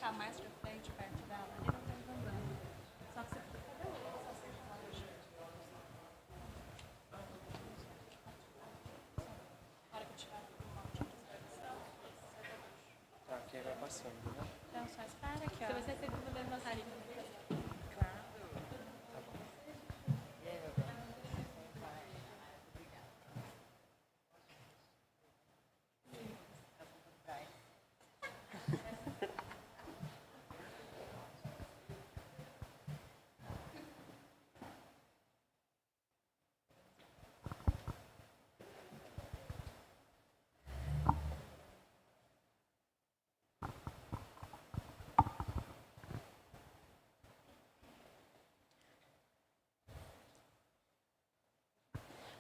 colocar mais pra frente, perto dela, ali não tem problema. Só que você hora que eu tiver um monte de expressão, tá, aqui vai passando, né? então só espera aqui, ó. Você vai ser segundo mesmo a Sarina.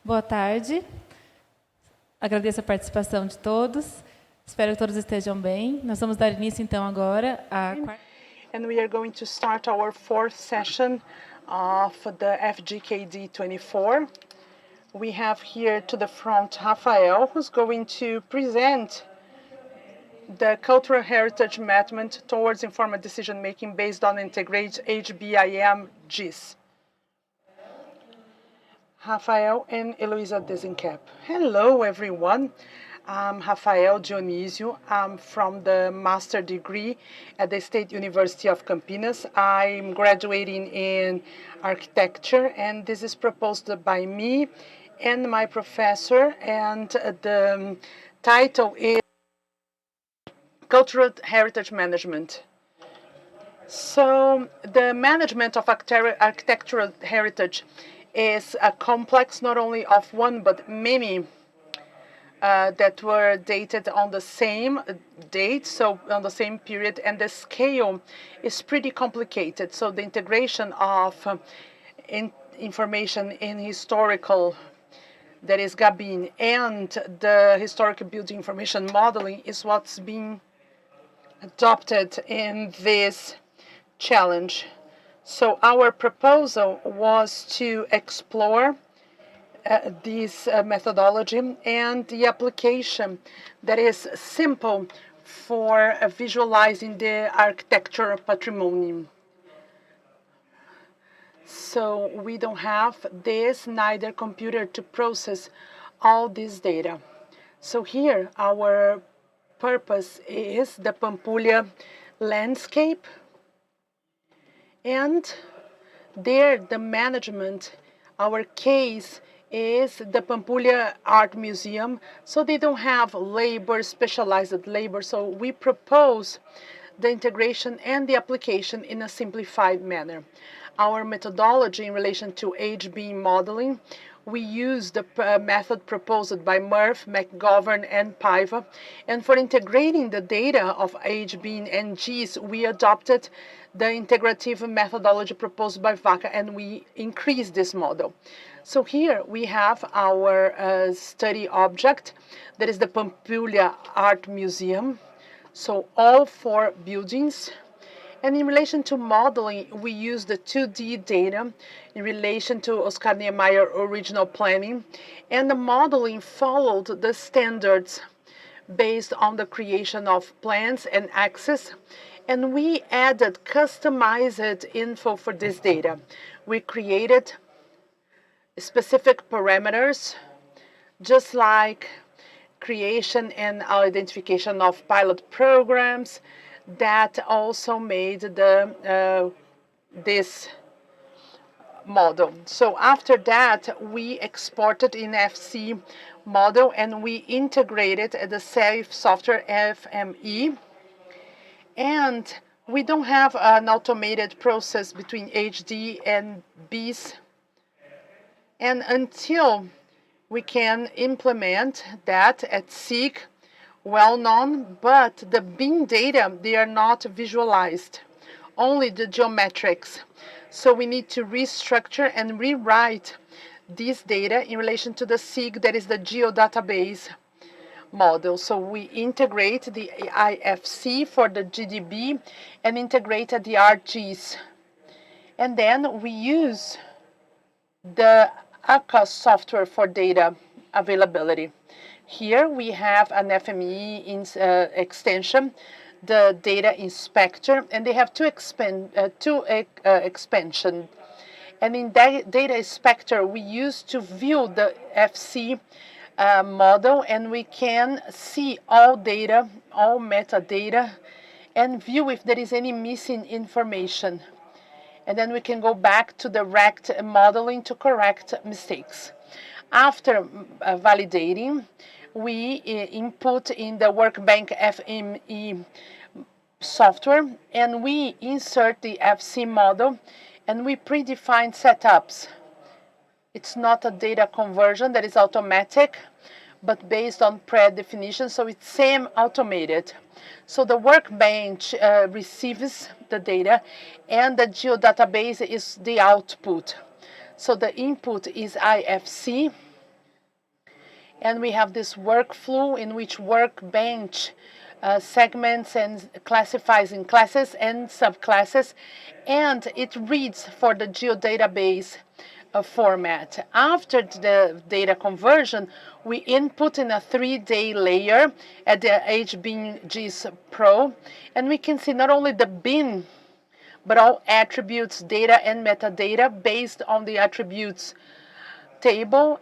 Boa tarde. Agradeço a participação de todos. Espero que todos estejam bem. Nós vamos dar início, então, agora à quarta. And we are going to start our fourth session of the FGKD24. We have here to the front Rafael, who's going to present the cultural heritage management towards informed decision-making based on integrated HBIM GIS. Rafael and Eloisa Desencap. Hello, everyone. I'm Rafael Dionísio. I'm from the master degree at the State University of Campinas. I'm graduating in architecture, and this is proposed by me and my professor, and the title is Cultural Heritage Management. So the management of architectural heritage is a complex not only of one but many that were dated on the same date, so on the same period, and the scale is pretty complicated. So the integration of information in historical, that is Gabin, and the historical building information modeling is what's being adopted in this challenge. So our proposal was to explore this methodology and the application that is simple for visualizing the architectural patrimony. So we don't have this, neither computer to process all this data. So here our purpose is the Pampulha landscape, and there the management, our case is the Pampulha Art Museum, so they don't have labor, specialized labor, so we propose the integration and the application in a simplified manner. Our methodology in relation to HB modeling, we use the method proposed by Murph, McGovern, and Paiva. And for integrating the data of HB and GIS, we adopted the integrative methodology proposed by Vaca, and we increased this model. So here we have our study object, that is the Pampulha Art Museum. So all 4 buildings. And in relation to modeling, we use the 2D data in relation to Oscar Niemeyer original planning. And the modeling followed the standards based on the creation of plans and access. And we added customized info for this data. We created specific parameters, just like creation and identification of pilot programs, that also made the this model. So after that, we exported in FC model, and we integrated the safe software FME. And we don't have an automated process between HD and BIS. And until we can implement that at SIG, well known, but the BIM data, they are not visualized, only the geometrics. So we need to restructure and rewrite this data in relation to the SIG, that is the geodatabase model. So we integrate the IFC for the GDB and integrate the ArcGIS. And then we use the ACA software for data availability. Here we have an FME extension the data inspector, and they have two expansion. And in that data inspector, we use to view the FC model, and we can see all data, all metadata, and view if there is any missing information. And then we can go back to the rect modeling to correct mistakes. After validating, we input in the Workbank FME software, and we insert the FC model, and we predefine setups. It's not a data conversion that is automatic, but based on pre-definition, so it's semi-automated. So the workbench receives the data, and the geodatabase is the output. So the input is IFC, and we have this workflow in which workbench segments and classifies in classes and subclasses, and it reads for the geodatabase format. After the data conversion, we input in a 3-day layer at the HBIN Pro, and we can see not only the bin, but all attributes, data, and metadata based on the attributes table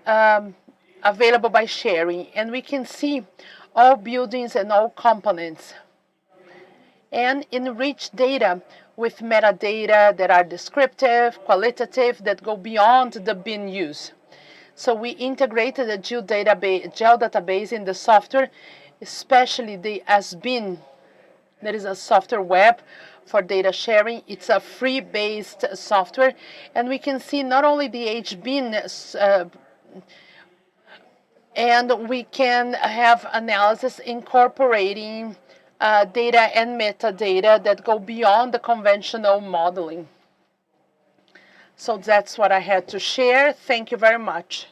available by sharing. And we can see all buildings and all components. And enrich data with metadata that are descriptive, qualitative, that go beyond the bin use. So we integrated the geodatabase in the software, especially the ASBIN. There is a software web for data sharing. It's a free-based software, and we can see not only the HBIN, and we can have analysis incorporating data and metadata that go beyond the conventional modeling. So that's what I had to share. Thank you very much.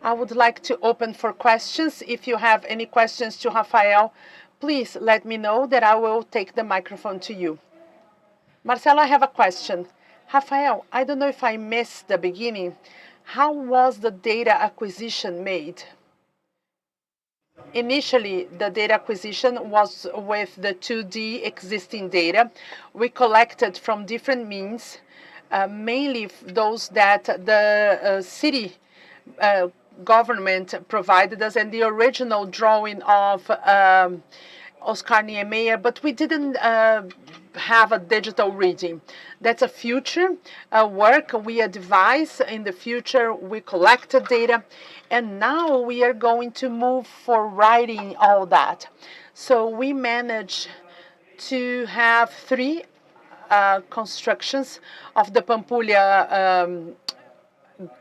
I would like to open for questions. If you have any questions to Rafael, please let me know that I will take the microphone to you. Marcelo, I have a question. Rafael, I don't know if I missed the beginning. How was the data acquisition made? Initially, the data acquisition was with the 2D existing data. We collected from different means, mainly those that the city government provided us, and the original drawing of Oscar Niemeyer, but we didn't have a digital reading. That's a future work we advise. In the future, we collected data, and now we are going to move for writing all that. So we managed to have 3 constructions of the Pampulha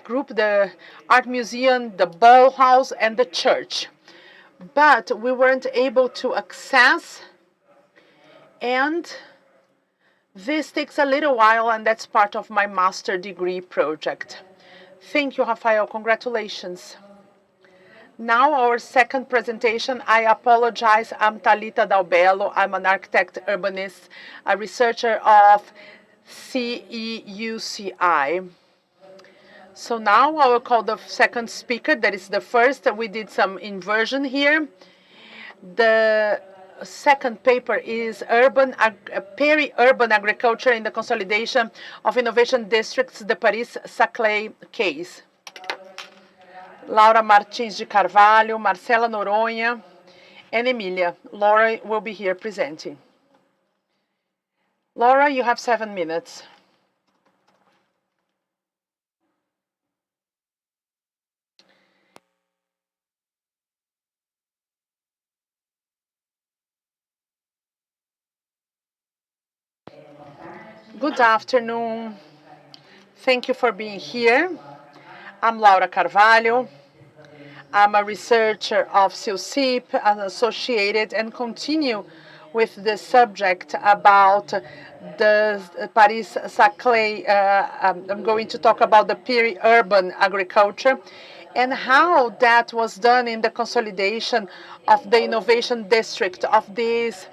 group, the art museum, the ball house, and the church. But we weren't able to access, and this takes a little while, and that's part of my master degree project. Thank you, Rafael. Congratulations. Now our second presentation. I apologize. I'm Thalita Dalbello. I'm an architect urbanist, a researcher of CEUCI. So now I will call the second speaker. That is the first. We did some inversion here. The second paper is Peri-Urban Agriculture in the Consolidation of Innovation Districts, the Paris-Saclay case. Laura Martins de Carvalho, Marcela Noronha, and Emilia. Laura will be here presenting. Laura, you have 7 minutes. Good afternoon. Thank you for being here. I'm Laura Carvalho. I'm a researcher of CEUCI, an associated, and continue with the subject about the Paris-Saclay. I'm going to talk about the peri-urban agriculture and how that was done in the consolidation of the innovation district of this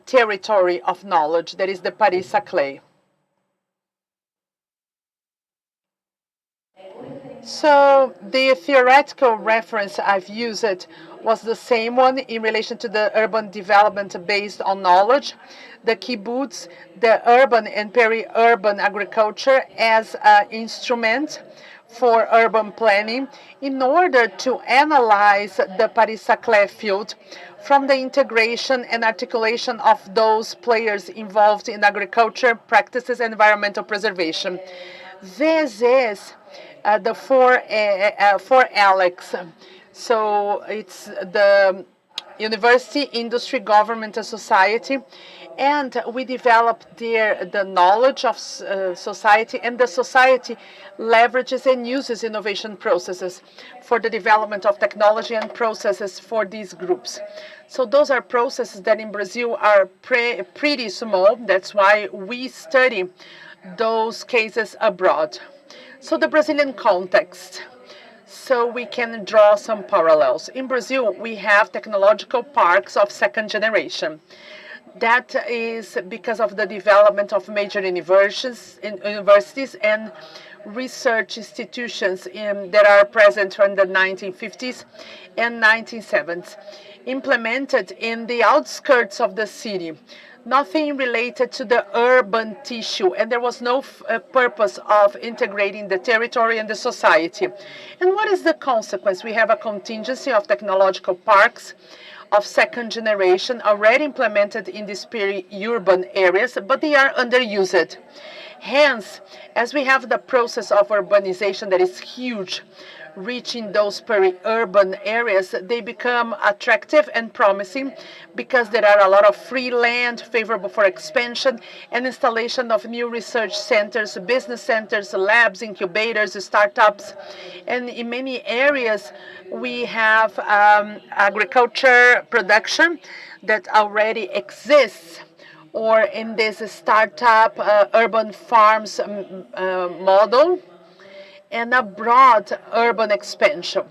territory of knowledge, that is the Paris-Saclay. So the theoretical reference I've used was the same one in relation to the urban development based on knowledge, the kibbutz, the urban and peri-urban agriculture as an instrument for urban planning in order to analyze the Paris-Saclay field from the integration and articulation of those players involved in agriculture practices and environmental preservation. This is the four Alex. So it's the university, industry, government, and society. And we developed there the knowledge of society, and the society leverages and uses innovation processes for the development of technology and processes for these groups. So those are processes that in Brazil are pretty small. That's why we study those cases abroad. So the Brazilian context. So we can draw some parallels. In Brazil, we have technological parks of second generation. That is because of the development of major universities and research institutions that are present from the 1950s and 1970s, implemented in the outskirts of the city. Nothing related to the urban tissue, and there was no purpose of integrating the territory and the society. And what is the consequence? We have a contingency of technological parks of second generation already implemented in these peri-urban areas, but they are underused. Hence, as we have the process of urbanization that is huge, reaching those peri-urban areas, they become attractive and promising because there are a lot of free land favorable for expansion and installation of new research centers, business centers, labs, incubators, startups. And in many areas, we have agriculture production that already exists, or in this startup urban farms model, and a broad urban expansion.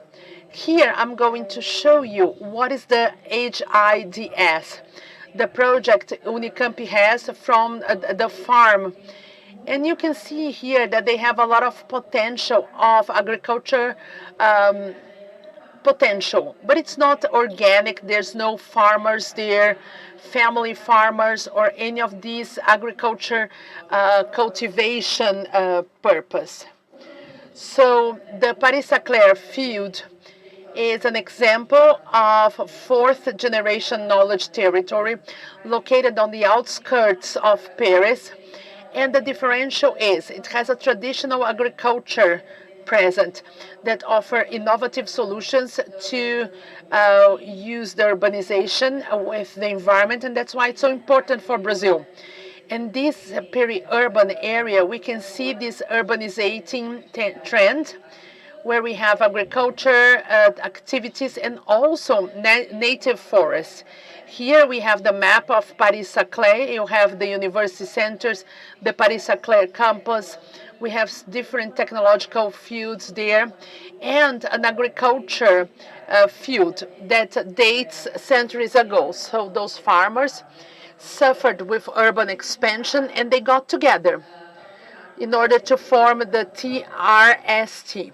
Here I'm going to show you what is the HIDS, the project Unicamp has from the farm. And you can see here that they have a lot of potential of agriculture potential, but it's not organic. There's no farmers there, family farmers, or any of these agriculture cultivation purpose. So the Paris-Saclay field is an example of fourth generation knowledge territory located on the outskirts of Paris. And the differential is it has a traditional agriculture present that offer innovative solutions to use the urbanization with the environment, and that's why it's so important for Brazil. In this peri-urban area, we can see this urbanizing trend where we have agriculture activities and also native forests. Here we have the map of Paris-Saclay. You have the university centers, the Paris-Saclay campus. We have different technological fields there, and an agriculture field that dates centuries ago. So those farmers suffered with urban expansion, and they got together in order to form the TRST.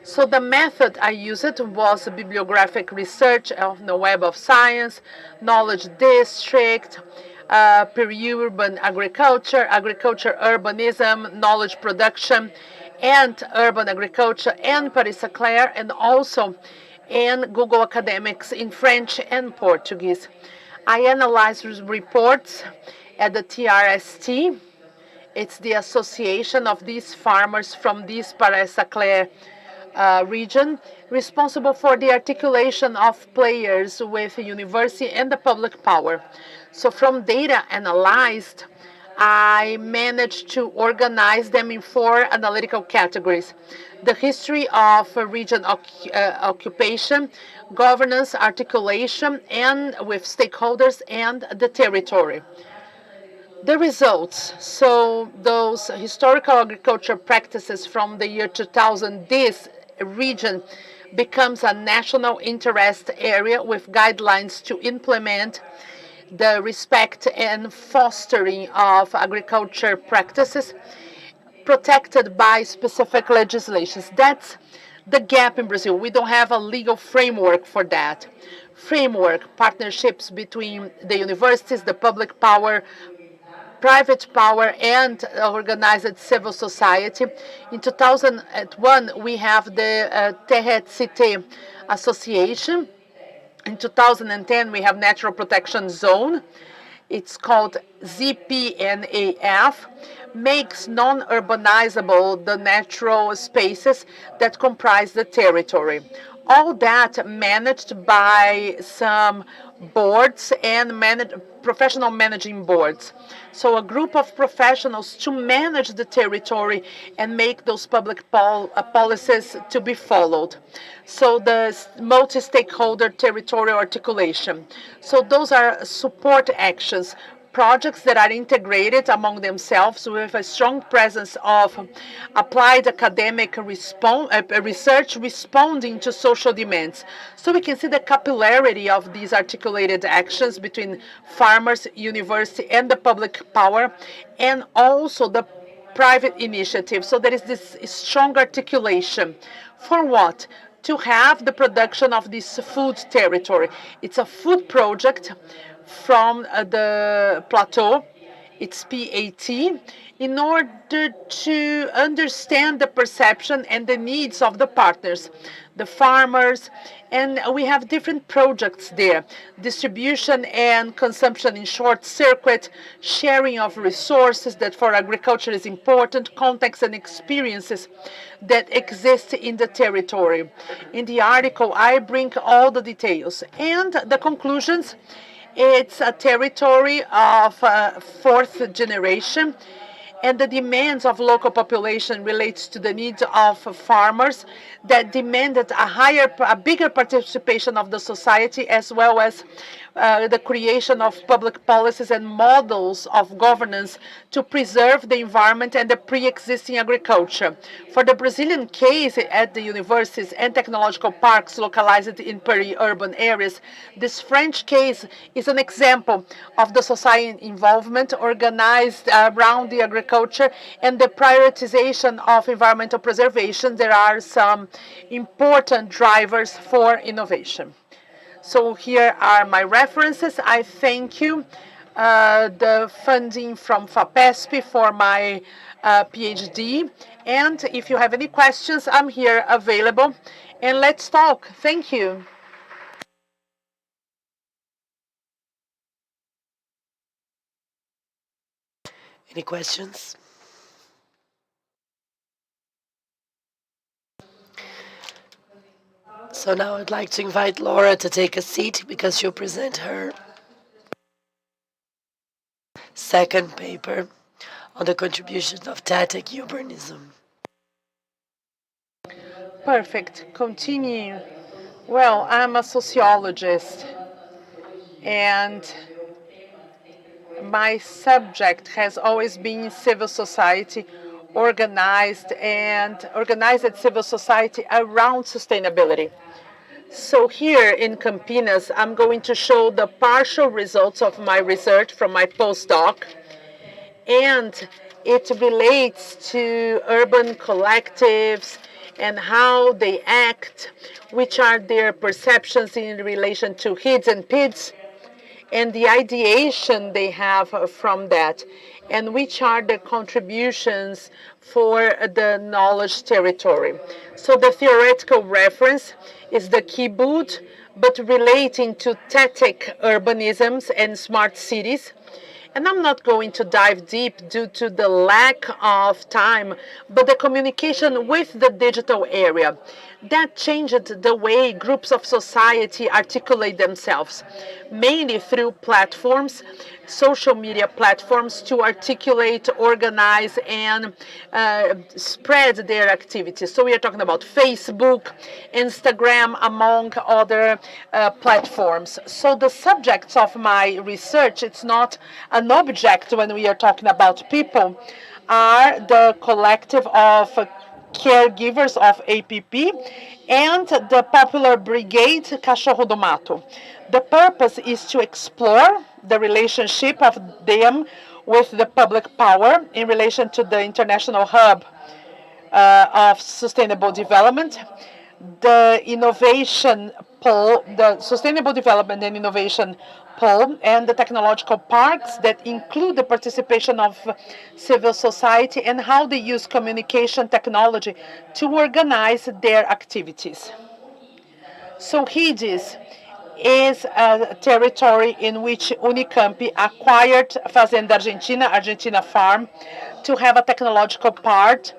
So the method I used was bibliographic research on the Web of Science, knowledge district, peri-urban agriculture, agriculture urbanism, knowledge production, and urban agriculture, and Paris-Saclay, and also in Google Academics in French and Portuguese. I analyzed reports at the TRST. It's the association of these farmers from this Paris-Saclay region, responsible for the articulation of players with the university and the public power. So from data analyzed, I managed to organize them in four analytical categories: the history of region occupation, governance, articulation, and with stakeholders, and the territory. The results, so those historical agriculture practices from the year 2000, this region becomes a national interest area with guidelines to implement the respect and fostering of agriculture practices. protected by specific legislations. That's the gap in Brazil. We don't have a legal framework for that. Partnerships between the universities, the public power, private power, and organized civil society. In 2001, we have the TRCT Association. In 2010, we have Natural Protection Zone. It's called ZPNAF, makes non-urbanizable the natural spaces that comprise the territory. All that managed by some boards and professional managing boards. So a group of professionals to manage the territory and make those public policies to be followed. So the multi-stakeholder territorial articulation. So those are support actions, projects that are integrated among themselves with a strong presence of applied academic research responding to social demands. So we can see the capillarity of these articulated actions between farmers, university, and the public power, and also the private initiative. So there is this strong articulation. For what? To have the production of this food territory. It's a food project from the plateau, it's PAT, in order to understand the perception and the needs of the partners, the farmers, and we have different projects there. Distribution and consumption in short circuit, sharing of resources that for agriculture is important, context and experiences that exist in the territory. In the article, I bring all the details and the conclusions. It's a territory of fourth generation, and the demands of local population relates to the needs of farmers that demanded a bigger participation of the society, as well as the creation of public policies and models of governance to preserve the environment and the pre-existing agriculture. For the Brazilian case at the universities and technological parks localized in peri-urban areas, this French case is an example of the society involvement organized around the agriculture and the prioritization of environmental preservation. There are some important drivers for innovation. So here are my references. I thank you. The funding from FAPESP for my PhD. And if you have any questions, I'm here available. And let's talk. Thank you. Any questions? So now I'd like to invite Laura to take a seat because she'll present her second paper on the contributions of Tactic urbanism. Perfect. Continue. Well, I'm a sociologist, and my subject has always been civil society, organized civil society around sustainability. So here in Campinas, I'm going to show the partial results of my research from my postdoc, and it relates to urban collectives and how they act, which are their perceptions in relation to HIDs and PIDs, and the ideation they have from that, and which are the contributions for the knowledge territory. So the theoretical reference is the Keyboot, but relating to tactic urbanisms and smart cities. And I'm not going to dive deep due to the lack of time, but the communication with the digital area. That changed the way groups of society articulate themselves, mainly through platforms, social media platforms, to articulate, organize, and spread their activities. So we are talking about Facebook, Instagram, among other platforms. So the subjects of my research, it's not an object when we are talking about people, are the collective of caregivers of APP and the popular brigade Cachorro do Mato. The purpose is to explore the relationship of them with the public power in relation to the International Hub of Sustainable Development, the innovation pole, the Sustainable Development and Innovation pole, and the technological parks that include the participation of civil society and how they use communication technology to organize their activities. So HIDIS is a territory in which Unicamp acquired Fazenda Argentina Farm, to have a technological park.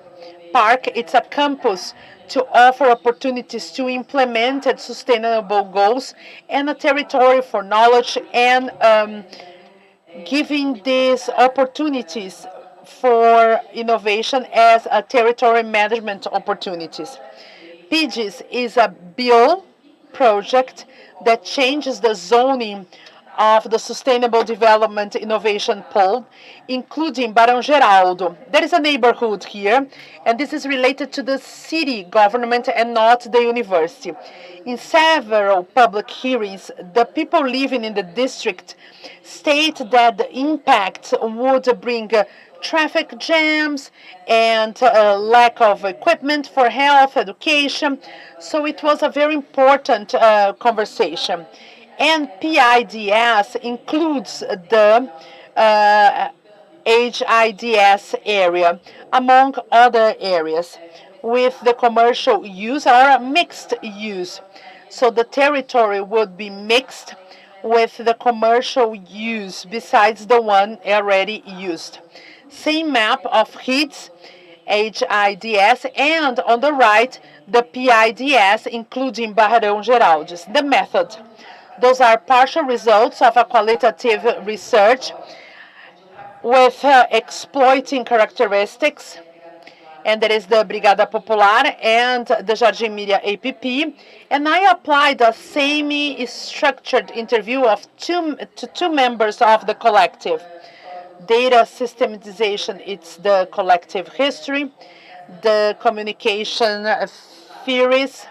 It's a campus to offer opportunities to implement sustainable goals, and a territory for knowledge and giving these opportunities for innovation as a territory management opportunities. PIGIS is a bill project that changes the zoning of the Sustainable Development Innovation Pole, including Barão Geraldo. There is a neighborhood here, and this is related to the city government and not the university. In several public hearings, the people living in the district state that the impact would bring traffic jams and lack of equipment for health, education. So it was a very important conversation. And PIDS includes the HIDS area, among other areas, with the commercial use or mixed use. So the territory would be mixed with the commercial use besides the one already used. Same map of HIDS, HIDS, and on the right, the PIDS, including Barão Geraldo. The method. Those are partial results of a qualitative research with exploiting characteristics, and there is the Brigada Popular and the Jardim Miriam APP. And I applied a semi-structured interview of two members of the collective. Data systematization, it's the collective history, the communication theories,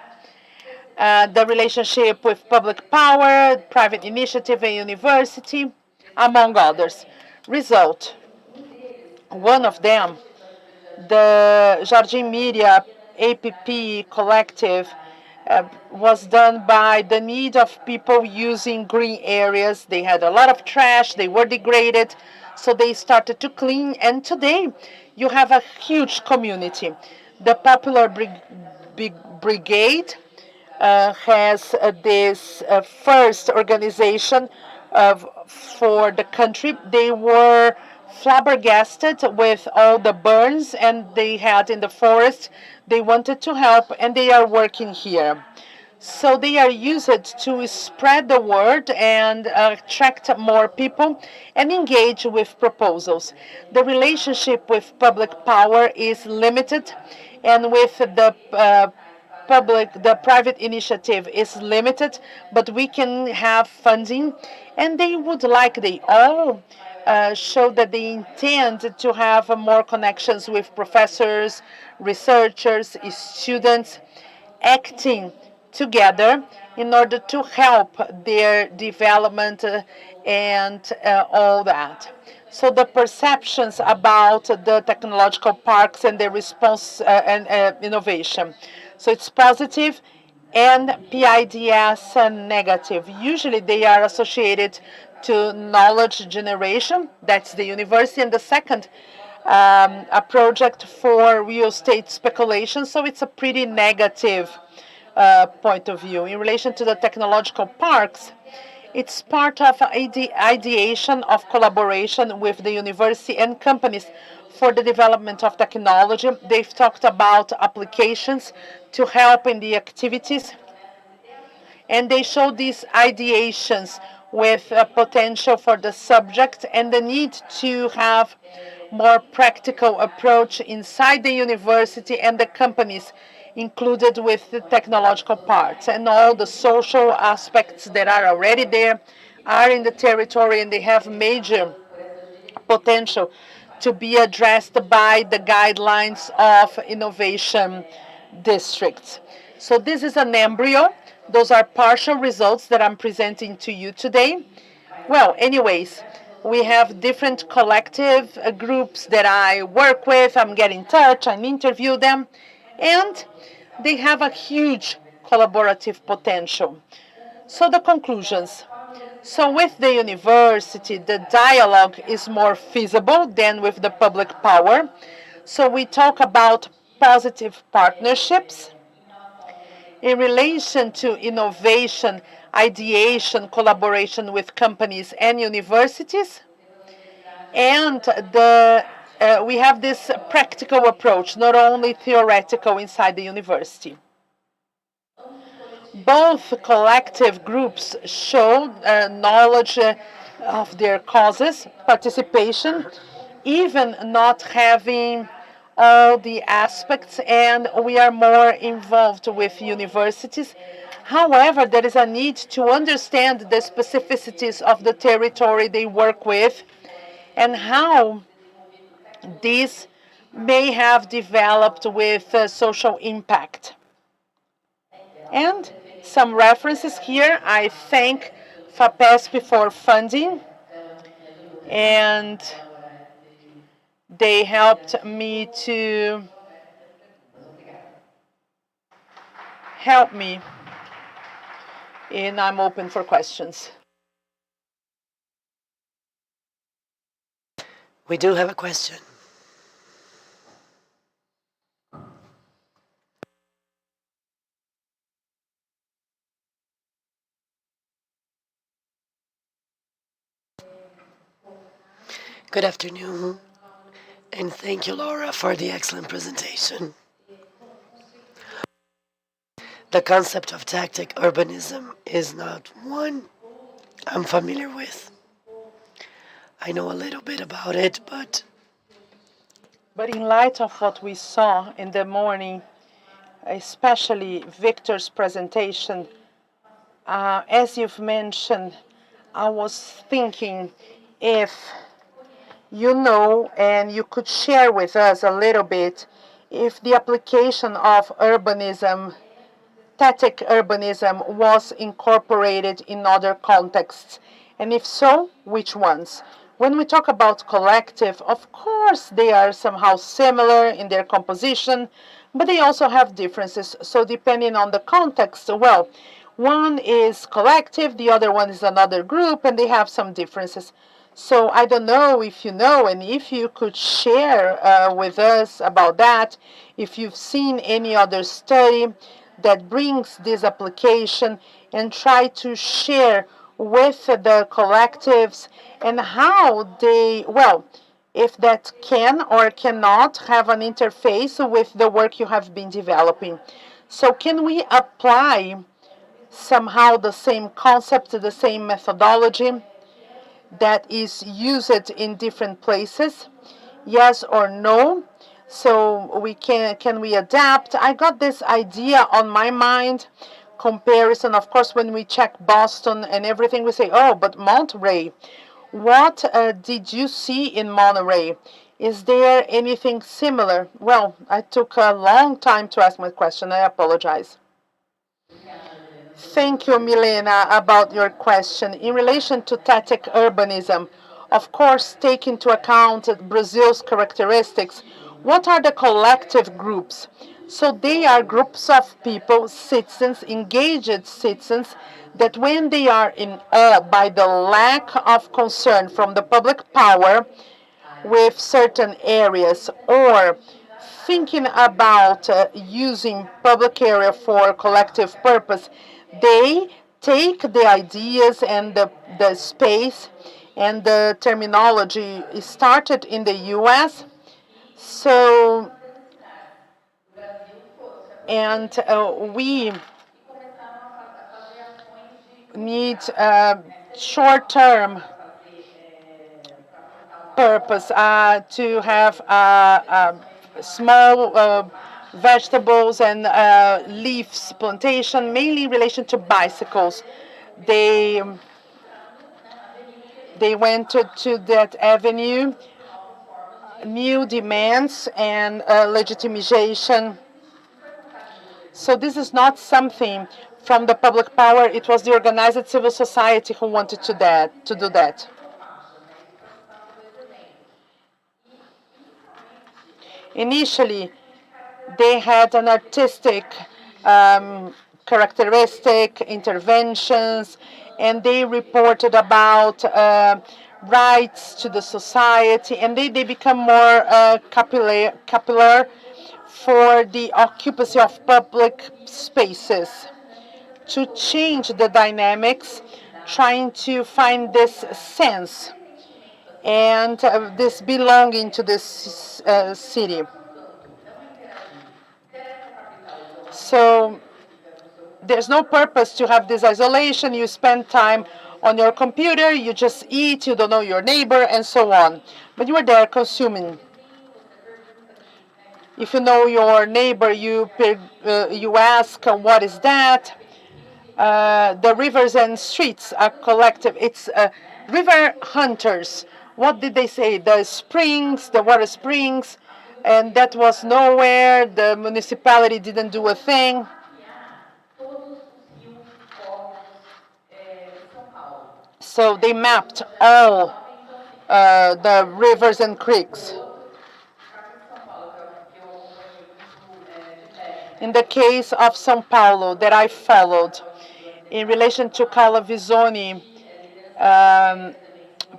the relationship with public power, private initiative and university, among others. Result. One of them, the Jardim Miriam APP collective, was done by the need of people using green areas. They had a lot of trash, they were degraded, so they started to clean, and today you have a huge community. The Popular Brigade has this first organization for the country. They were flabbergasted with all the burns and they had in the forest. They wanted to help, and they are working here. So they are used to spread the word and attract more people and engage with proposals. The relationship with public power is limited, and with the private initiative is limited, but we can have funding, and they all show that they intend to have more connections with professors, researchers, students, acting together in order to help their development and all that. So the perceptions about the technological parks and the response and innovation. So it's positive and PIDS negative. Usually they are associated to knowledge generation, that's the university, and the second, a project for real estate speculation. So it's a pretty negative point of view. In relation to the technological parks, it's part of ideation of collaboration with the university and companies for the development of technology. They've talked about applications to help in the activities, and they show these ideations with potential for the subject and the need to have more practical approach inside the university and the companies included with the technological parts, and all the social aspects that are already there are in the territory, and they have major potential to be addressed by the guidelines of innovation districts. So this is an embryo. Those are partial results that I'm presenting to you today. Well, anyways, we have different collective groups that I work with. I'm getting in touch, I interview them, and they have a huge collaborative potential. So the conclusions. So with the university, the dialogue is more feasible than with the public power. So we talk about positive partnerships. In relation to innovation, ideation, collaboration with companies and universities. And we have this practical approach, not only theoretical inside the university. Both collective groups show knowledge of their causes, participation, even not having all the aspects, and we are more involved with universities. However, there is a need to understand the specificities of the territory they work with and how these may have developed with social impact. And some references here. I thank FAPESP for funding, and they helped me to help me, and I'm open for questions. We do have a question. Good afternoon, and thank you, Laura, for the excellent presentation. The concept of tactic urbanism is not one I'm familiar with. I know a little bit about it, but in light of what we saw in the morning, especially Victor's presentation, as you've mentioned, I was thinking if you know and you could share with us a little bit if the application of urbanism, tactic urbanism, was incorporated in other contexts, and if so, which ones? When we talk about collective, of course they are somehow similar in their composition, but they also have differences. So depending on the context, well, one is collective, the other one is another group, and they have some differences. So I don't know if you know, and if you could share with us about that, if you've seen any other study that brings this application and try to share with the collectives and how they, well, if that can or cannot have an interface with the work you have been developing. So can we apply somehow the same concept, the same methodology that is used in different places? Yes or no? So we can we adapt? I got this idea on my mind. Comparison, of course, when we check Boston and everything, we say, oh, but Monterey. What did you see in Monterey? Is there anything similar? Well, I took a long time to ask my question. I apologize. Thank you, Milena, about your question. In relation to tactic urbanism, of course, take into account Brazil's characteristics. What are the collective groups? So they are groups of people, citizens, engaged citizens, that when they are in awe by the lack of concern from the public power with certain areas, or thinking about using public area for collective purpose, they take the ideas and the space and the terminology started in the US. So, and we need short-term purpose to have small vegetables and leaves plantation, mainly in relation to bicycles. They went to that avenue, new demands and legitimization. So this is not something from the public power. It was the organized civil society who wanted to do that. Initially, they had an artistic characteristic, interventions, and they reported about rights to the society, and they become more capillary for the occupancy of public spaces to change the dynamics, trying to find this sense and this belonging to this city. So there's no purpose to have this isolation. You spend time on your computer, you just eat, you don't know your neighbor, and so on. But you are there consuming. If you know your neighbor, you ask, what is that? The rivers and streets are collective. It's river hunters. What did they say? The springs, the water springs, and that was nowhere. The municipality didn't do a thing. So they mapped all the rivers and creeks. In the case of São Paulo that I followed, in relation to Calavizone,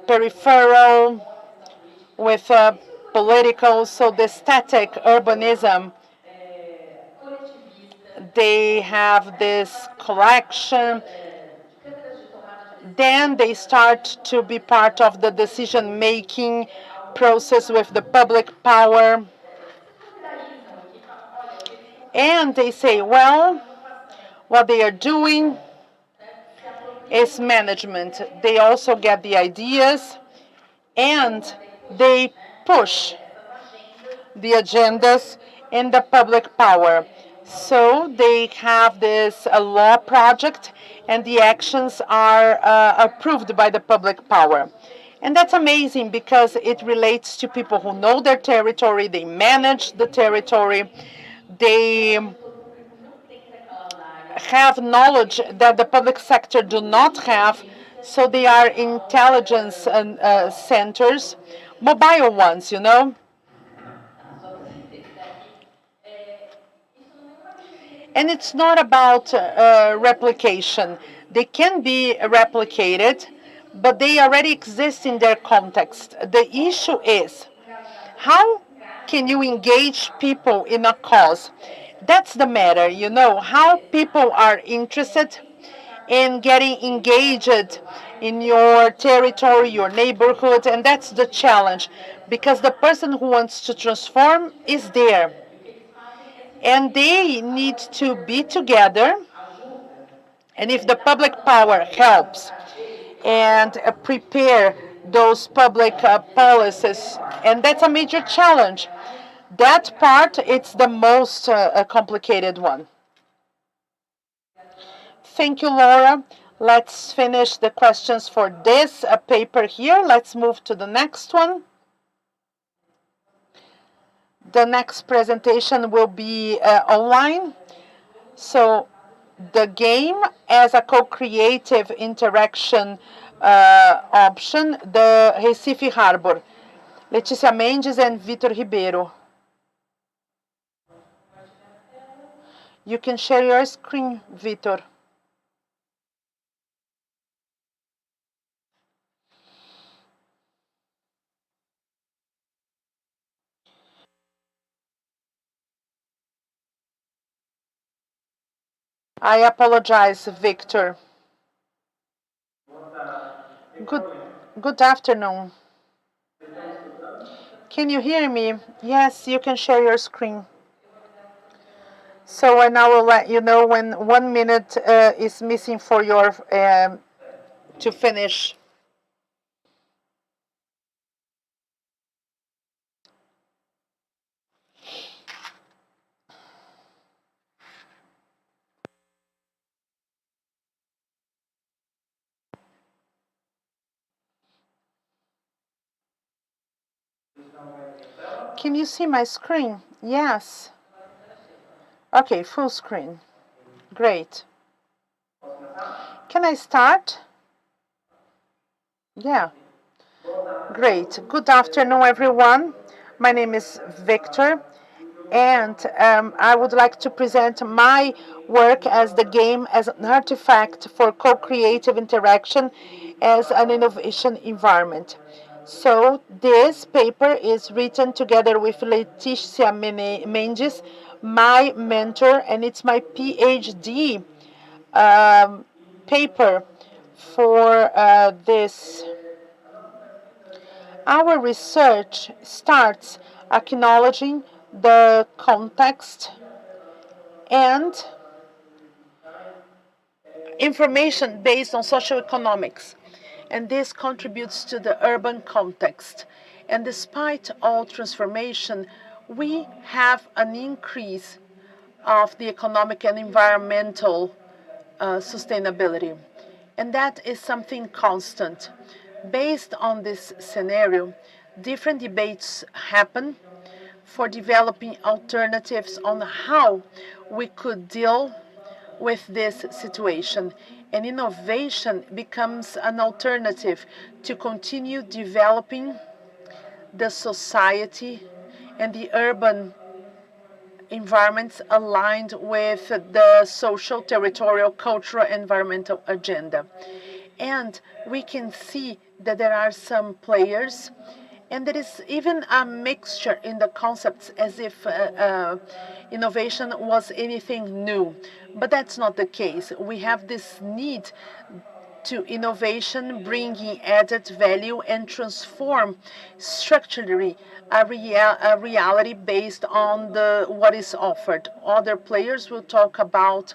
peripheral with political, so the static urbanism, they have this collection. Then they start to be part of the decision-making process with the public power. And they say, well, what they are doing is management. They also get the ideas and they push the agendas in the public power. So they have this law project and the actions are approved by the public power. And that's amazing because it relates to people who know their territory, they manage the territory, they have knowledge that the public sector do not have, so they are intelligence centers, mobile ones, you know. And it's not about replication. They can be replicated, but they already exist in their context. The issue is, how can you engage people in a cause? That's the matter, you know, how people are interested in getting engaged in your territory, your neighborhood, and that's the challenge, because the person who wants to transform is there. And they need to be together, and if the public power helps and prepare those public policies, and that's a major challenge. That part, it's the most complicated one. Thank you, Laura. Let's finish the questions for this paper here. Let's move to the next one. The next presentation will be online. So the game as a co-creative interaction option, the Recife Harbor. Letícia Mendes and Vitor Ribeiro. You can share your screen, Vitor. I apologize, Victor. Good afternoon. Can you hear me? Yes, you can share your screen. So, and I will let you know when 1 minute is missing for your to finish. Can you see my screen? Yes. Okay, full screen. Great. Can I start? Yeah. Great. Good afternoon, everyone. My name is Victor. And I would like to present my work as the game as an artifact for co-creative interaction as an innovation environment. So this paper is written together with Leticia Mendes, my mentor, and it's my PhD paper for this. Our research starts acknowledging the context and information based on socioeconomics. And this contributes to the urban context. And despite all transformation, we have an increase of the economic and environmental sustainability. And that is something constant. Based on this scenario, different debates happen for developing alternatives on how we could deal with this situation. And innovation becomes an alternative to continue developing the society and the urban environments aligned with the social, territorial, cultural, environmental agenda. And we can see that there are some players, and there is even a mixture in the concepts as if innovation was anything new. But that's not the case. We have this need to innovation bringing added value and transform structurally a reality based on what is offered. Other players will talk about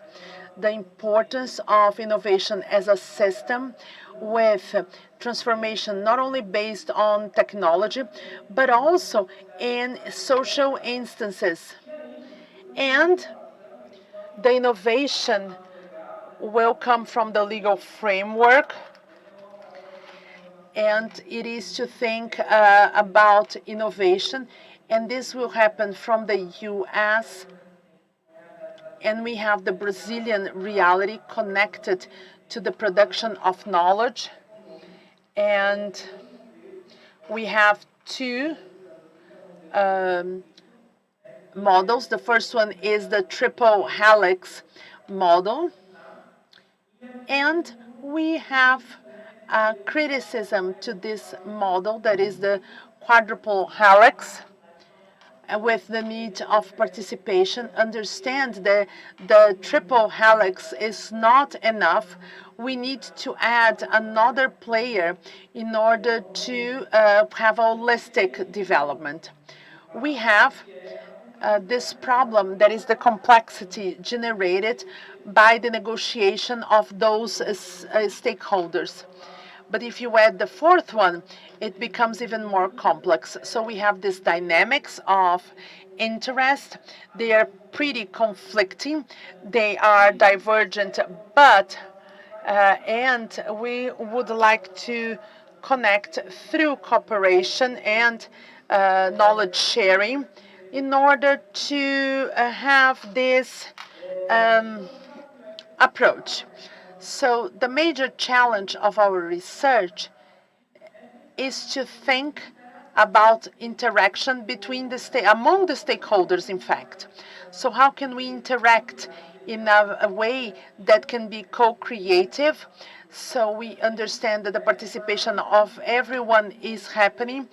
the importance of innovation as a system with transformation not only based on technology, but also in social instances. And the innovation will come from the legal framework, and it is to think about innovation, and this will happen from the US, and we have the Brazilian reality connected to the production of knowledge. And we have two models. The first one is the triple helix model. And we have a criticism to this model, that is the quadruple helix, with the need of participation. Understand that the triple helix is not enough. We need to add another player in order to have a holistic development. We have this problem, that is the complexity generated by the negotiation of those stakeholders. But if you add the fourth one, it becomes even more complex. So we have this dynamics of interest. They are pretty conflicting. They are divergent, but and we would like to connect through cooperation and knowledge sharing in order to have this approach. So the major challenge of our research is to think about interaction between among the stakeholders, in fact. So how can we interact in a way that can be co-creative, so we understand that the participation of everyone is happening,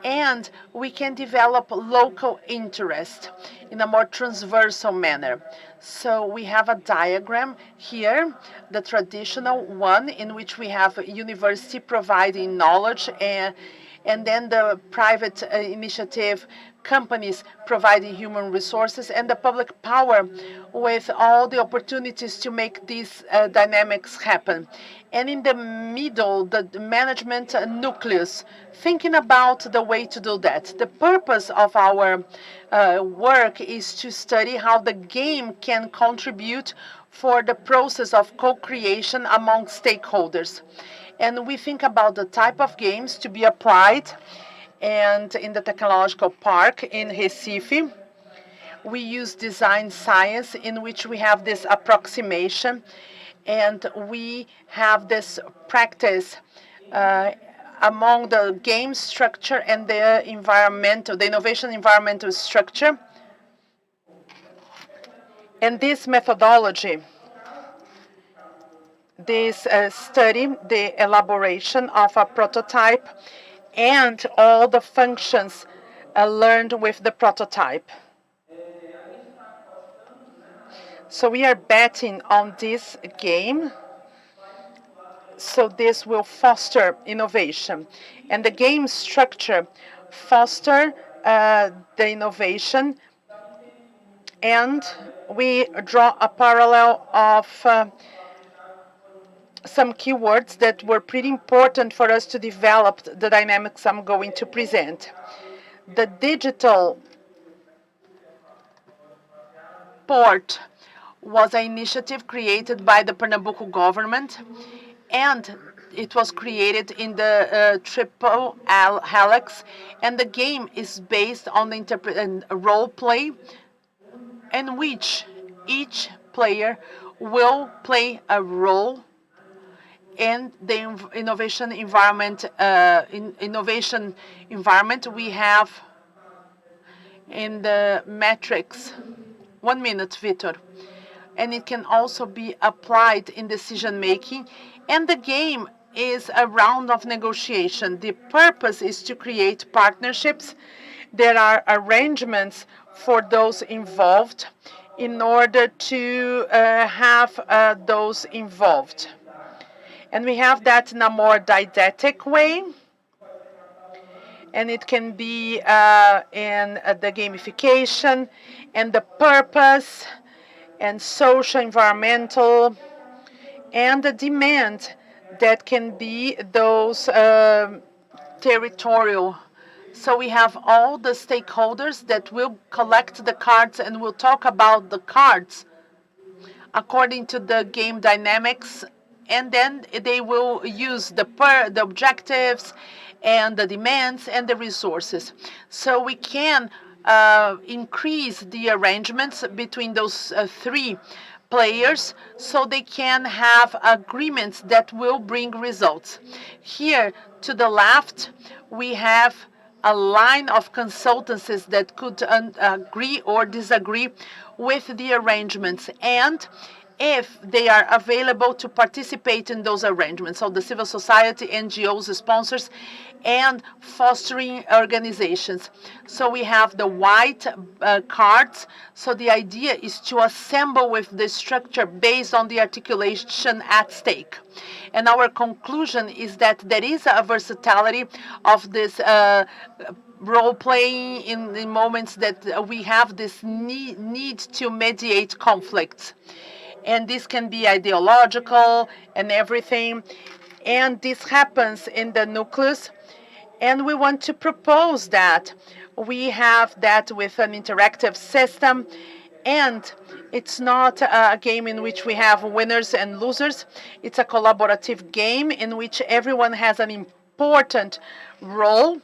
and we can develop local interest in a more transversal manner. So we have a diagram here, the traditional one, in which we have a university providing knowledge, and then the private initiative companies providing human resources, and the public power with all the opportunities to make these dynamics happen. And in the middle, the management nucleus, thinking about the way to do that. The purpose of our work is to study how the game can contribute for the process of co-creation among stakeholders. And we think about the type of games to be applied. And in the technological park in Recife, we use design science, in which we have this approximation, and we have this practice among the game structure and the innovation environmental structure. And this methodology, this study, the elaboration of a prototype and all the functions learned with the prototype. So we are betting on this game. So this will foster innovation. And the game structure foster the innovation. And we draw a parallel of some keywords that were pretty important for us to develop the dynamics I'm going to present. The digital port was an initiative created by the Pernambuco government, and it was created in the triple helix, and the game is based on the role play, in which each player will play a role in the innovation environment. Innovation environment we have in the metrics. 1 minute, Vitor. And it can also be applied in decision making. And the game is a round of negotiation. The purpose is to create partnerships. There are arrangements for those involved in order to have those involved. And we have that in a more didactic way. And it can be in the gamification and the purpose and social, environmental, and the demand that can be those territorial. So we have all the stakeholders that will collect the cards and will talk about the cards according to the game dynamics, and then they will use the objectives and the demands and the resources. So we can increase the arrangements between those three players so they can have agreements that will bring results. Here to the left, we have a line of consultancies that could agree or disagree with the arrangements, and if they are available to participate in those arrangements. So the civil society, NGOs, sponsors, and fostering organizations. So we have the white cards. So the idea is to assemble with the structure based on the articulation at stake. And our conclusion is that there is a versatility of this role-playing in moments that we have this need to mediate conflicts. And this can be ideological and everything. And this happens in the nucleus. And we want to propose that we have that with an interactive system. And it's not a game in which we have winners and losers. It's a collaborative game in which everyone has an important role.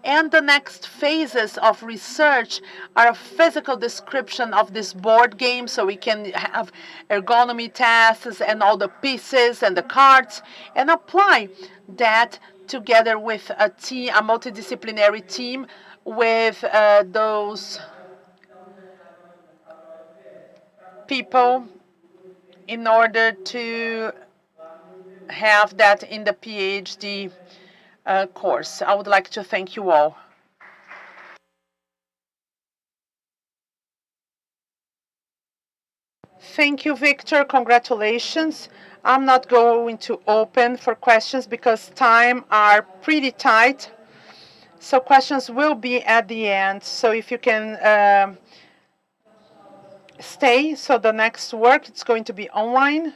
And the next phases of research are a physical description of this board game, so we can have ergonomy tests and all the pieces and the cards, and apply that together with a team, a multidisciplinary team, with those people in order to have that in the PhD course. I would like to thank you all. Thank you, Victor. Congratulations. I'm not going to open for questions because time are pretty tight. So questions will be at the end. So if you can stay. So the next work, it's going to be online.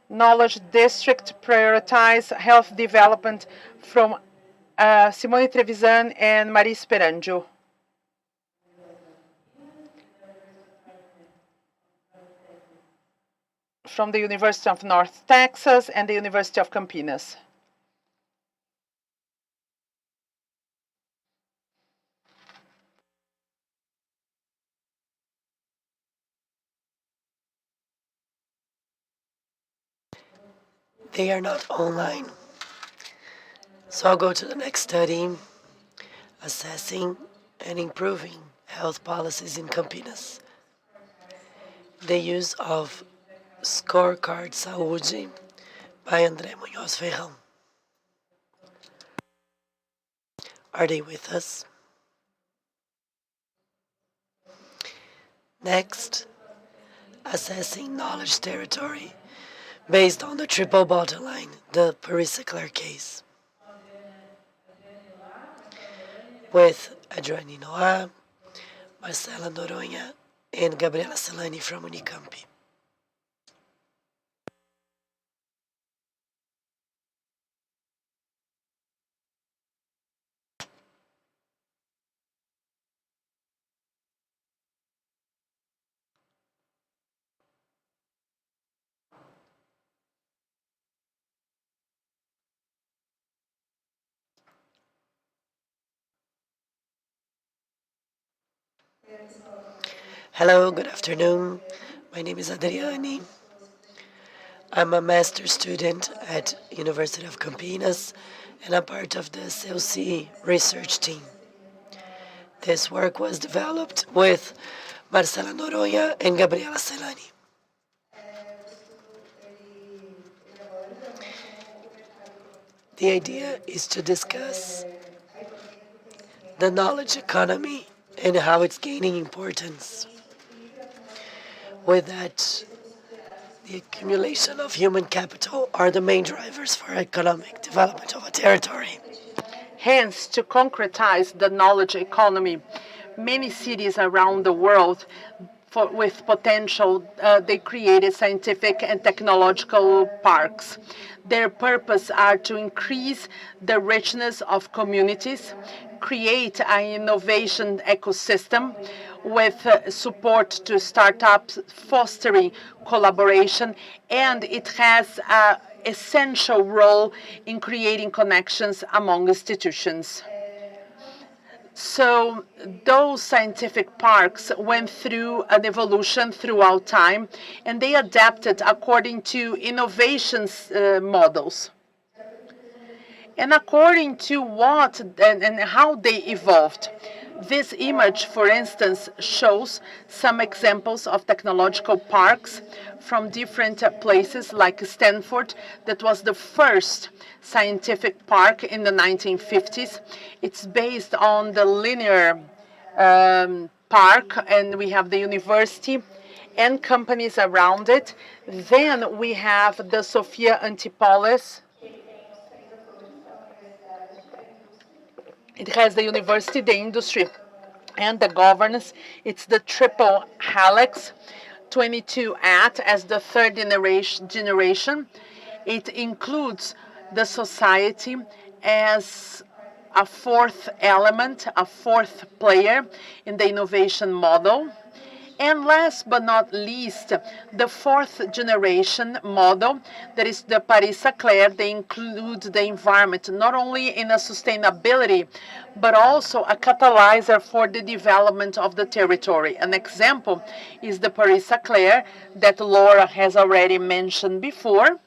Knowledge District prioritize health development from Simone Trevisan and Maria Speranjo. From the University of North Texas and the University of Campinas. They are not online. So I'll go to the next study, assessing and improving health policies in Campinas. the use of Scorecard Saúde by André Munhoz Ferrão. Are they with us? Next, assessing knowledge territory based on the triple bottom line, the Paris-Leclerc case, with Adriane Noah, Marcela Noronha, and Gabriela Celani from Unicamp. Hello, good afternoon. My name is Adriane. I'm a master's student at University of Campinas and a part of the CEUCI research team. This work was developed with Marcela Noronha and Gabriela Celani. The idea is to discuss the knowledge economy and how it's gaining importance. With that, the accumulation of human capital are the main drivers for economic development of a territory. Hence, to concretize the knowledge economy, many cities around the world with potential, they created scientific and technological parks. Their purpose are to increase the richness of communities, create an innovation ecosystem with support to startups, fostering collaboration, and it has an essential role in creating connections among institutions. So those scientific parks went through an evolution throughout time, and they adapted according to innovations models. And according to what and how they evolved. This image, for instance, shows some examples of technological parks from different places, like Stanford, that was the first scientific park in the 1950s. It's based on the linear park, and we have the university and companies around it. Then we have the Sophia Antipolis. It has the university, the industry, and the governance. It's the triple helix, 22 at as the third generation. It includes the society as a fourth element, a fourth player in the innovation model. And last but not least, the fourth generation model, that is the Paris-Leclerc. They include the environment, not only in a sustainability, but also a catalyzer for the development of the territory. An example is the Paris-Leclerc that Laura has already mentioned before.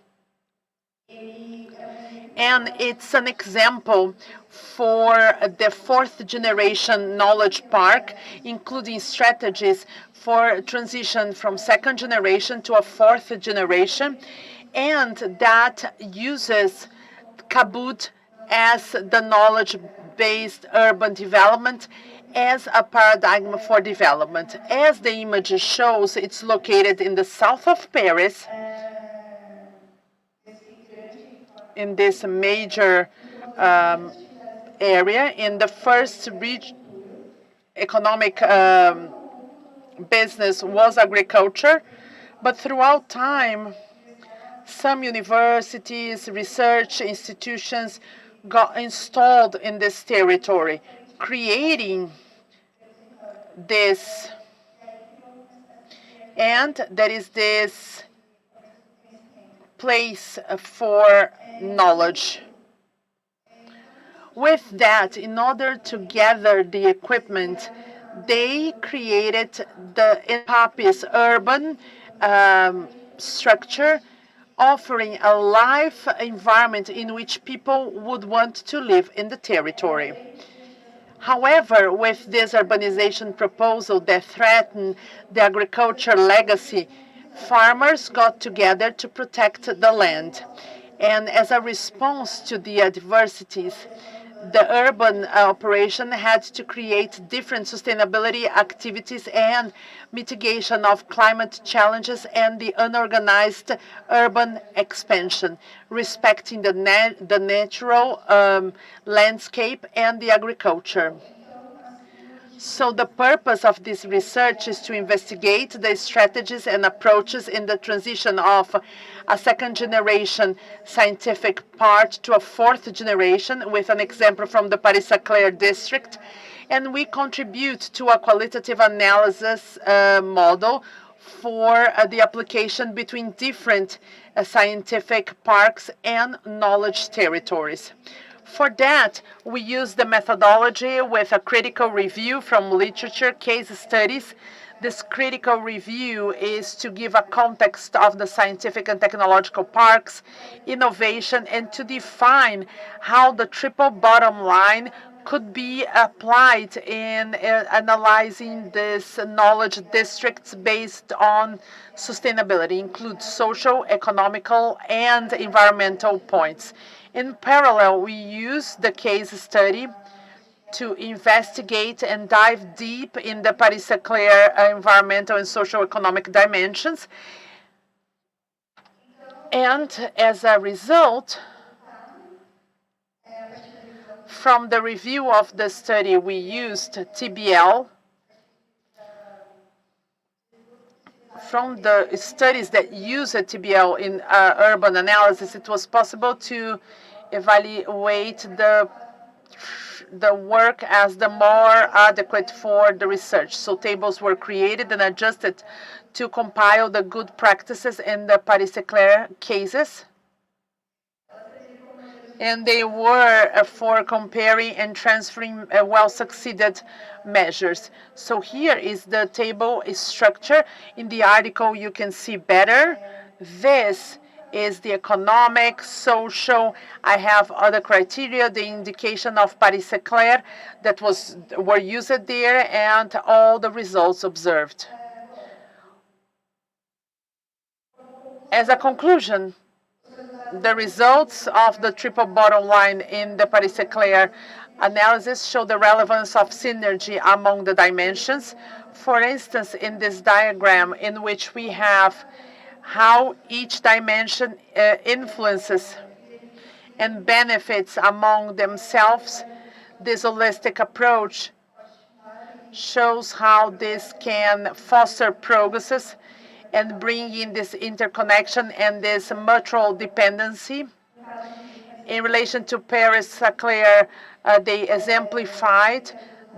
And it's an example for the fourth generation knowledge park, including strategies for transition from second generation to a fourth generation, and that uses Kabut as the knowledge-based urban development as a paradigm for development. As the image shows, it's located in the south of Paris, in this major area, in the first economic business was agriculture, but throughout time, some universities, research institutions got installed in this territory, creating this, and there is this place for knowledge. With that, in order to gather the equipment, they created the Papis urban structure, offering a live environment in which people would want to live in the territory. However, with this urbanization proposal that threatened the agriculture legacy, farmers got together to protect the land. And as a response to the adversities, the urban operation had to create different sustainability activities and mitigation of climate challenges and the unorganized urban expansion, respecting the natural landscape and the agriculture. So the purpose of this research is to investigate the strategies and approaches in the transition of a second generation scientific part to a fourth generation, with an example from the Paris-Saclay district. And we contribute to a qualitative analysis model for the application between different scientific parks and knowledge territories. For that, we use the methodology with a critical review from literature, case studies. This critical review is to give a context of the scientific and technological parks, innovation, and to define how the triple bottom line could be applied in analyzing this knowledge districts based on sustainability, includes social, economical, and environmental points. In parallel, we use the case study to investigate and dive deep in the Paris-Saclay environmental and socio-economic dimensions. And as a result, from the review of the study, we used TBL. From the studies that use a TBL in urban analysis, it was possible to evaluate the work as the more adequate for the research. So tables were created and adjusted to compile the good practices in the Paris-Saclay cases. And they were for comparing and transferring well-succeeded measures. So here is the table structure. In the article, you can see better. This is the economic, social. I have other criteria, the indication of Paris-Saclay that were used there, and all the results observed. As a conclusion, the results of the triple bottom line in the Paris-Saclay analysis show the relevance of synergy among the dimensions. For instance, in this diagram in which we have how each dimension influences and benefits among themselves, this holistic approach shows how this can foster progresses and bring in this interconnection and this mutual dependency. In relation to Paris-Saclay, they exemplified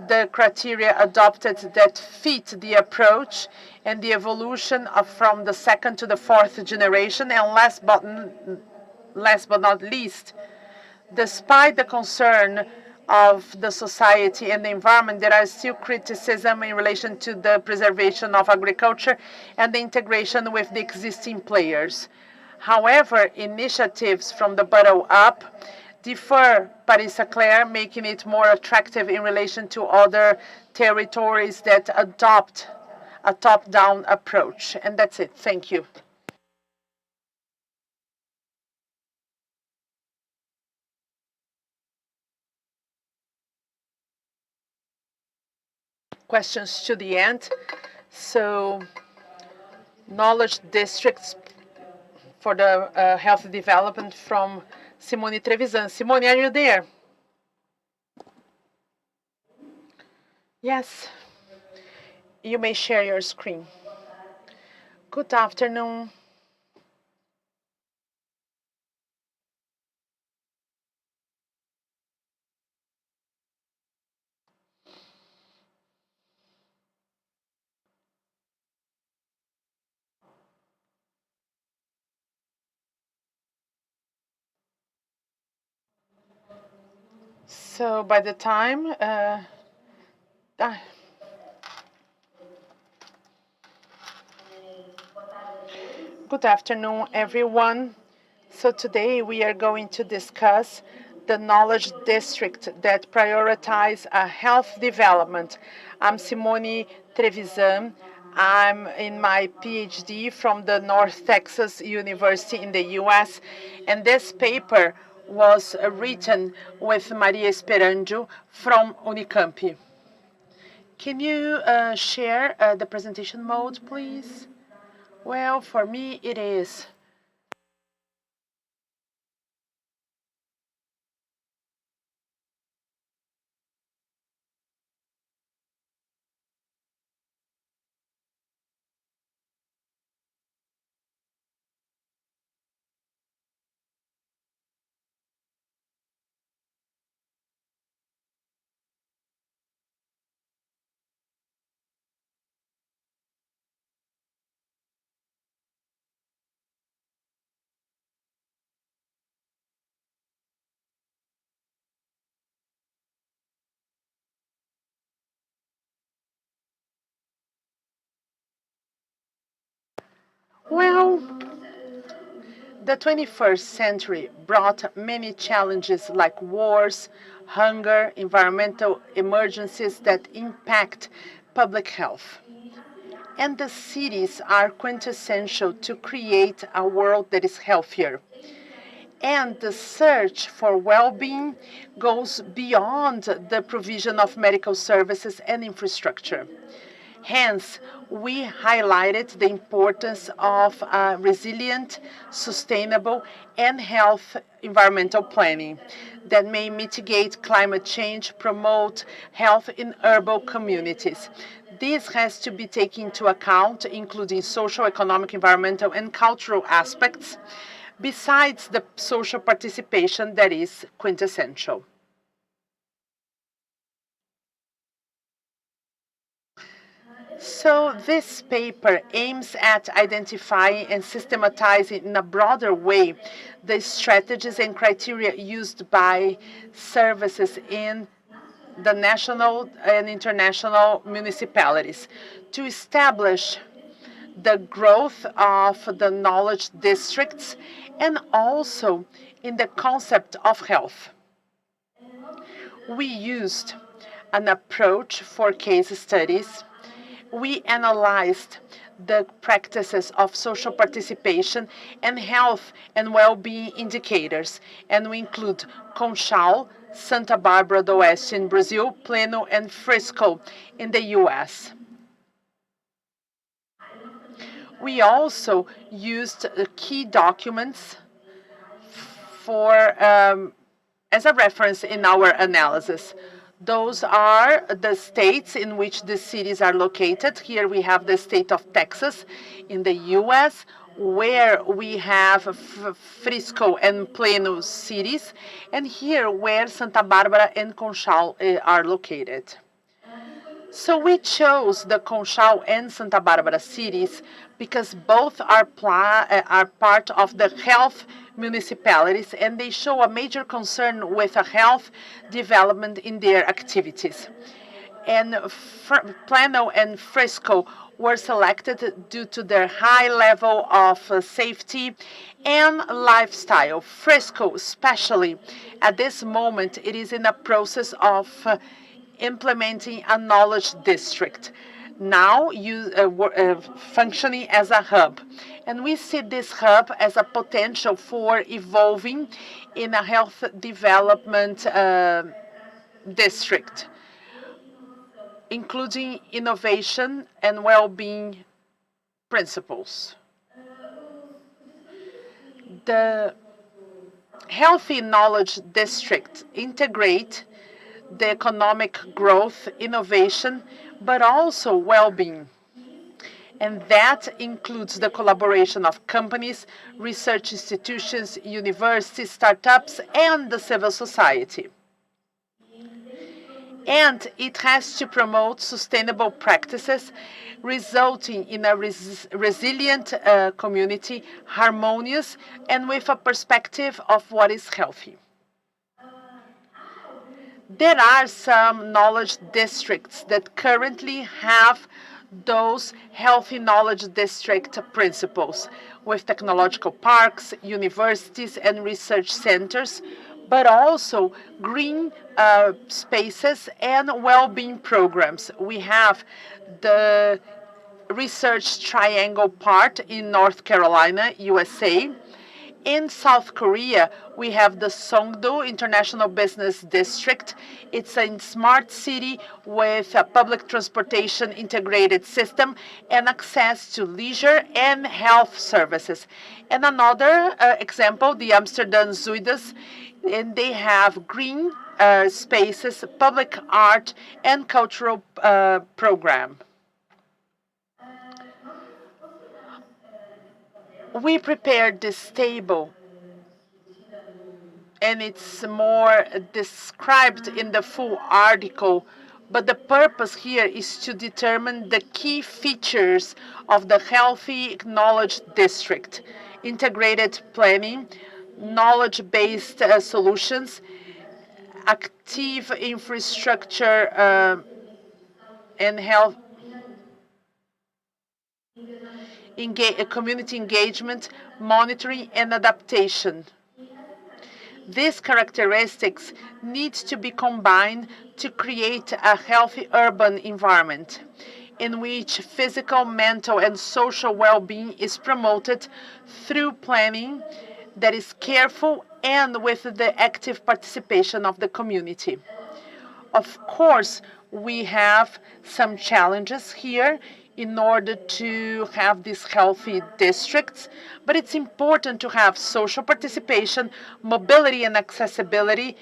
the criteria adopted that fit the approach and the evolution from the second to the fourth generation. And last but not least, despite the concern of the society and the environment, there are still criticism in relation to the preservation of agriculture and the integration with the existing players. However, initiatives from the bottom up defer Paris-Saclay, making it more attractive in relation to other territories that adopt a top-down approach. And that's it. Thank you. Questions to the end. So, knowledge districts for the healthy development from Simone Trevisan. Simone, are you there? Yes. You may share your screen. Good afternoon. So by the time, good afternoon, everyone. So today we are going to discuss the knowledge district that prioritize health development. I'm Simone Trevisan. I'm in my PhD from the North Texas University in the US, and this paper was written with Maria Esperanjo from Unicamp. Can you share the presentation mode, please? Well, for me, it is. Well, the 21st century brought many challenges like wars, hunger, environmental emergencies that impact public health. And the cities are quintessential to create a world that is healthier. And the search for well-being goes beyond the provision of medical services and infrastructure. Hence, we highlighted the importance of resilient, sustainable, and health environmental planning that may mitigate climate change, promote health in urban communities. This has to be taken into account, including social, economic, environmental, and cultural aspects, besides the social participation that is quintessential. So this paper aims at identifying and systematizing in a broader way the strategies and criteria used by services in the national and international municipalities to establish the growth of the knowledge districts and also in the concept of health. We used an approach for case studies. We analyzed the practices of social participation and health and well-being indicators, and we include Conchal, Santa Bárbara do Oeste in Brazil, Plano, and Frisco in the US. We also used key documents for as a reference in our analysis. Those are the states in which the cities are located. Here we have the state of Texas in the US, where we have Frisco and Plano cities, and here where Santa Bárbara and Conchal are located. So we chose the Conchal and Santa Bárbara cities because both are part of the health municipalities, and they show a major concern with a health development in their activities. And Plano and Frisco were selected due to their high level of safety and lifestyle. Frisco, especially at this moment, it is in a process of implementing a knowledge district, now functioning as a hub. And we see this hub as a potential for evolving in a health development district, including innovation and well-being principles. The Healthy Knowledge District integrate the economic growth, innovation, but also well-being. And that includes the collaboration of companies, research institutions, universities, startups, and the civil society. And it has to promote sustainable practices, resulting in a resilient community, harmonious, and with a perspective of what is healthy. There are some knowledge districts that currently have those healthy knowledge district principles with technological parks, universities, and research centers, but also green spaces and well-being programs. We have the Research Triangle part in North Carolina, USA. In South Korea, we have the Songdo International Business District. It's a smart city with a public transportation integrated system and access to leisure and health services. And another example, the Amsterdam Zuidas, and they have green spaces, public art, and cultural program. We prepared this table, and it's more described in the full article, but the purpose here is to determine the key features of the healthy knowledge district: integrated planning, knowledge-based solutions, active infrastructure and health, community engagement, monitoring, and adaptation. These characteristics need to be combined to create a healthy urban environment in which physical, mental, and social well-being is promoted through planning that is careful and with the active participation of the community. Of course, we have some challenges here in order to have these healthy districts, but it's important to have social participation, mobility and accessibility,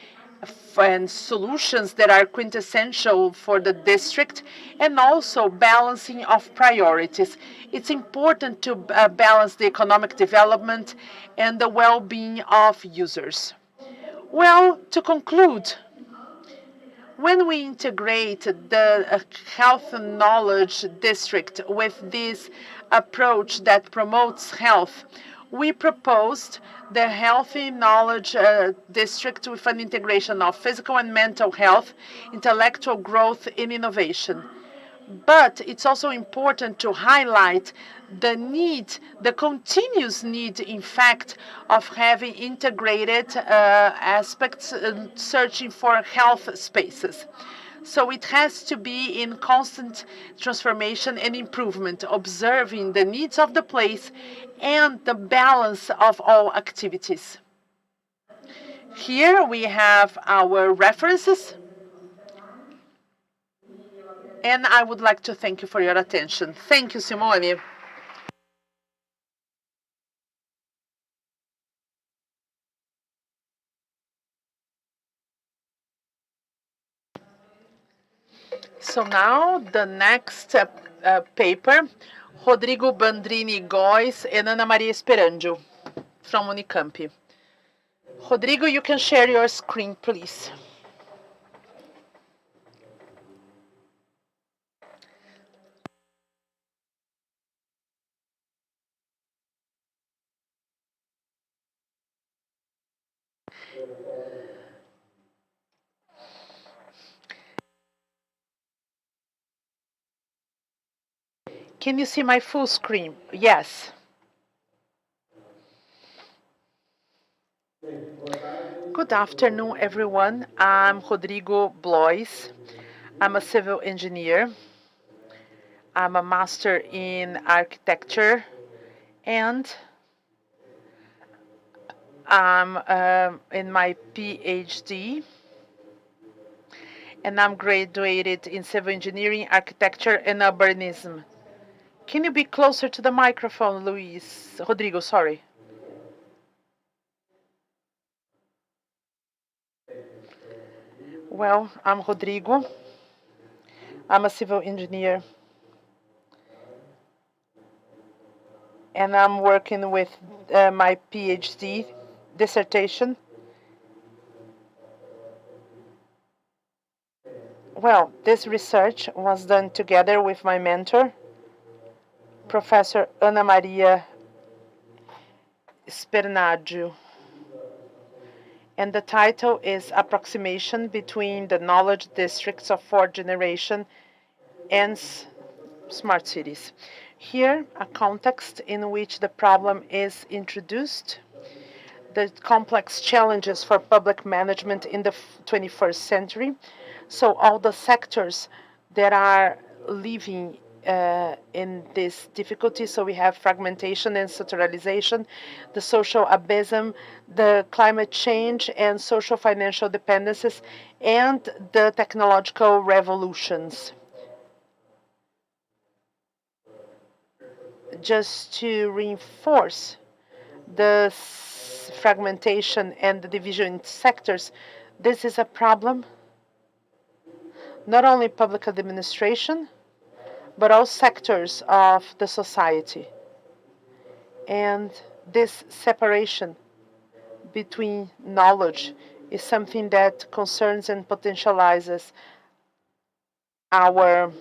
and solutions that are quintessential for the district, and also balancing of priorities. It's important to balance the economic development and the well-being of users. Well, to conclude, when we integrate the health and knowledge district with this approach that promotes health, we proposed the healthy knowledge district with an integration of physical and mental health, intellectual growth, and innovation. But it's also important to highlight the need, the continuous need, in fact, of having integrated aspects searching for health spaces. So it has to be in constant transformation and improvement, observing the needs of the place and the balance of all activities. Here we have our references. And I would like to thank you for your attention. Thank you, Simone. So now the next paper, Rodrigo Bandrini Góes and Ana Maria Esperandio from Unicamp. Rodrigo, you can share your screen, please. Can you see my full screen? Yes. Good afternoon, everyone. I'm Rodrigo Blois. I'm a civil engineer. I'm a master in architecture, and I'm in my PhD, and I'm graduated in civil engineering, architecture, and urbanism. Can you be closer to the microphone, Rodrigo, sorry. Well, I'm Rodrigo. I'm a civil engineer. And I'm working with my PhD dissertation. Well, this research was done together with my mentor, Professor Ana Maria Esperandio. And the title is Approximation Between the Knowledge Districts of Fourth Generation and Smart Cities. Here, a context in which the problem is introduced. the complex challenges for public management in the 21st century. So all the sectors that are living in this difficulty. So we have fragmentation and sectoralization, the social abysm, the climate change and social financial dependencies, and the technological revolutions. Just to reinforce the fragmentation and the division in sectors, this is a problem not only public administration, but all sectors of the society. And this separation between knowledge is something that concerns and potentializes our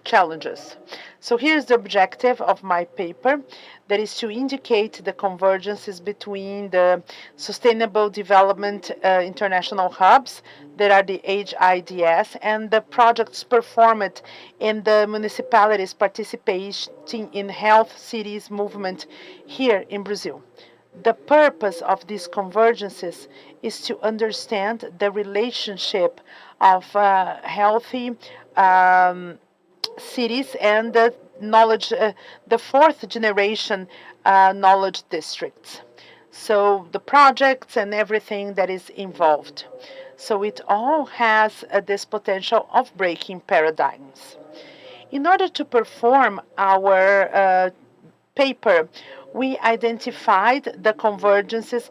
challenges. So here's the objective of my paper, that is to indicate the convergences between the Sustainable Development International Hubs, that are the HIDS, and the projects performed in the municipalities participating in Health Cities movement here in Brazil. The purpose of these convergences is to understand the relationship of healthy cities and the knowledge, the fourth generation knowledge districts. So the projects and everything that is involved. So it all has this potential of breaking paradigms. In order to perform our paper, we identified the convergences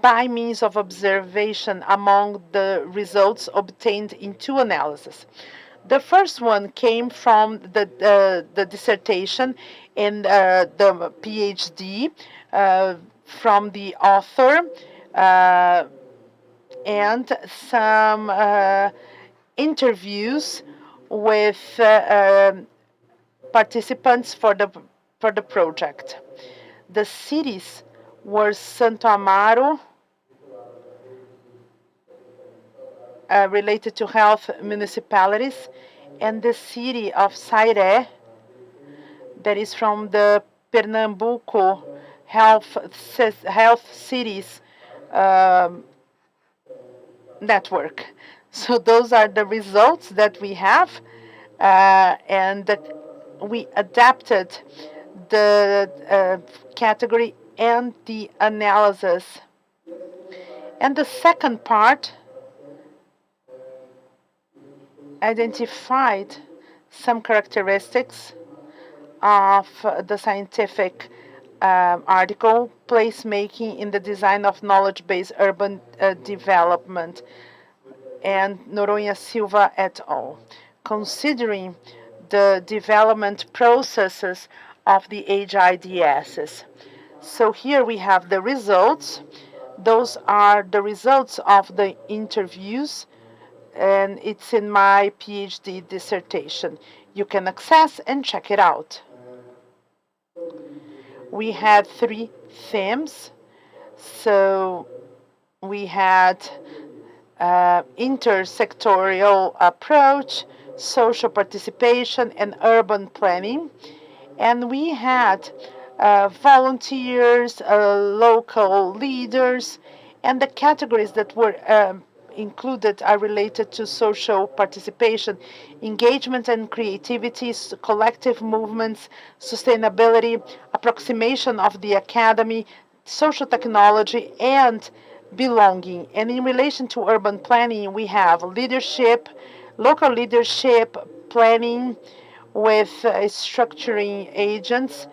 by means of observation among the results obtained in two analyses. The first one came from the dissertation in the PhD from the author and some interviews with participants for the project. The cities were Santo Amaro, related to health municipalities, and the city of Será, that is from the Pernambuco health cities network. So those are the results that we have, and we adapted the category and the analysis. And the second part identified some characteristics of the scientific article, placemaking in the design of knowledge-based urban development, and Noronha Silva et al., considering the development processes of the HIDSs. So here we have the results. Those are the results of the interviews, and it's in my PhD dissertation. You can access and check it out. We had 3 themes. So we had intersectorial approach, social participation, and urban planning. And we had volunteers, local leaders, and the categories that were included are related to social participation, engagement and creativity, collective movements, sustainability, approximation of the academy, social technology, and belonging. And in relation to urban planning, we have leadership, local leadership, planning with structuring agents,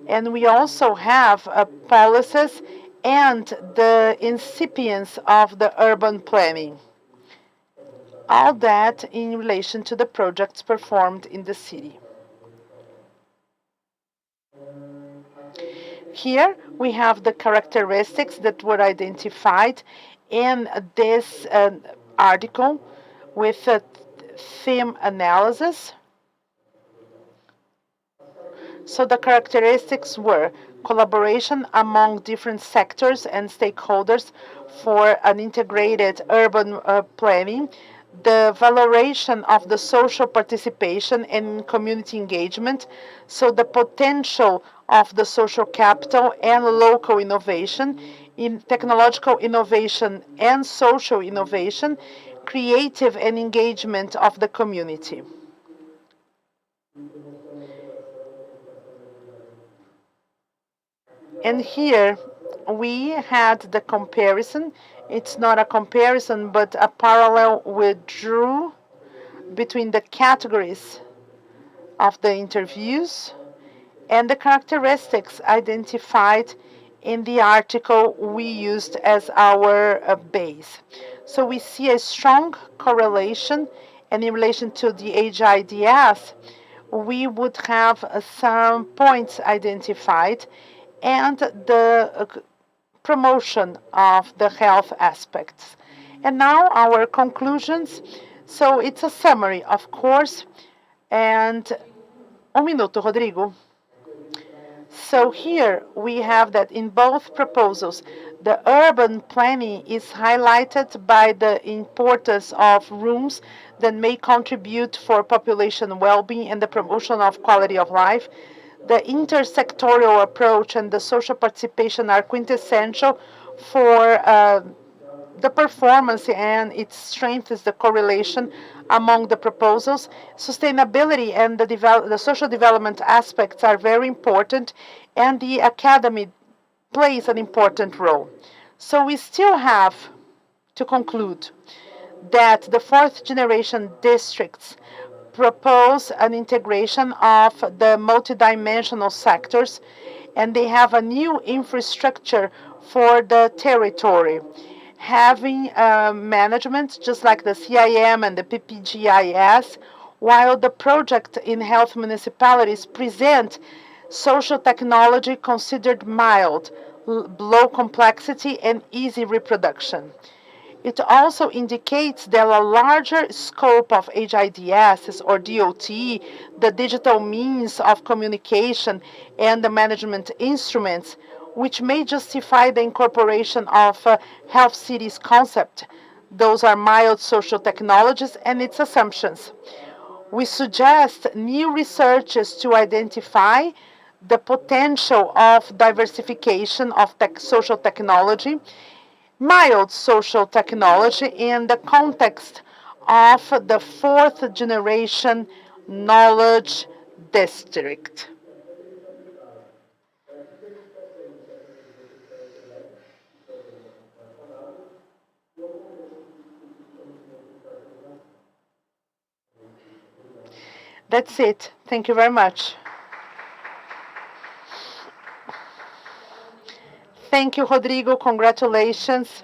and we also have policies and the incipience of the urban planning. All that in relation to the projects performed in the city. Here we have the characteristics that were identified in this article with a theme analysis. So the characteristics were collaboration among different sectors and stakeholders for an integrated urban planning, the valorization of the social participation and community engagement, so the potential of the social capital and local innovation, in technological innovation and social innovation, creative and engagement of the community. And here we had the comparison. It's not a comparison, but a parallel we drew between the categories of the interviews and the characteristics identified in the article we used as our base. So we see a strong correlation, and in relation to the HIDS, we would have some points identified and the promotion of the health aspects. And now our conclusions. So it's a summary, of course, and un minuto, Rodrigo. So here we have that in both proposals, the urban planning is highlighted by the importance of rooms that may contribute for population well-being and the promotion of quality of life. The intersectorial approach and the social participation are quintessential for the performance, and its strength is the correlation among the proposals. Sustainability and the social development aspects are very important, and the academy plays an important role. So we still have to conclude that the fourth generation districts propose an integration of the multidimensional sectors, and they have a new infrastructure for the territory, having management just like the CIM and the PPGIS, while the project in health municipalities present social technology considered mild, low complexity, and easy reproduction. It also indicates that a larger scope of HIDS or DOT, the digital means of communication, and the management instruments, which may justify the incorporation of health cities concept. Those are mild social technologies and its assumptions. We suggest new researches to identify the potential of diversification of social technology, mild social technology in the context of the fourth generation knowledge district. That's it. Thank you very much. Thank you, Rodrigo. Congratulations.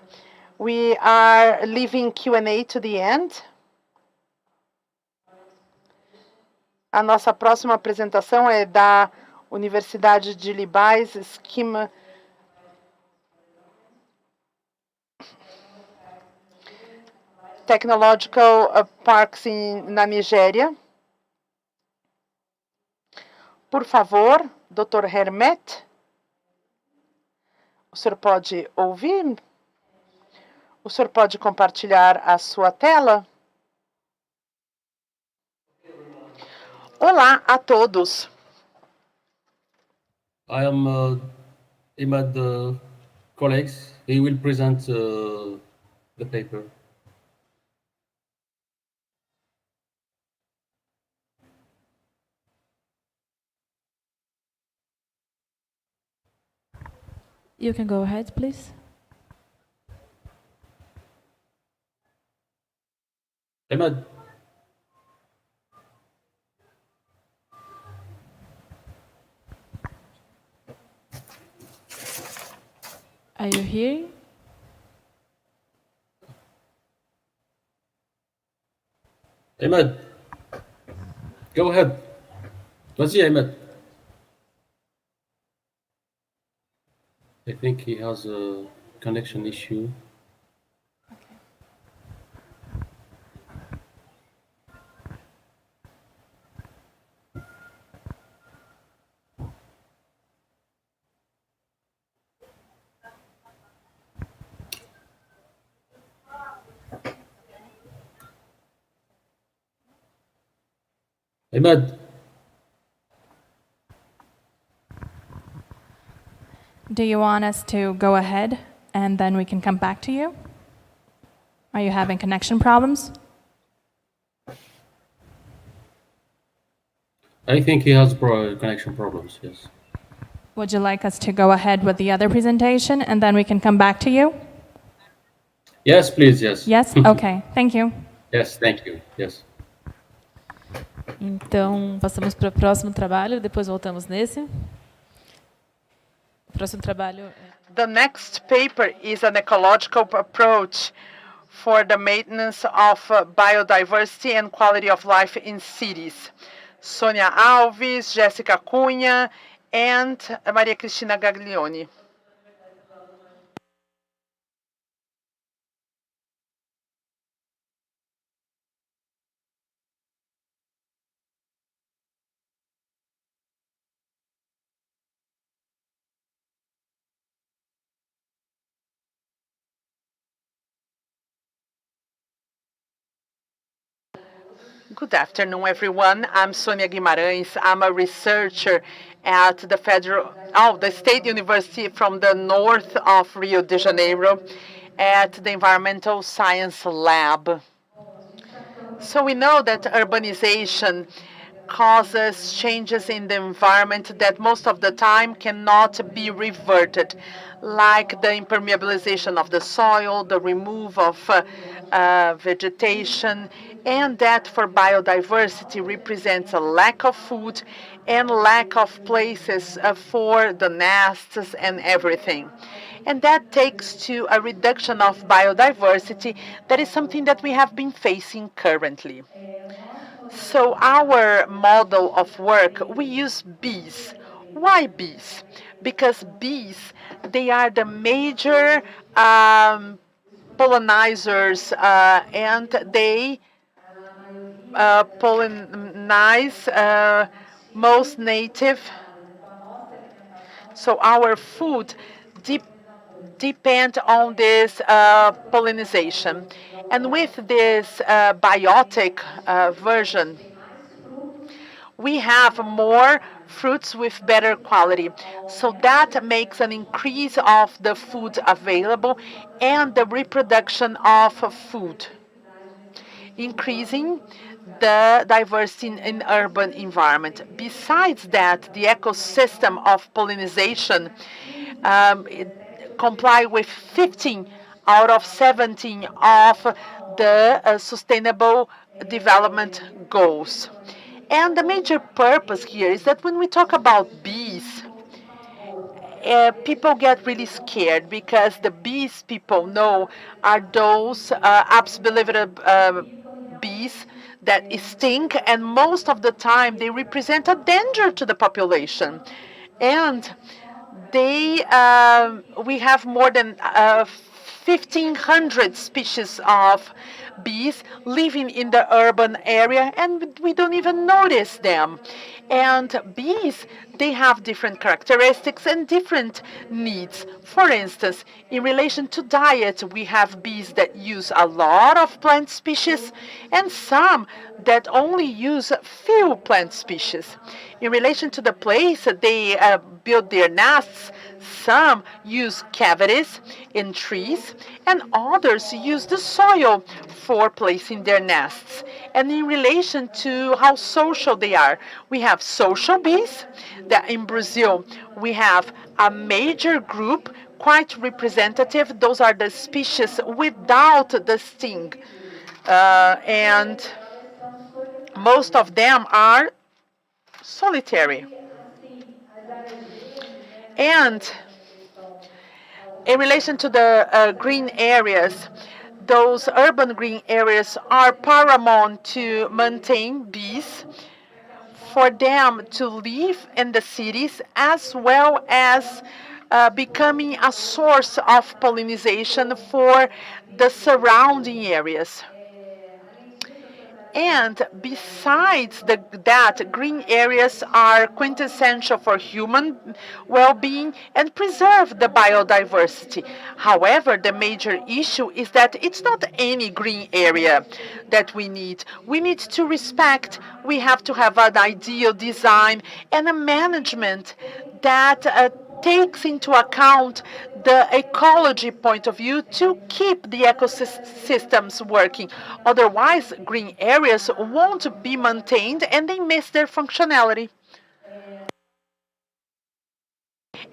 We are leaving Q&A to the end. A nossa próxima apresentação é da Universidade de Libais, esquema Technological Parks na Nigéria. Por favor, Dr. Hermet, o senhor pode ouvir? O senhor pode compartilhar a sua tela? Olá a todos. I am Imad colleagues. He will present the paper. You can go ahead, please. Imad. Are you hearing? Imad, go ahead. Vas-y, Imad. I think he has a connection issue. Imad. Do you want us to go ahead and then we can come back to you? Are you having connection problems? I think he has connection problems, yes. Would you like us to go ahead with the other presentation and then we can come back to you? Yes, please, yes. Yes? Okay, thank you. Yes, thank you, yes. Então, passamos para o próximo trabalho, depois voltamos nesse. O próximo trabalho é... The next paper is an ecological approach for the maintenance of biodiversity and quality of life in cities. Sônia Alves, Jéssica Cunha, and Maria Cristina Gaglioni. Good afternoon, everyone. I'm Sônia Guimarães. I'm a researcher at the State University from the north of Rio de Janeiro at the Environmental Science Lab. So we know that urbanization causes changes in the environment that most of the time cannot be reverted, like the impermeabilization of the soil, the remove of vegetation, and that for biodiversity represents a lack of food and lack of places for the nests and everything. And that takes to a reduction of biodiversity that is something that we have been facing currently. So our model of work, we use bees. Why bees? Because bees, they are the major pollinizers and they pollinize most native. So our food depend on this pollination. And with this biotic version, we have more fruits with better quality. So that makes an increase of the food available and the reproduction of food, increasing the diversity in urban environment. Besides that, the ecosystem of pollination comply with 15 out of 17 of the Sustainable Development Goals. And the major purpose here is that when we talk about bees, people get really scared because the bees people know are those Apis mellifera bees that sting, and most of the time they represent a danger to the population. And we have more than 1,500 species of bees living in the urban area, and we don't even notice them. And bees, they have different characteristics and different needs. For instance, in relation to diet, we have bees that use a lot of plant species and some that only use few plant species. In relation to the place they build their nests, some use cavities in trees, and others use the soil for placing their nests. And in relation to how social they are, we have social bees, that in Brazil we have a major group, quite representative. Those are the species without the sting. And most of them are solitary. And in relation to the green areas, those urban green areas are paramount to maintain bees, for them to live in the cities, as well as becoming a source of pollination for the surrounding areas. And besides that, green areas are quintessential for human well-being and preserve the biodiversity. However, the major issue is that it's not any green area that we need. We need to respect, we have to have an ideal design and a management that takes into account the ecology point of view to keep the ecosystems working. Otherwise, green areas won't be maintained and they miss their functionality.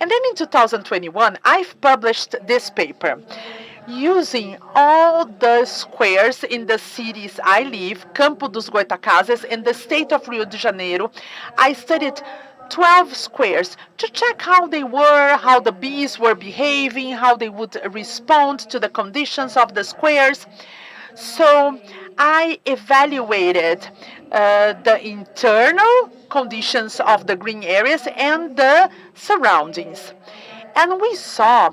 And then in 2021, I've published this paper. Using all the squares in the cities I live, Campo dos Goitacazes, in the state of Rio de Janeiro, I studied 12 squares to check how they were, how the bees were behaving, how they would respond to the conditions of the squares. So I evaluated the internal conditions of the green areas and the surroundings. And we saw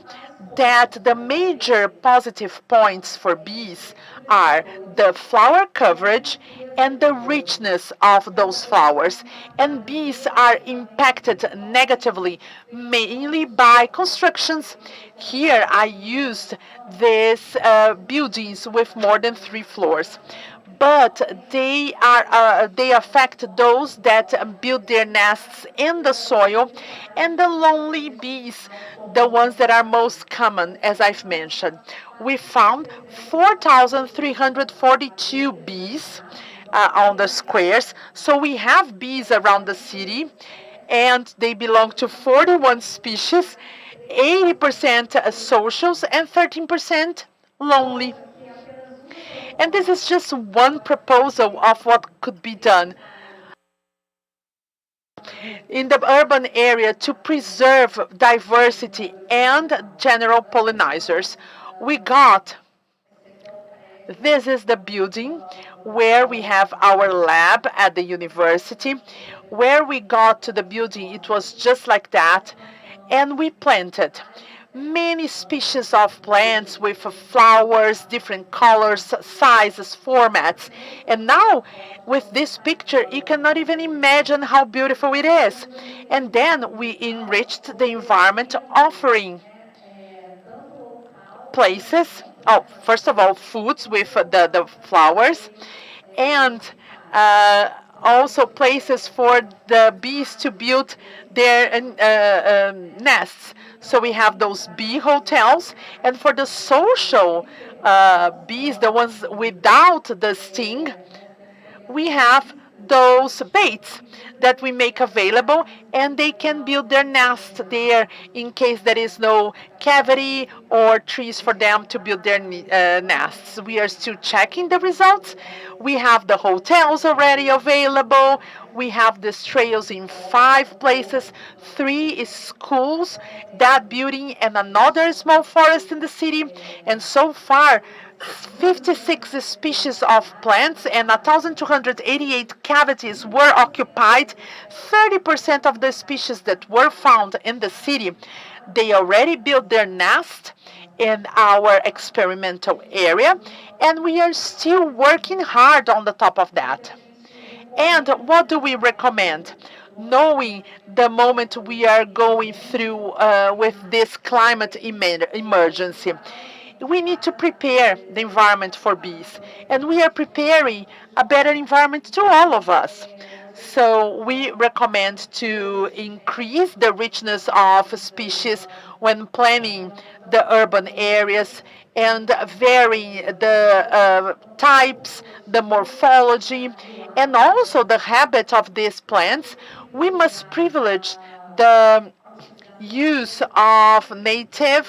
that the major positive points for bees are the flower coverage and the richness of those flowers. And bees are impacted negatively mainly by constructions. Here I used these buildings with more than 3 floors. But they affect those that build their nests in the soil, and the lonely bees, the ones that are most common, as I've mentioned. We found 4,342 bees on the squares. So we have bees around the city, and they belong to 41 species, 80% socials, and 13% lonely. And this is just one proposal of what could be done in the urban area to preserve diversity and general pollinizers. This is the building where we have our lab at the university. Where we got to the building, it was just like that. And we planted many species of plants with flowers, different colors, sizes, formats. And now, with this picture, you cannot even imagine how beautiful it is. And then we enriched the environment, offering places, first of all, foods with the flowers, and also places for the bees to build their nests. So we have those bee hotels, and for the social bees, the ones without the sting, we have those baits that we make available, and they can build their nest there in case there is no cavity or trees for them to build their nests. We are still checking the results. We have the hotels already available. We have these trails in 5 places, 3 schools, that building, and another small forest in the city. And so far, 56 species of plants and 1,288 cavities were occupied. 30% of the species that were found in the city, they already built their nest in our experimental area, and we are still working hard on the top of that. And what do we recommend? Knowing the moment we are going through with this climate emergency, we need to prepare the environment for bees, and we are preparing a better environment to all of us. So we recommend to increase the richness of species when planning the urban areas, and vary the types, the morphology, and also the habit of these plants. We must privilege the use of native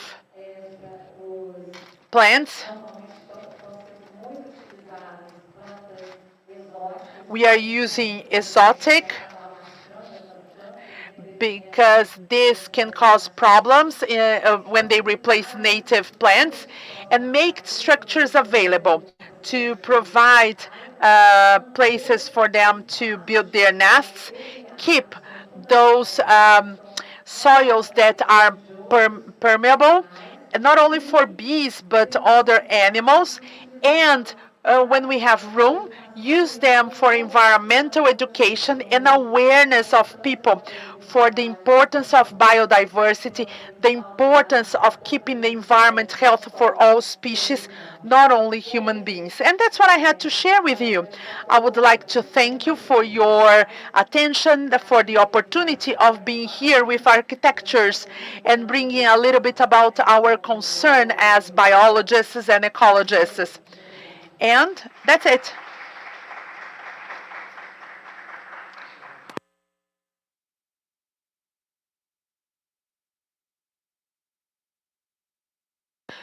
plants. We are using exotic because this can cause problems when they replace native plants, and make structures available to provide places for them to build their nests, keep those soils that are permeable, not only for bees but other animals, and when we have room, use them for environmental education and awareness of people for the importance of biodiversity, the importance of keeping the environment healthy for all species, not only human beings. And that's what I had to share with you. I would like to thank you for your attention, for the opportunity of being here with architectures and bringing a little bit about our concern as biologists and ecologists. And that's it.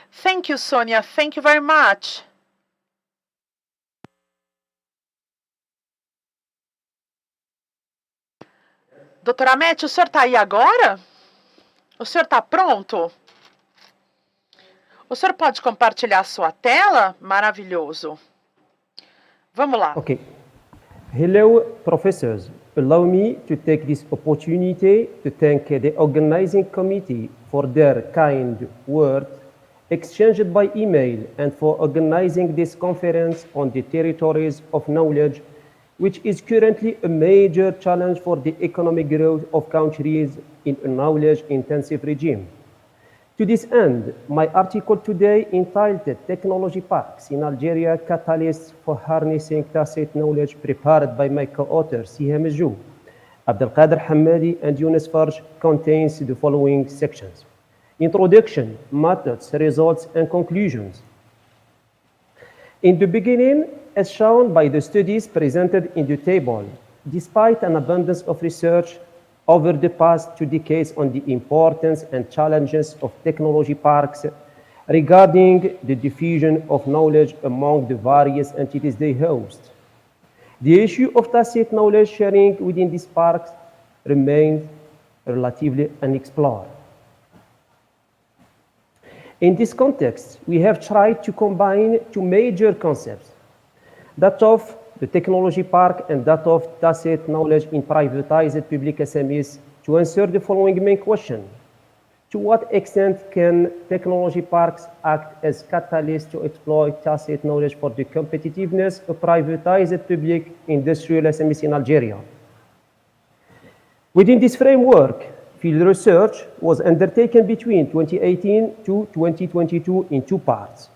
Thank you, Sonia. Thank you very much. Doutora Amete, o senhor está aí agora? O senhor está pronto? O senhor pode compartilhar a sua tela? Maravilhoso. Vamos lá. Okay. Hello, professors. Allow me to take this opportunity to thank the organizing committee for their kind words exchanged by email and for organizing this conference on the territories of knowledge, which is currently a major challenge for the economic growth of countries in a knowledge-intensive regime. To this end, my article today entitled Technology Parks in Algeria, Catalysts for Harnessing Tacit Knowledge, prepared by my co-authors Siham Jou, Abdelkader Hamadi, and Younes Farj, contains the following sections: Introduction, methods, results, and conclusions. In the beginning, as shown by the studies presented in the table, despite an abundance of research over the past 2 decades on the importance and challenges of technology parks regarding the diffusion of knowledge among the various entities they host, the issue of tacit knowledge sharing within these parks remains relatively unexplored. In this context, we have tried to combine 2 major concepts, that of the technology park and that of tacit knowledge in privatized public SMEs, to answer the following main question: to what extent can technology parks act as catalysts to exploit tacit knowledge for the competitiveness of privatized public industrial SMEs in Algeria? Within this framework, field research was undertaken between 2018 to 2022 in 2 parts.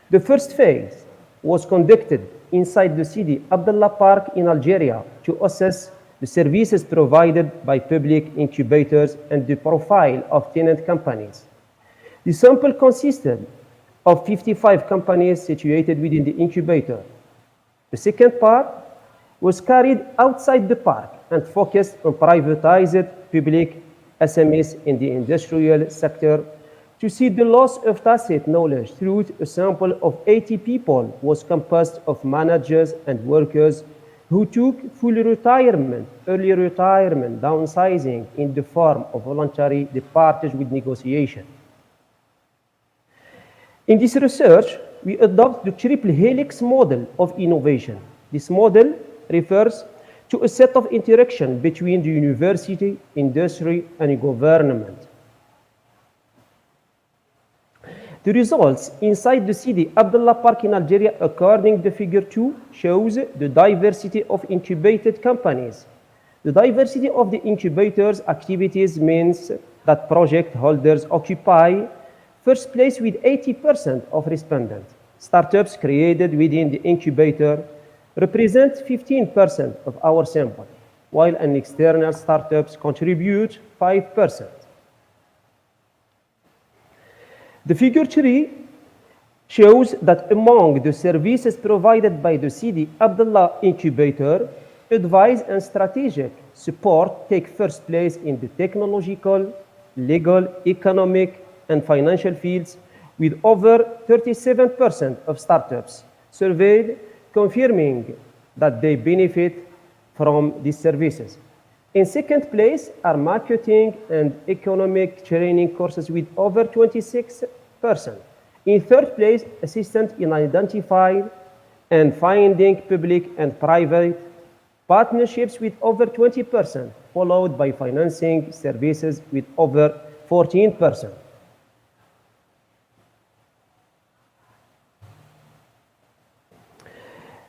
The first phase was conducted inside the Sidi Abdallah Park in Algeria to assess the services provided by public incubators and the profile of tenant companies. The sample consisted of 55 companies situated within the incubator. The second part was carried outside the park and focused on privatized public SMEs in the industrial sector to see the loss of tacit knowledge through a sample of 80 people was composed of managers and workers who took full retirement, early retirement, downsizing in the form of voluntary departures with negotiation. In this research, we adopt the triple helix model of innovation. This model refers to a set of interaction between the university, industry, and government. The results inside the Sidi Abdallah Park in Algeria, according to figure 2, shows the diversity of incubated companies. The diversity of the incubators' activities means that project holders occupy first place with 80% of respondents. Startups created within the incubator represent 15% of our sample, while an external startups contribute 5%. The figure 3 shows that among the services provided by the Sidi Abdallah incubator, advice and strategic support take first place in the technological, legal, economic, and financial fields, with over 37% of startups surveyed confirming that they benefit from these services. In second place are marketing and economic training courses with over 26%. In third place, assistance in identifying and finding public and private partnerships with over 20%, followed by financing services with over 14%.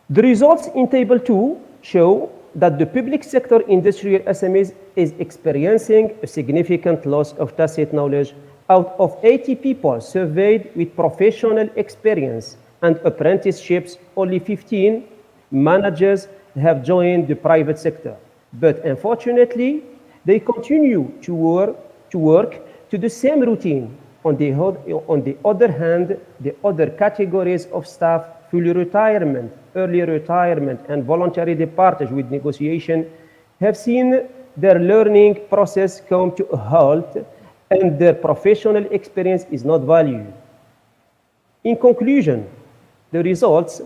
The results in Table 2 show that the public sector industrial SMEs is experiencing a significant loss of tacit knowledge. Out of 80 people surveyed with professional experience and apprenticeships, only 15 managers have joined the private sector. But unfortunately, they continue to work to the same routine. On the other hand, the other categories of staff, full retirement, early retirement, and voluntary departure with negotiation, have seen their learning process come to a halt, and their professional experience is not valued. In conclusion, the results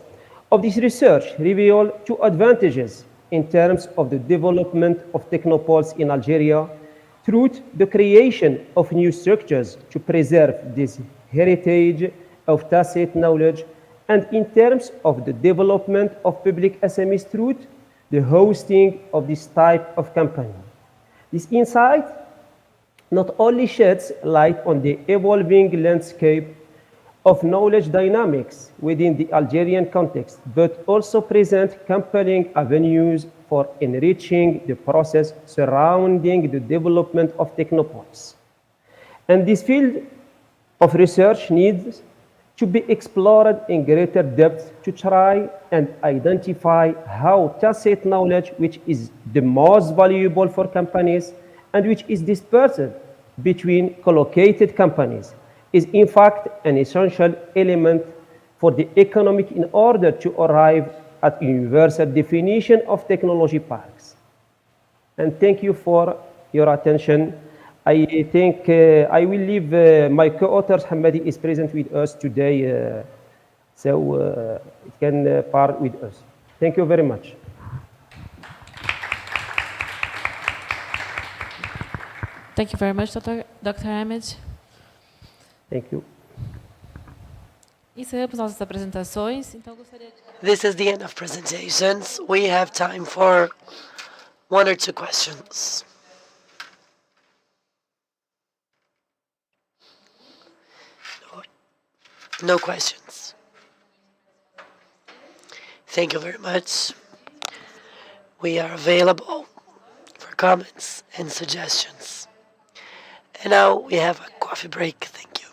of this research reveal two advantages in terms of the development of technopoles in Algeria through the creation of new structures to preserve this heritage of tacit knowledge, and in terms of the development of public SMEs through the hosting of this type of company. This insight not only sheds light on the evolving landscape of knowledge dynamics within the Algerian context, but also present compelling avenues for enriching the process surrounding the development of technopoles. And this field of research needs to be explored in greater depth to try and identify how tacit knowledge, which is the most valuable for companies and which is dispersed between collocated companies, is in fact an essential element for the economic in order to arrive at universal definition of technology parks. And thank you for your attention. I think I will leave my co-author Hamadi is present with us today, so it can part with us. Thank you very much. Thank you very much, Dr. Ahmed. Thank you. Encerramos nossas apresentações, então gostaria de... This is the end of presentations. We have time for one or two questions. No questions. Thank you very much. We are available for comments and suggestions. And now we have a coffee break. Thank you.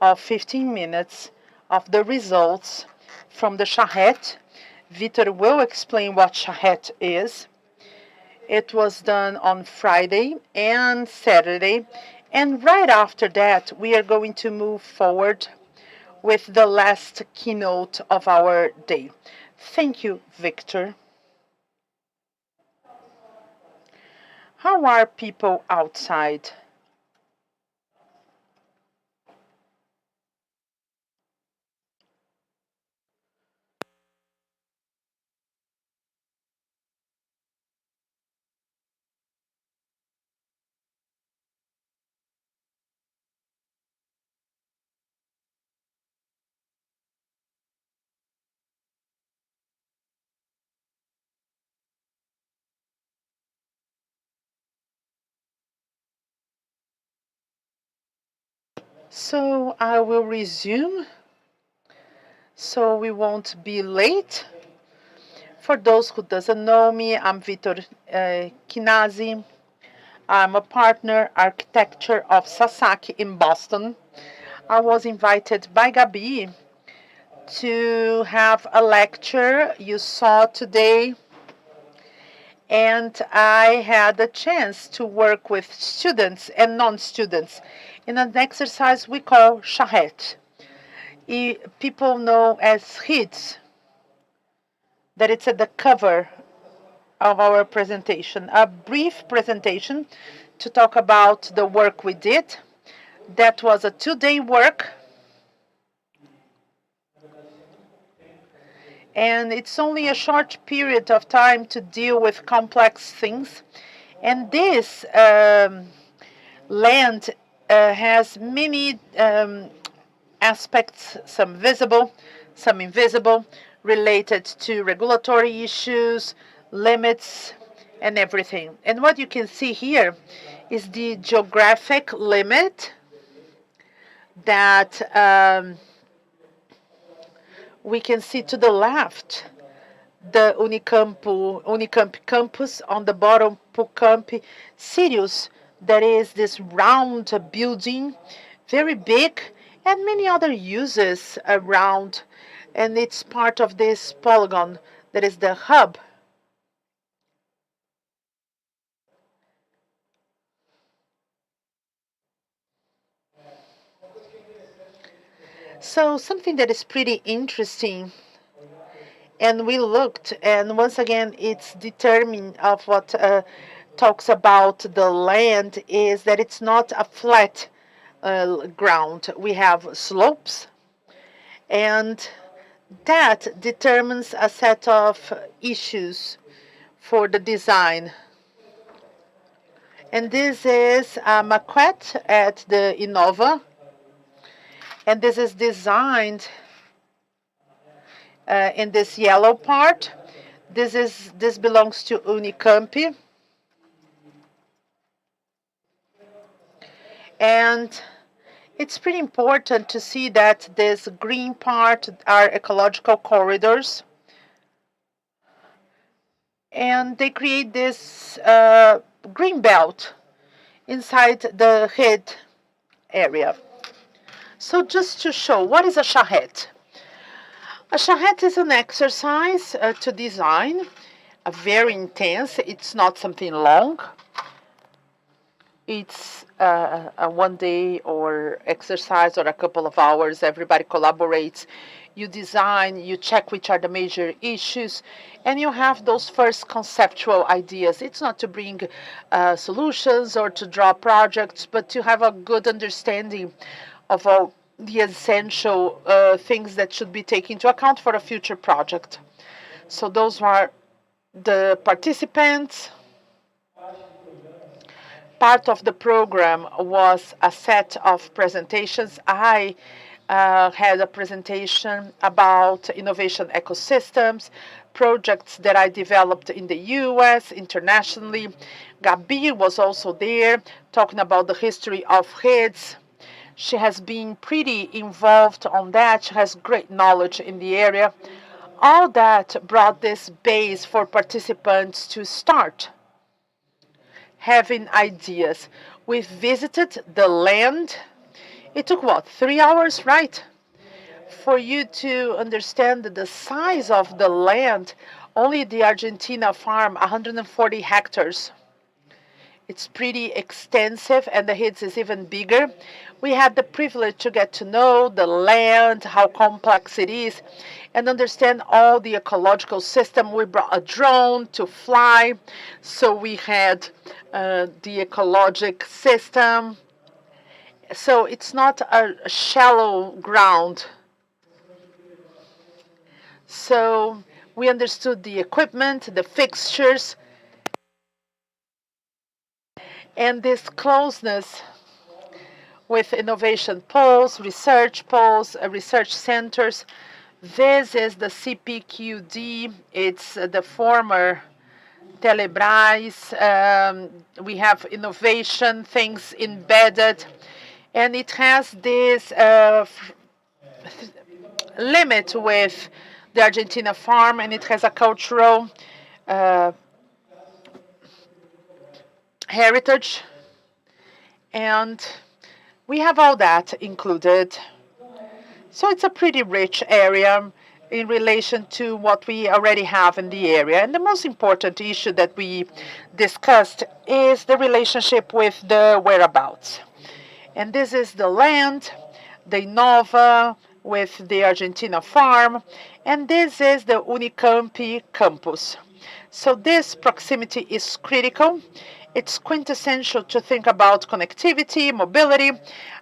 of 15 minutes of the results from the charrette. Vitor will explain what charrette is. It was done on Friday and Saturday. And right after that, we are going to move forward with the last keynote of our day. Thank you, Victor. How are people outside? So I will resume so we won't be late. For those who doesn't know me, I'm Vitor Kinazi. I'm a partner architecture of Sasaki in Boston. I was invited by Gabi to have a lecture you saw today, and I had the chance to work with students and non-students in an exercise we call charrette. People know as hits, that it's at the cover of our presentation. A brief presentation to talk about the work we did. That was a 2-day work. And it's only a short period of time to deal with complex things. And this land has many aspects, some visible, some invisible, related to regulatory issues, limits, and everything. And what you can see here is the geographic limit that we can see to the left, the Unicamp campus, on the bottom, Pucamp Sirius, that is this round building, very big, and many other uses around, and it's part of this polygon that is the hub. So something that is pretty interesting, and we looked, and once again, it's determined of what talks about the land, is that it's not a flat ground. We have slopes, and that determines a set of issues for the design. And this is a maquette at the Innova, and this is designed in this yellow part. This belongs to Unicamp. And it's pretty important to see that this green part are ecological corridors. And they create this green belt inside the head area. So just to show, what is a charrette? A charrette is an exercise to design, a very intense. It's not something long. It's a 1 day or exercise or a couple of hours. Everybody collaborates. You design, you check which are the major issues, and you have those first conceptual ideas. It's not to bring solutions or to draw projects, but to have a good understanding of all the essential things that should be taken into account for a future project. So those are the participants. Part of the program was a set of presentations. I had a presentation about innovation ecosystems, projects that I developed in the US, internationally. Gabi was also there, talking about the history of redes. She has been pretty involved on that. She has great knowledge in the area. All that brought this base for participants to start having ideas. We visited the land It took what, 3 hours, right? For you to understand the size of the land, only the Argentina farm, 140 hectares. It's pretty extensive, and the hits is even bigger. We had the privilege to get to know the land, how complex it is, and understand all the ecological system. We brought a drone to fly, so we had the ecologic system. So it's not a shallow ground. So we understood the equipment, the fixtures, and this closeness with innovation poles, research centers. This is the CPQD. It's the former Telebras. We have innovation things embedded, and it has this limit with the Argentina farm, and it has a cultural heritage, and we have all that included. So it's a pretty rich area in relation to what we already have in the area. And the most important issue that we discussed is the relationship with the whereabouts. And this is the land, the Innova with the Argentina farm, and this is the Unicamp campus. So this proximity is critical. It's quintessential to think about connectivity, mobility,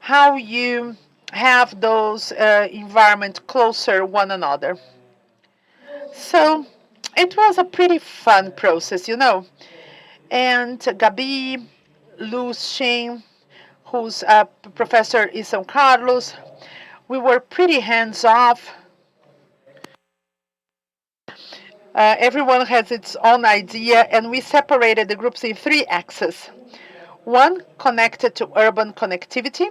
how you have those environment closer one another. So it was a pretty fun process, you know. And Gabi, Lucien, who's a professor in São Carlos, we were pretty hands-off. Everyone has its own idea, and we separated the groups in 3 axes. One connected to urban connectivity.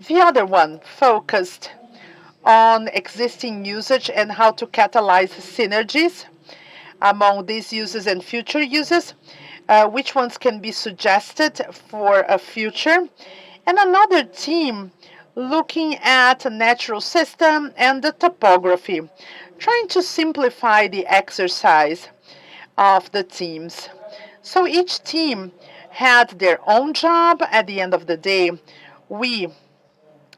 The other one focused on existing usage and how to catalyze synergies among these uses and future uses. Which ones can be suggested for a future. And another team looking at a natural system and the topography, trying to simplify the exercise of the teams. So each team had their own job. At the end of the day, we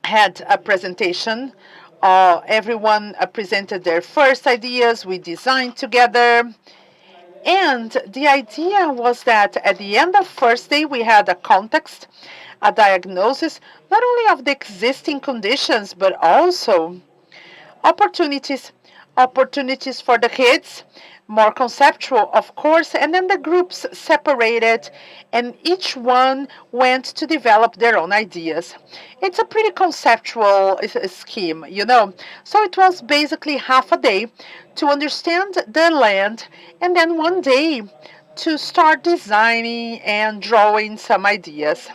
had a presentation. Everyone presented their first ideas. We designed together. And the idea was that at the end of first day, we had a context, a diagnosis, not only of the existing conditions, but also opportunities for the kids, more conceptual, of course, and then the groups separated, and each one went to develop their own ideas. It's a pretty conceptual scheme, you know. So it was basically half a day to understand the land, and then one day to start designing and drawing some ideas.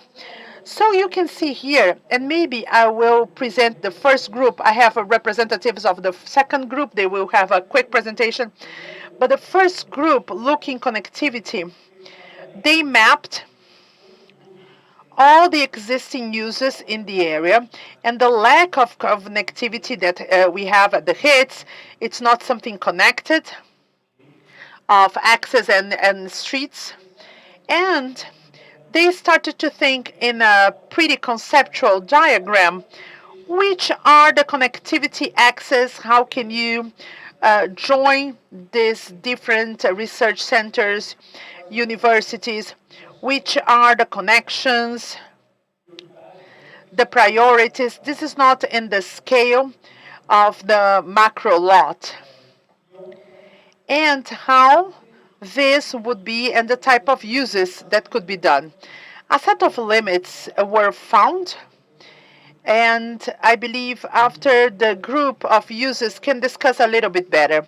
So you can see here, and maybe I will present the first group. I have representatives of the second group. They will have a quick presentation. But the first group, looking connectivity, they mapped all the existing uses in the area and the lack of connectivity that we have at the hits. It's not something connected of access and streets. And they started to think in a pretty conceptual diagram, which are the connectivity axes, how can you join these different research centers, universities, which are the connections, the priorities. This is not in the scale of the macro lot. And how this would be and the type of uses that could be done. A set of limits were found, and I believe after the group of users can discuss a little bit better.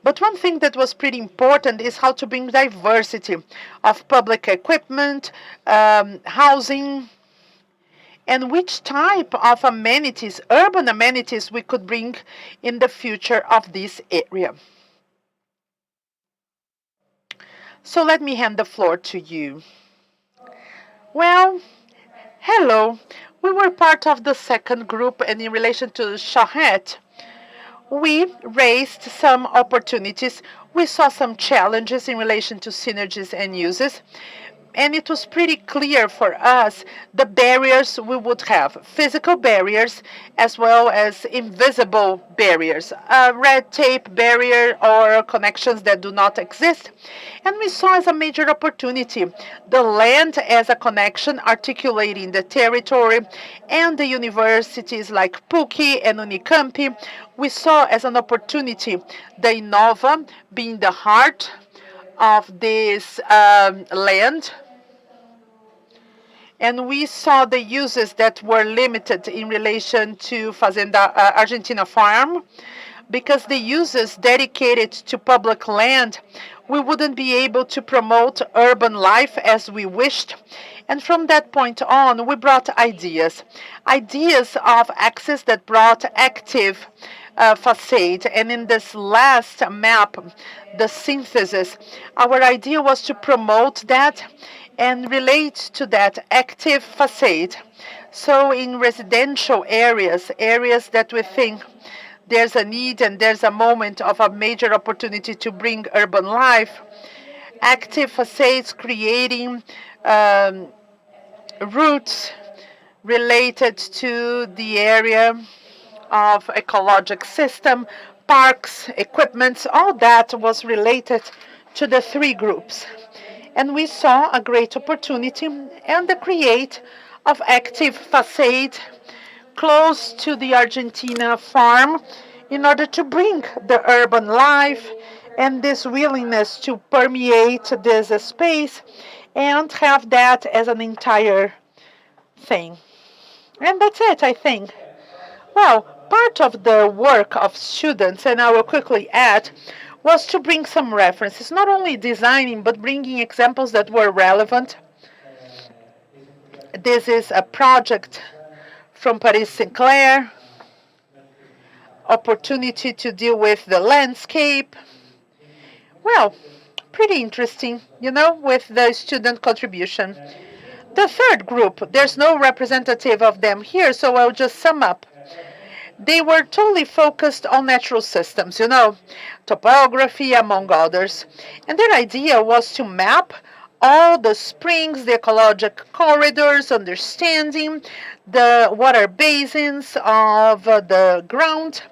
But one thing that was pretty important is how to bring diversity of public equipment, housing, and which type of amenities, urban amenities, we could bring in the future of this area. So let me hand the floor to you. Well, hello. We were part of the second group, and in relation to Charette, we raised some opportunities. We saw some challenges in relation to synergies and uses. And it was pretty clear for us the barriers we would have, physical barriers as well as invisible barriers, a red tape barrier or connections that do not exist. And we saw as a major opportunity the land as a connection articulating the territory and the universities like PUC and Unicamp. We saw as an opportunity the Innova being the heart of this land. And we saw the uses that were limited in relation to Fazenda Argentina Farm, because the uses dedicated to public land, we wouldn't be able to promote urban life as we wished. And from that point on, we brought ideas of access that brought active facade. And in this last map, the synthesis, our idea was to promote that and relate to that active facade. So in residential areas that we think there's a need and there's a moment of a major opportunity to bring urban life, active facades creating routes related to the area of ecologic system, parks, equipments, all that was related to the three groups. And we saw a great opportunity and the create of active facade close to the Argentina farm in order to bring the urban life and this willingness to permeate this space and have that as an entire thing. And that's it, I think. Well, part of the work of students, and I will quickly add, was to bring some references, not only designing, but bringing examples that were relevant. This is a project from Paris Sinclair, opportunity to deal with the landscape. Well, pretty interesting, with the student contribution. The third group, there's no representative of them here, so I'll just sum up. They were totally focused on natural systems, topography, among others. And their idea was to map all the springs, the ecologic corridors, understanding the water basins of the ground,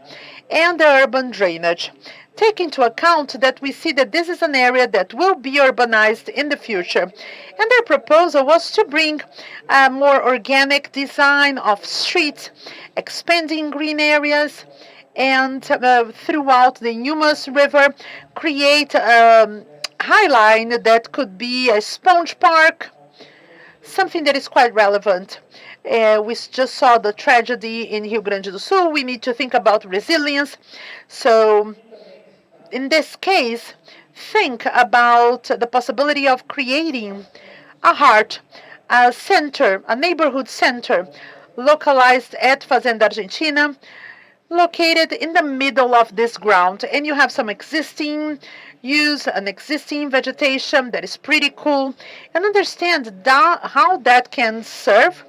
and the urban drainage. Take into account that we see that this is an area that will be urbanized in the future. And their proposal was to bring a more organic design of streets, expanding green areas, and throughout the Numas River, create a high line that could be a sponge park, something that is quite relevant. We just saw the tragedy in Rio Grande do Sul. We need to think about resilience. So in this case, think about the possibility of creating a heart, a center, a neighborhood center, localized at Fazenda Argentina, located in the middle of this ground. And you have some existing use, an existing vegetation that is pretty cool, and understand how that can serve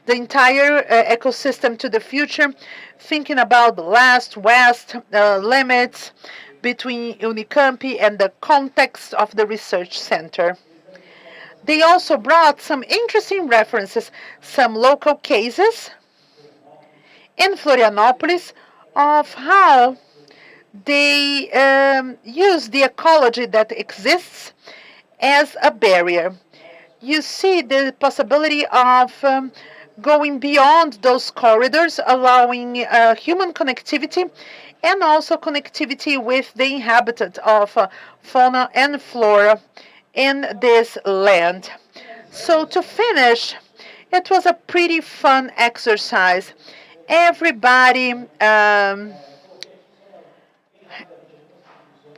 the entire ecosystem to the future, thinking about the west limits between Unicamp and the context of the research center. They also brought some interesting references, some local cases in Florianopolis of how they use the ecology that exists as a barrier. You see the possibility of going beyond those corridors, allowing human connectivity and also connectivity with the inhabitant of fauna and flora in this land. So to finish, it was a pretty fun exercise. Everybody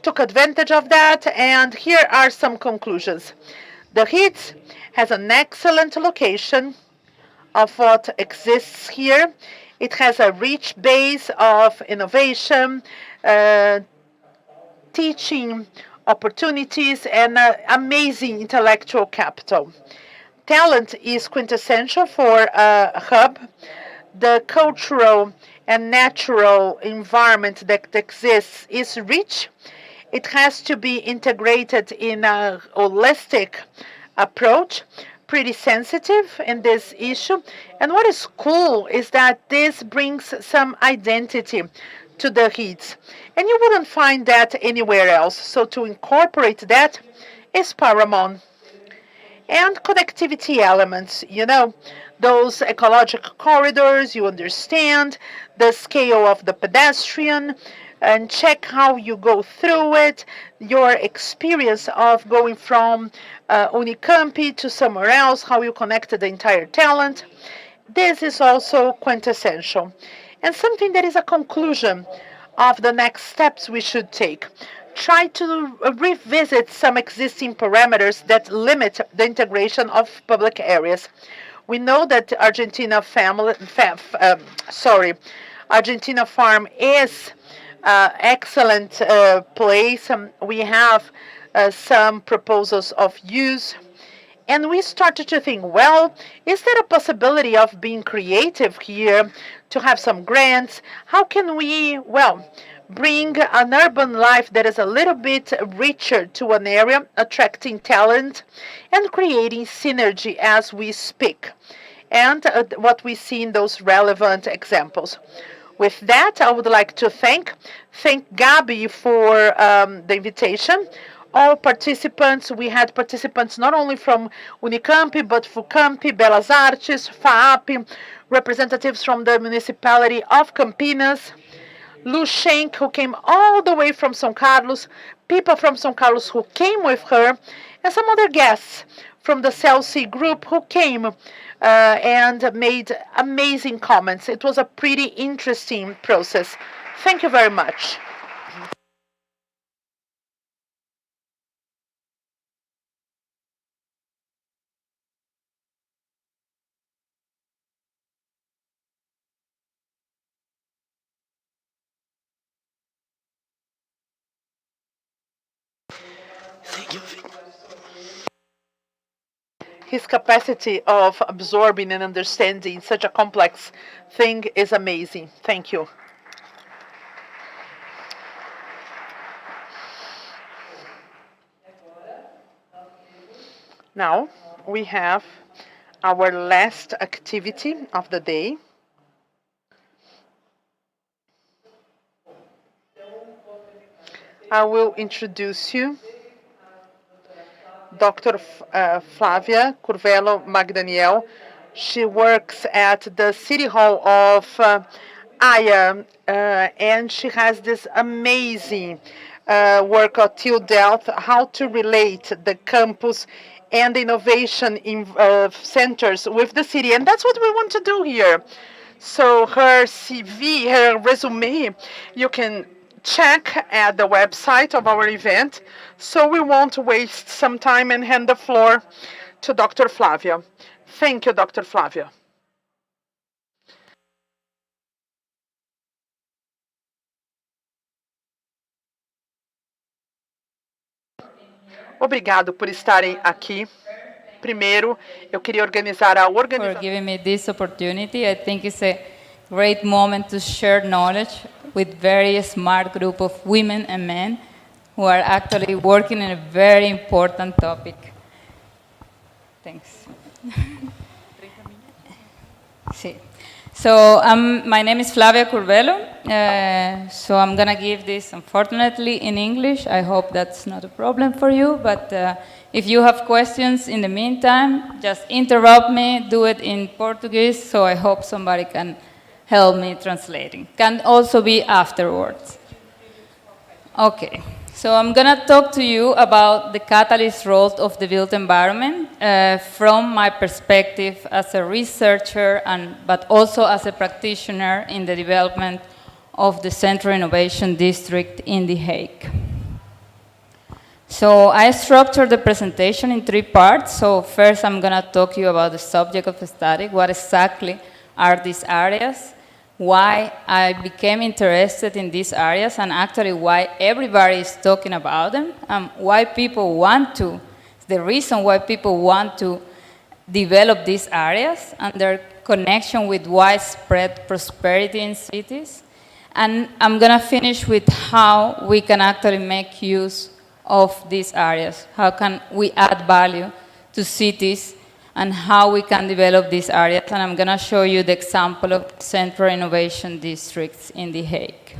took advantage of that, and here are some conclusions. The HITS has an excellent location of what exists here. It has a rich base of innovation, teaching opportunities, and amazing intellectual capital. Talent is quintessential for a hub. The cultural and natural environment that exists is rich. It has to be integrated in a holistic approach, pretty sensitive in this issue. And what is cool is that this brings some identity to the HEEDs. And you wouldn't find that anywhere else. So to incorporate that is paramount. And connectivity elements, those ecological corridors, you understand the scale of the pedestrian, and check how you go through it, your experience of going from Unicamp to somewhere else, how you connected the entire talent. This is also quintessential. And something that is a conclusion of the next steps we should take. Try to revisit some existing parameters that limit the integration of public areas. We know that Argentina Farm is excellent place. We have some proposals of use. And we started to think, well, is there a possibility of being creative here to have some grants? How can we, bring an urban life that is a little bit richer to an area, attracting talent and creating synergy as we speak? And what we see in those relevant examples. With that, I would like to thank Gabi for the invitation. All participants, we had participants not only from Unicamp, but FUCAMP, Belas Artes, FAAP, representatives from the municipality of Campinas, Lu Schenk, who came all the way from São Carlos, people from São Carlos who came with her, and some other guests from the CEUCI group who came and made amazing comments. It was a pretty interesting process. Thank you very much. Thank you. His capacity of absorbing and understanding such a complex thing is amazing. Thank you. Now we have our last activity of the day. I will introduce you Dr. Flavia Curvelo Magdaniel. She works at the City Hall of Aya, and she has this amazing work on Till Death, how to relate the campus and the innovation in, centers with the city. And that's what we want to do here. So her CV, her resume, you can check at the website of our event. So we won't waste some time and hand the floor to Dr. Flavia. Thank you, Dr. Flavia. Obrigado por estarem aqui. Primeiro, eu queria organizar a organização. For giving me this opportunity. I think it's a great moment to share knowledge with very smart group of women and men who are actually working in a very important topic. Thanks. Sí. So my name is Flavia Curvelo. So I'm going to give this, unfortunately, in English. I hope that's not a problem for you. But if you have questions in the meantime, just interrupt me, do it in Portuguese. So I hope somebody can help me translating. Can also be afterwards. Okay. So I'm going to talk to you about the catalyst role of the built environment from my perspective as a researcher, but also as a practitioner in the development of the Centro Innovation District in The Hague. So I structured the presentation in 3 parts. So first I'm going to talk to you about the subject of the study, what exactly are these areas, why I became interested in these areas, and actually why everybody is talking about them, why people want to, the reason why people want to develop these areas and their connection with widespread prosperity in cities. And I'm going to finish with how we can actually make use of these areas. How can we add value to cities and how we can develop these areas. And I'm going to show you the example of Centro Innovation Districts in The Hague,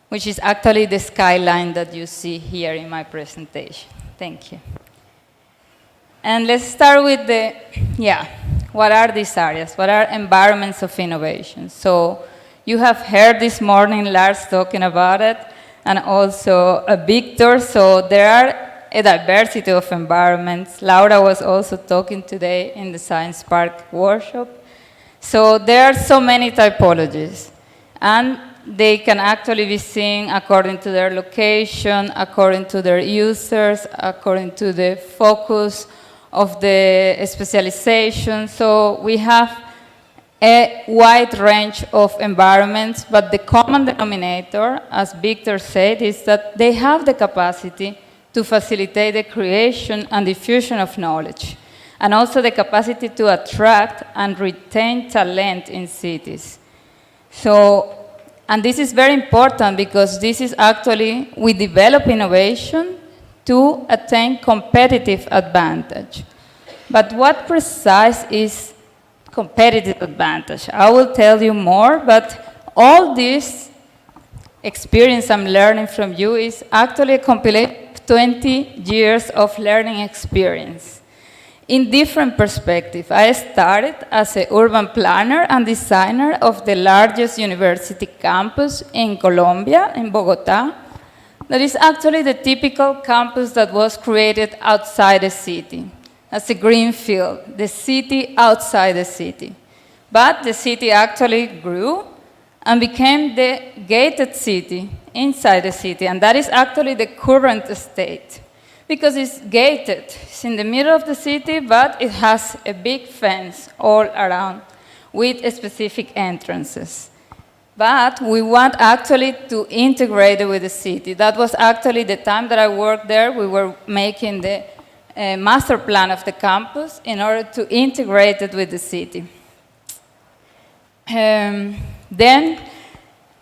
which is actually the skyline that you see here in my presentation. Thank you. And let's start with what are these areas? What are environments of innovation? So you have heard this morning Lars talking about it, and also Victor. So there are a diversity of environments. Laura was also talking today in the Science Park workshop. So there are so many typologies, and they can actually be seen according to their location, according to their users, according to the focus of the specialization. So we have a wide range of environments, but the common denominator, as Victor said, is that they have the capacity to facilitate the creation and diffusion of knowledge, and also the capacity to attract and retain talent in cities. So, and this is very important because this is actually, we develop innovation to attain competitive advantage. But what precise is competitive advantage? I will tell you more, but all this experience I'm learning from you is actually a compilation of 20 years of learning experience in different perspectives. I started as an urban planner and designer of the largest university campus in Colombia, in Bogotá. That is actually the typical campus that was created outside the city, as a greenfield, the city outside the city. But the city actually grew and became the gated city inside the city, and that is actually the current state. Because it's gated, it's in the middle of the city, but it has a big fence all around with specific entrances. But we want actually to integrate it with the city. That was actually the time that I worked there. We were making the master plan of the campus in order to integrate it with the city. Then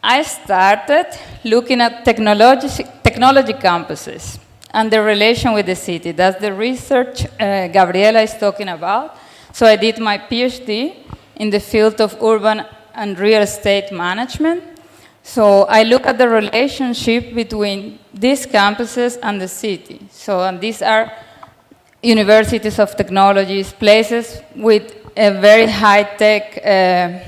I started looking at technology campuses and the relation with the city. That's the research Gabriela is talking about. So I did my PhD in the field of urban and real estate management. So I look at the relationship between these campuses and the city. So, and these are universities of technologies, places with a very high-tech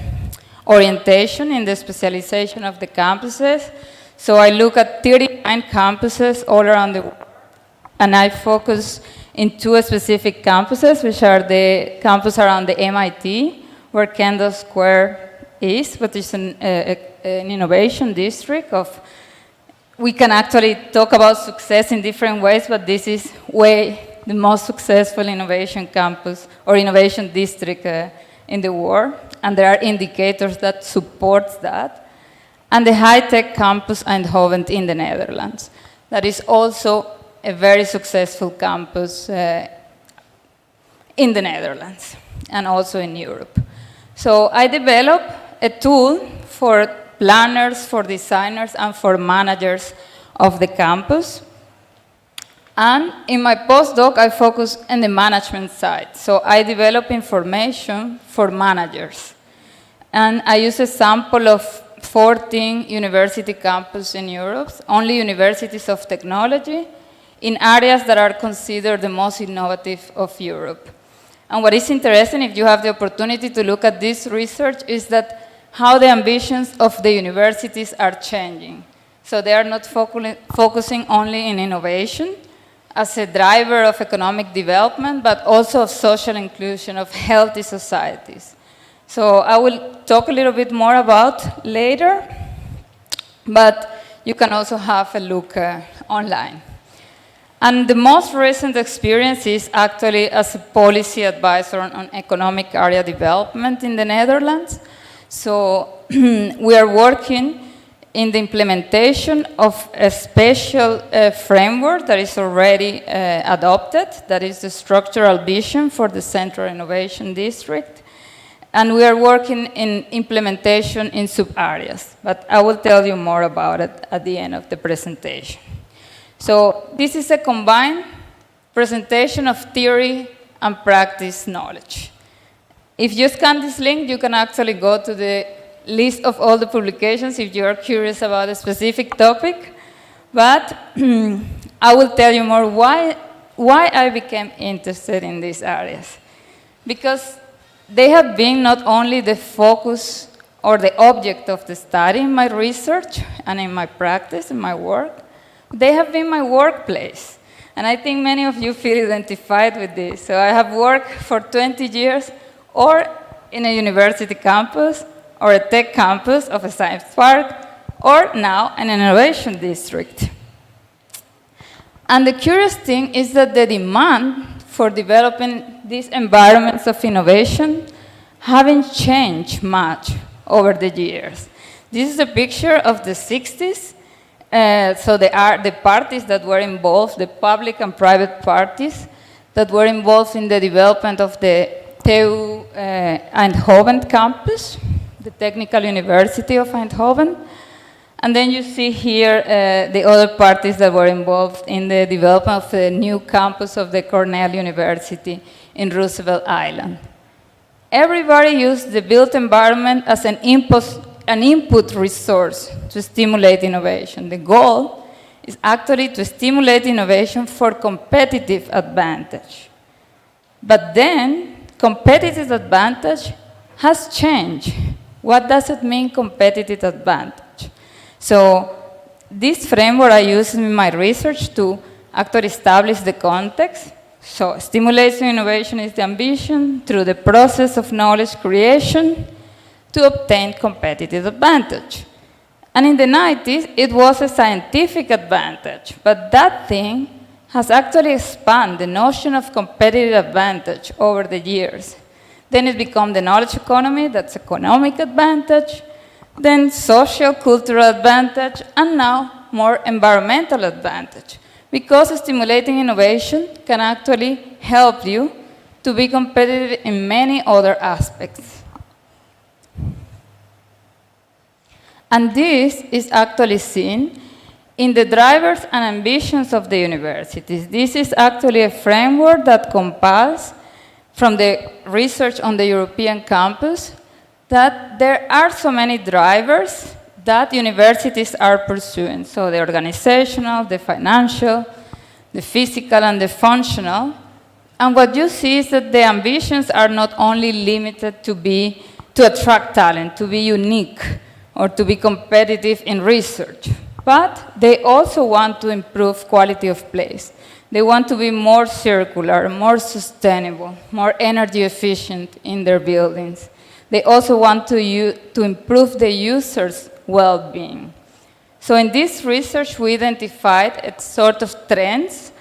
orientation in the specialization of the campuses. So I look at 39 campuses all around the world, and I focus in two specific campuses, which are the campus around the MIT, where Kendall Square is, but it's an innovation district of, we can actually talk about success in different ways, but this is the most successful innovation campus or innovation district in the world, and there are indicators that support that. And the high-tech campus Eindhoven in the Netherlands. That is also a very successful campus in the Netherlands and also in Europe. So I developed a tool for planners, for designers, and for managers of the campus. And in my postdoc, I focus on the management side. So I develop information for managers. And I use a sample of 14 university campuses in Europe, only universities of technology, in areas that are considered the most innovative of Europe. And what is interesting, if you have the opportunity to look at this research, is that how the ambitions of the universities are changing. So they are not focusing only in innovation as a driver of economic development, but also of social inclusion, of healthy societies. So I will talk a little bit more about later, but you can also have a look online. And the most recent experience is actually as a policy advisor on economic area development in the Netherlands. So we are working in the implementation of a special framework that is already adopted, that is the structural vision for the Central Innovation District. And we are working in implementation in sub-areas, but I will tell you more about it at the end of the presentation. So this is a combined presentation of theory and practice knowledge. If you scan this link, you can actually go to the list of all the publications if you are curious about a specific topic. But I will tell you more why I became interested in these areas. Because they have been not only the focus or the object of the study in my research and in my practice, in my work, they have been my workplace. And I think many of you feel identified with this. So I have worked for 20 years or in a university campus or a tech campus of a science park, or now an innovation district. And the curious thing is that the demand for developing these environments of innovation haven't changed much over the years. This is a picture of the 60s. So they are the parties that were involved, the public and private parties that were involved in the development of the TU Eindhoven campus, the Technical University of Eindhoven. And then you see here the other parties that were involved in the development of the new campus of the Cornell University in Roosevelt Island. Everybody used the built environment as an input resource to stimulate innovation. The goal is actually to stimulate innovation for competitive advantage. But then, competitive advantage has changed. What does it mean, competitive advantage? So this framework I use in my research to actually establish the context. So stimulation innovation is the ambition through the process of knowledge creation to obtain competitive advantage. And in the 90s, it was a scientific advantage, but that thing has actually expanded the notion of competitive advantage over the years. Then it became the knowledge economy, that's economic advantage, then social, cultural advantage, and now more environmental advantage. Because stimulating innovation can actually help you to be competitive in many other aspects. And this is actually seen in the drivers and ambitions of the universities. This is actually a framework that compiles from the research on the European campus that there are so many drivers that universities are pursuing. So the organizational, the financial, the physical, and the functional. And what you see is that the ambitions are not only limited to attract talent, to be unique, or to be competitive in research, but they also want to improve quality of place. They want to be more circular, more sustainable, more energy efficient in their buildings. They also want to improve the user's well-being. So in this research, we identified a sort of trends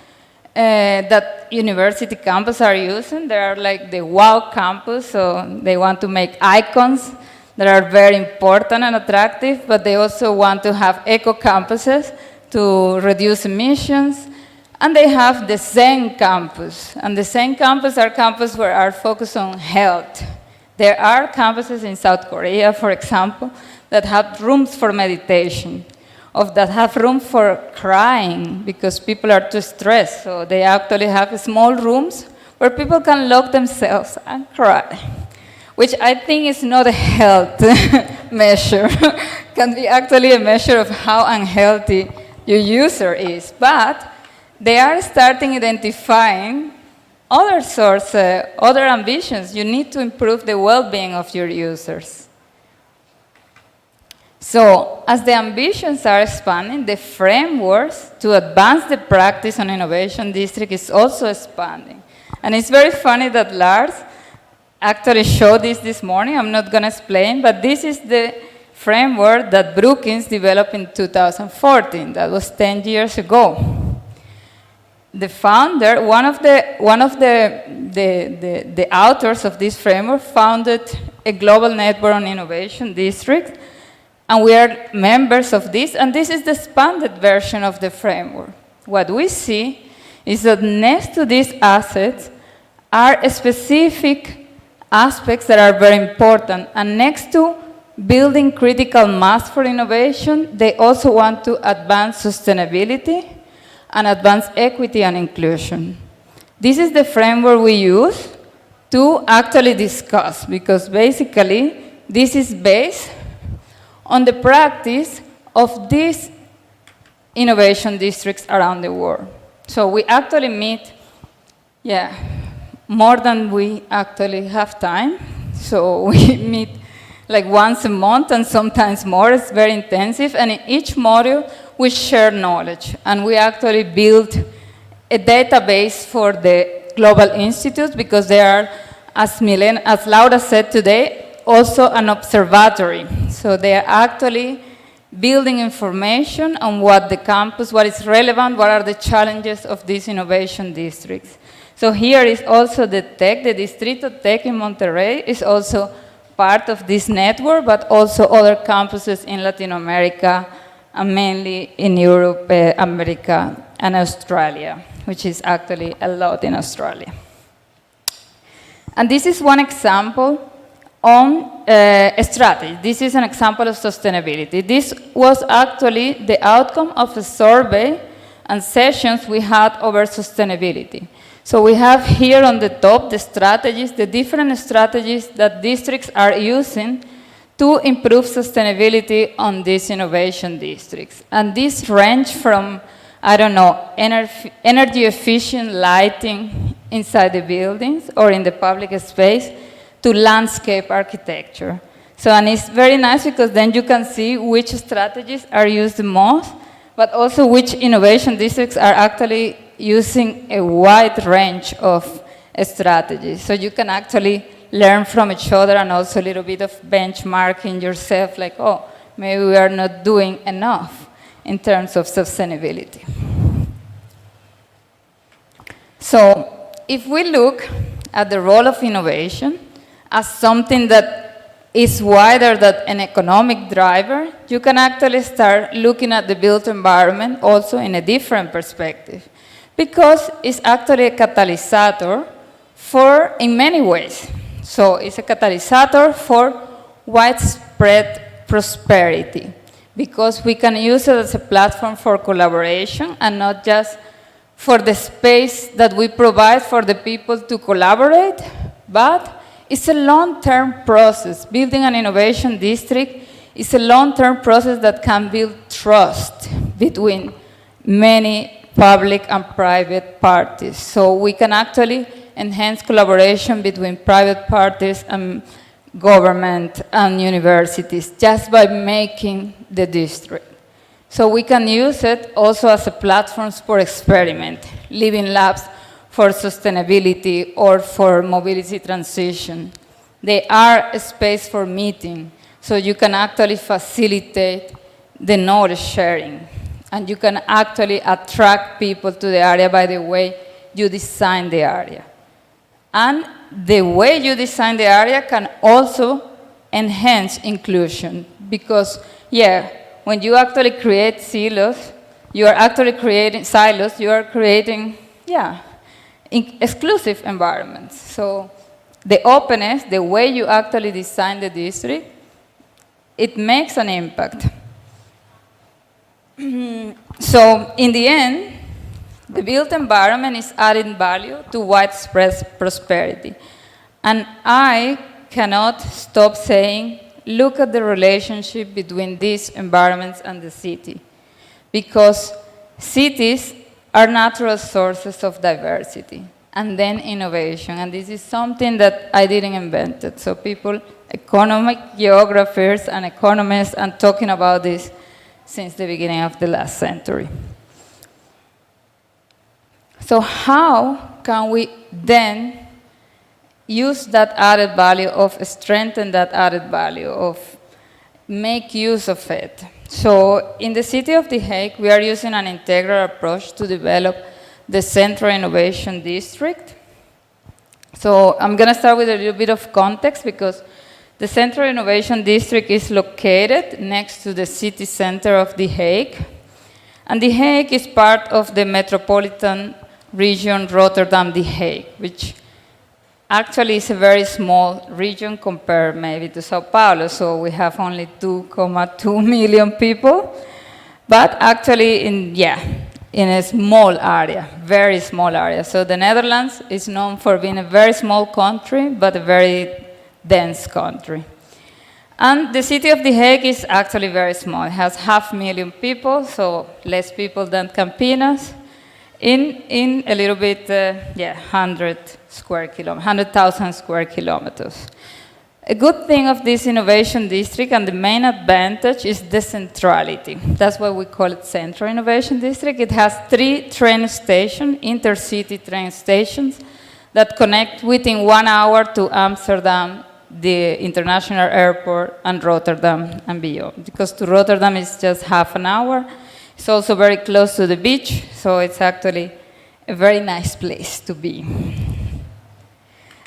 that university campuses are using. There are like the wow campus, so they want to make icons that are very important and attractive, but they also want to have eco campuses to reduce emissions. And they have the Zen campus. And the Zen campus are campuses where are focused on health. There are campuses in South Korea, for example, that have rooms for meditation, or that have room for crying because people are too stressed. So they actually have small rooms where people can lock themselves and cry, which I think is not a health measure. Can be actually a measure of how unhealthy your user is. But they are starting identifying other sources, other ambitions. You need to improve the well-being of your users. So as the ambitions are expanding, the frameworks to advance the practice on Innovation District is also expanding. And it's very funny that Lars actually showed this morning. I'm not going to explain, but this is the framework that Brookings developed in 2014. That was 10 years ago. The founder, one of the authors of this framework, founded a global network on Innovation District, And we are members of this, and this is the expanded version of the framework. What we see is that next to these assets are specific aspects that are very important. And next to building critical mass for innovation, they also want to advance sustainability and advance equity and inclusion. This is the framework we use to actually discuss, because basically this is based on the practice of these innovation districts around the world. So we actually meet, more than we actually have time. So we meet like once a month and sometimes more. It's very intensive. And in each module, we share knowledge. And we actually build a database for the global institutes, because they are, as Laura said today, also an observatory. So they are actually building information on what the campus, what is relevant, what are the challenges of these innovation districts. So here is also the tech, the Distrito Tech in Monterrey is also part of this network, but also other campuses in Latin America, and mainly in Europe, America, and Australia, which is actually a lot in Australia. And this is one example on a strategy. This is an example of sustainability. This was actually the outcome of a survey and sessions we had over sustainability. So we have here on the top the strategies, the different strategies that districts are using to improve sustainability on these innovation districts. And these range from, energy efficient lighting inside the buildings or in the public space to landscape architecture. So, and it's very nice because then you can see which strategies are used the most, but also which innovation districts are actually using a wide range of strategies. So you can actually learn from each other and also a little bit of benchmarking yourself, like, oh, maybe we are not doing enough in terms of sustainability. So if we look at the role of innovation as something that is wider than an economic driver, you can actually start looking at the built environment also in a different perspective, because it's actually a catalysator in many ways. So it's a catalysator for widespread prosperity, because we can use it as a platform for collaboration and not just for the space that we provide for the people to collaborate, but it's a long-term process. Building an innovation district is a long-term process that can build trust between many public and private parties. So we can actually enhance collaboration between private parties and government and universities just by making the district. So we can use it also as a platform for experiment, living labs for sustainability or for mobility transition. They are a space for meeting, so you can actually facilitate the knowledge sharing. And you can actually attract people to the area by the way you design the area. And the way you design the area can also enhance inclusion, because, when you actually create silos, you are actually creating silos, you are creating, exclusive environments. So the openness, the way you actually design the district, it makes an impact. So in the end, the built environment is adding value to widespread prosperity. And I cannot stop saying, look at the relationship between these environments and the city, because cities are natural sources of diversity and then innovation. And this is something that I didn't invent it. So people, economic geographers and economists, are talking about this since the beginning of the last century. So how can we then use that added value, of strengthen that added value, of make use of it? So in the city of The Hague, we are using an integral approach to develop the Centro Innovation District. So I'm going to start with a little bit of context, because The Central Innovation District is located next to the city center of The Hague. And The Hague is part of the metropolitan region Rotterdam-The Hague, which actually is a very small region compared maybe to Sao Paulo. So we have only 2.2 million people. But actually, in a small area, very small area. So the Netherlands is known for being a very small country, but a very dense country. And the city of The Hague is actually very small. It has 500,000 people, so less people than Campinas, in a little bit, 100,000 square kilometers. A good thing of this innovation district and the main advantage is the centrality. That's why we call it Central Innovation District. It has 3 train stations, intercity train stations, that connect within 1 hour to Amsterdam, the International Airport, and Rotterdam and beyond. Because to Rotterdam it's just half an hour. It's also very close to the beach, so it's actually a very nice place to be.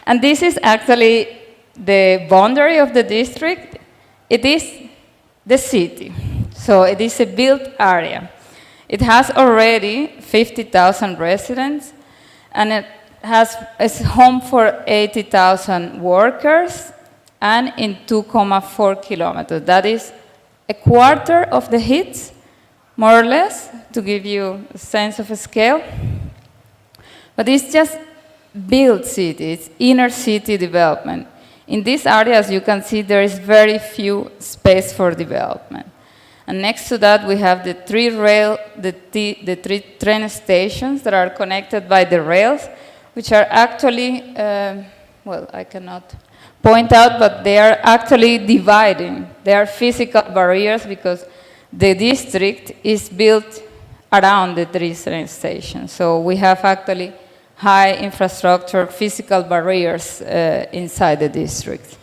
And this is actually the boundary of the district. It is the city, so it is a built area. It has already 50,000 residents, and it is home for 80,000 workers, and in 2.4 kilometers. That is a quarter of the hits, more or less, to give you a sense of a scale. But it's just built city, it's inner city development. In this area, as you can see, there is very few space for development. And next to that, we have the 3 train stations that are connected by the rails, which are actually, I cannot point out, but they are actually dividing. They are physical barriers because the district is built around the 3 train stations. So we have actually high infrastructure, physical barriers inside the district.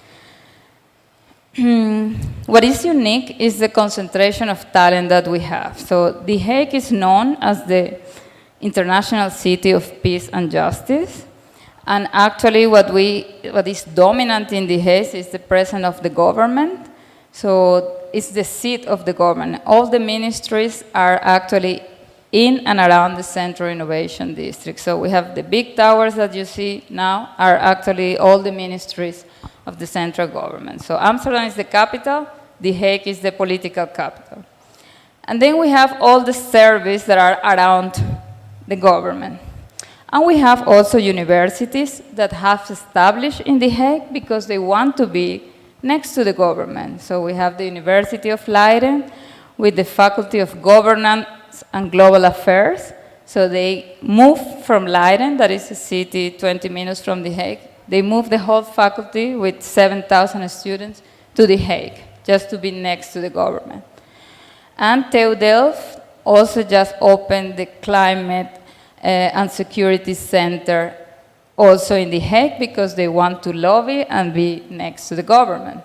What is unique is the concentration of talent that we have. So The Hague is known as the International City of Peace and Justice. And actually what is dominant in The Hague is the presence of the government. So it's the seat of the government. All the ministries are actually in and around the Central Innovation District. So we have the big towers that you see now are actually all the ministries of the central government. So Amsterdam is the capital, The Hague is the political capital. And then we have all the services that are around the government. And we have also universities that have established in The Hague because they want to be next to the government. So we have the University of Leiden with the Faculty of Governance and Global Affairs. So they moved from Leiden, that is a city 20 minutes from The Hague. They moved the whole faculty with 7,000 students to The Hague, just to be next to the government. And TU Delft also just opened the Climate and Security Center also in The Hague because they want to lobby and be next to the government.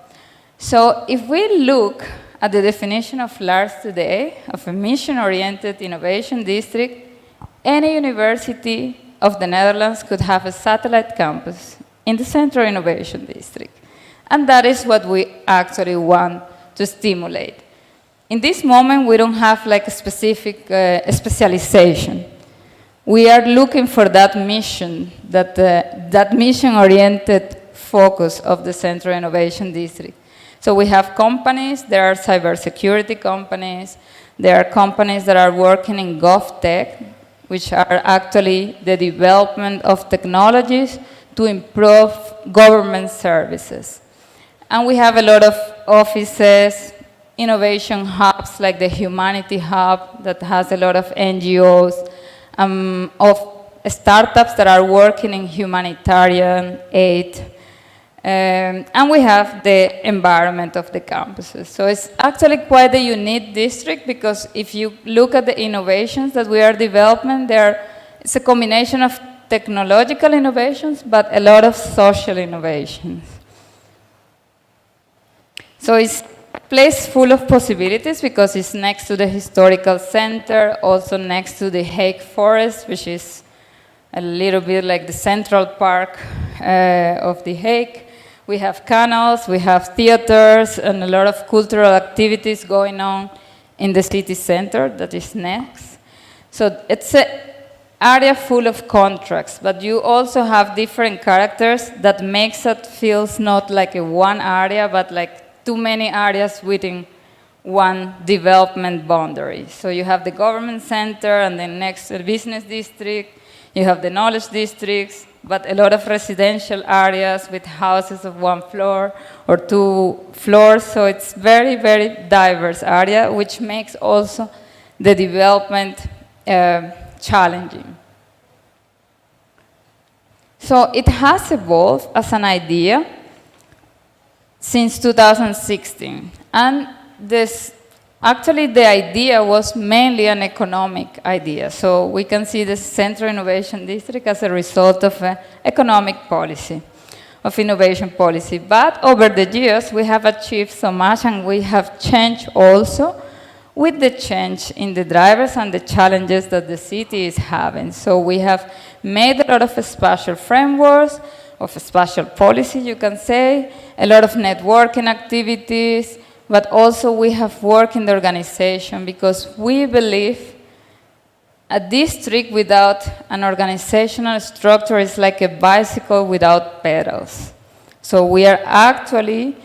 So if we look at the definition of LARS today, of a mission-oriented innovation district, any university of the Netherlands could have a satellite campus in the Central Innovation District. And that is what we actually want to stimulate. In this moment, we don't have like a specific specialization. We are looking for that mission, that mission-oriented focus of the Central Innovation District. So we have companies, there are cybersecurity companies, there are companies that are working in GovTech, which are actually the development of technologies to improve government services. And we have a lot of offices, innovation hubs like the Humanity Hub that has a lot of NGOs, of startups that are working in humanitarian aid. And we have the environment of the campuses. So it's actually quite a unique district because if you look at the innovations that we are developing, it's a combination of technological innovations, but a lot of social innovations. So it's a place full of possibilities because it's next to the historical center, also next to the Hague Forest, which is a little bit like the Central Park of The Hague. We have canals, we have theaters, and a lot of cultural activities going on in the city center that is next. So it's an area full of contracts, but you also have different characters that makes it feels not like a one area, but like too many areas within one development boundary. So you have the government center, and then next the business district, you have the knowledge districts, but a lot of residential areas with houses of 1 floor or 2 floors. So it's very, very diverse area, which makes also the development challenging. So it has evolved as an idea since 2016. And actually, the idea was mainly an economic idea. So we can see the Centro Innovation District as a result of economic policy, of innovation policy. But over the years, we have achieved so much, and we have changed also with the change in the drivers and the challenges that the city is having. So we have made a lot of spatial frameworks, of spatial policy, you can say, a lot of networking activities, but also we have worked in the organization because we believe a district without an organizational structure is like a bicycle without pedals. So we are actually,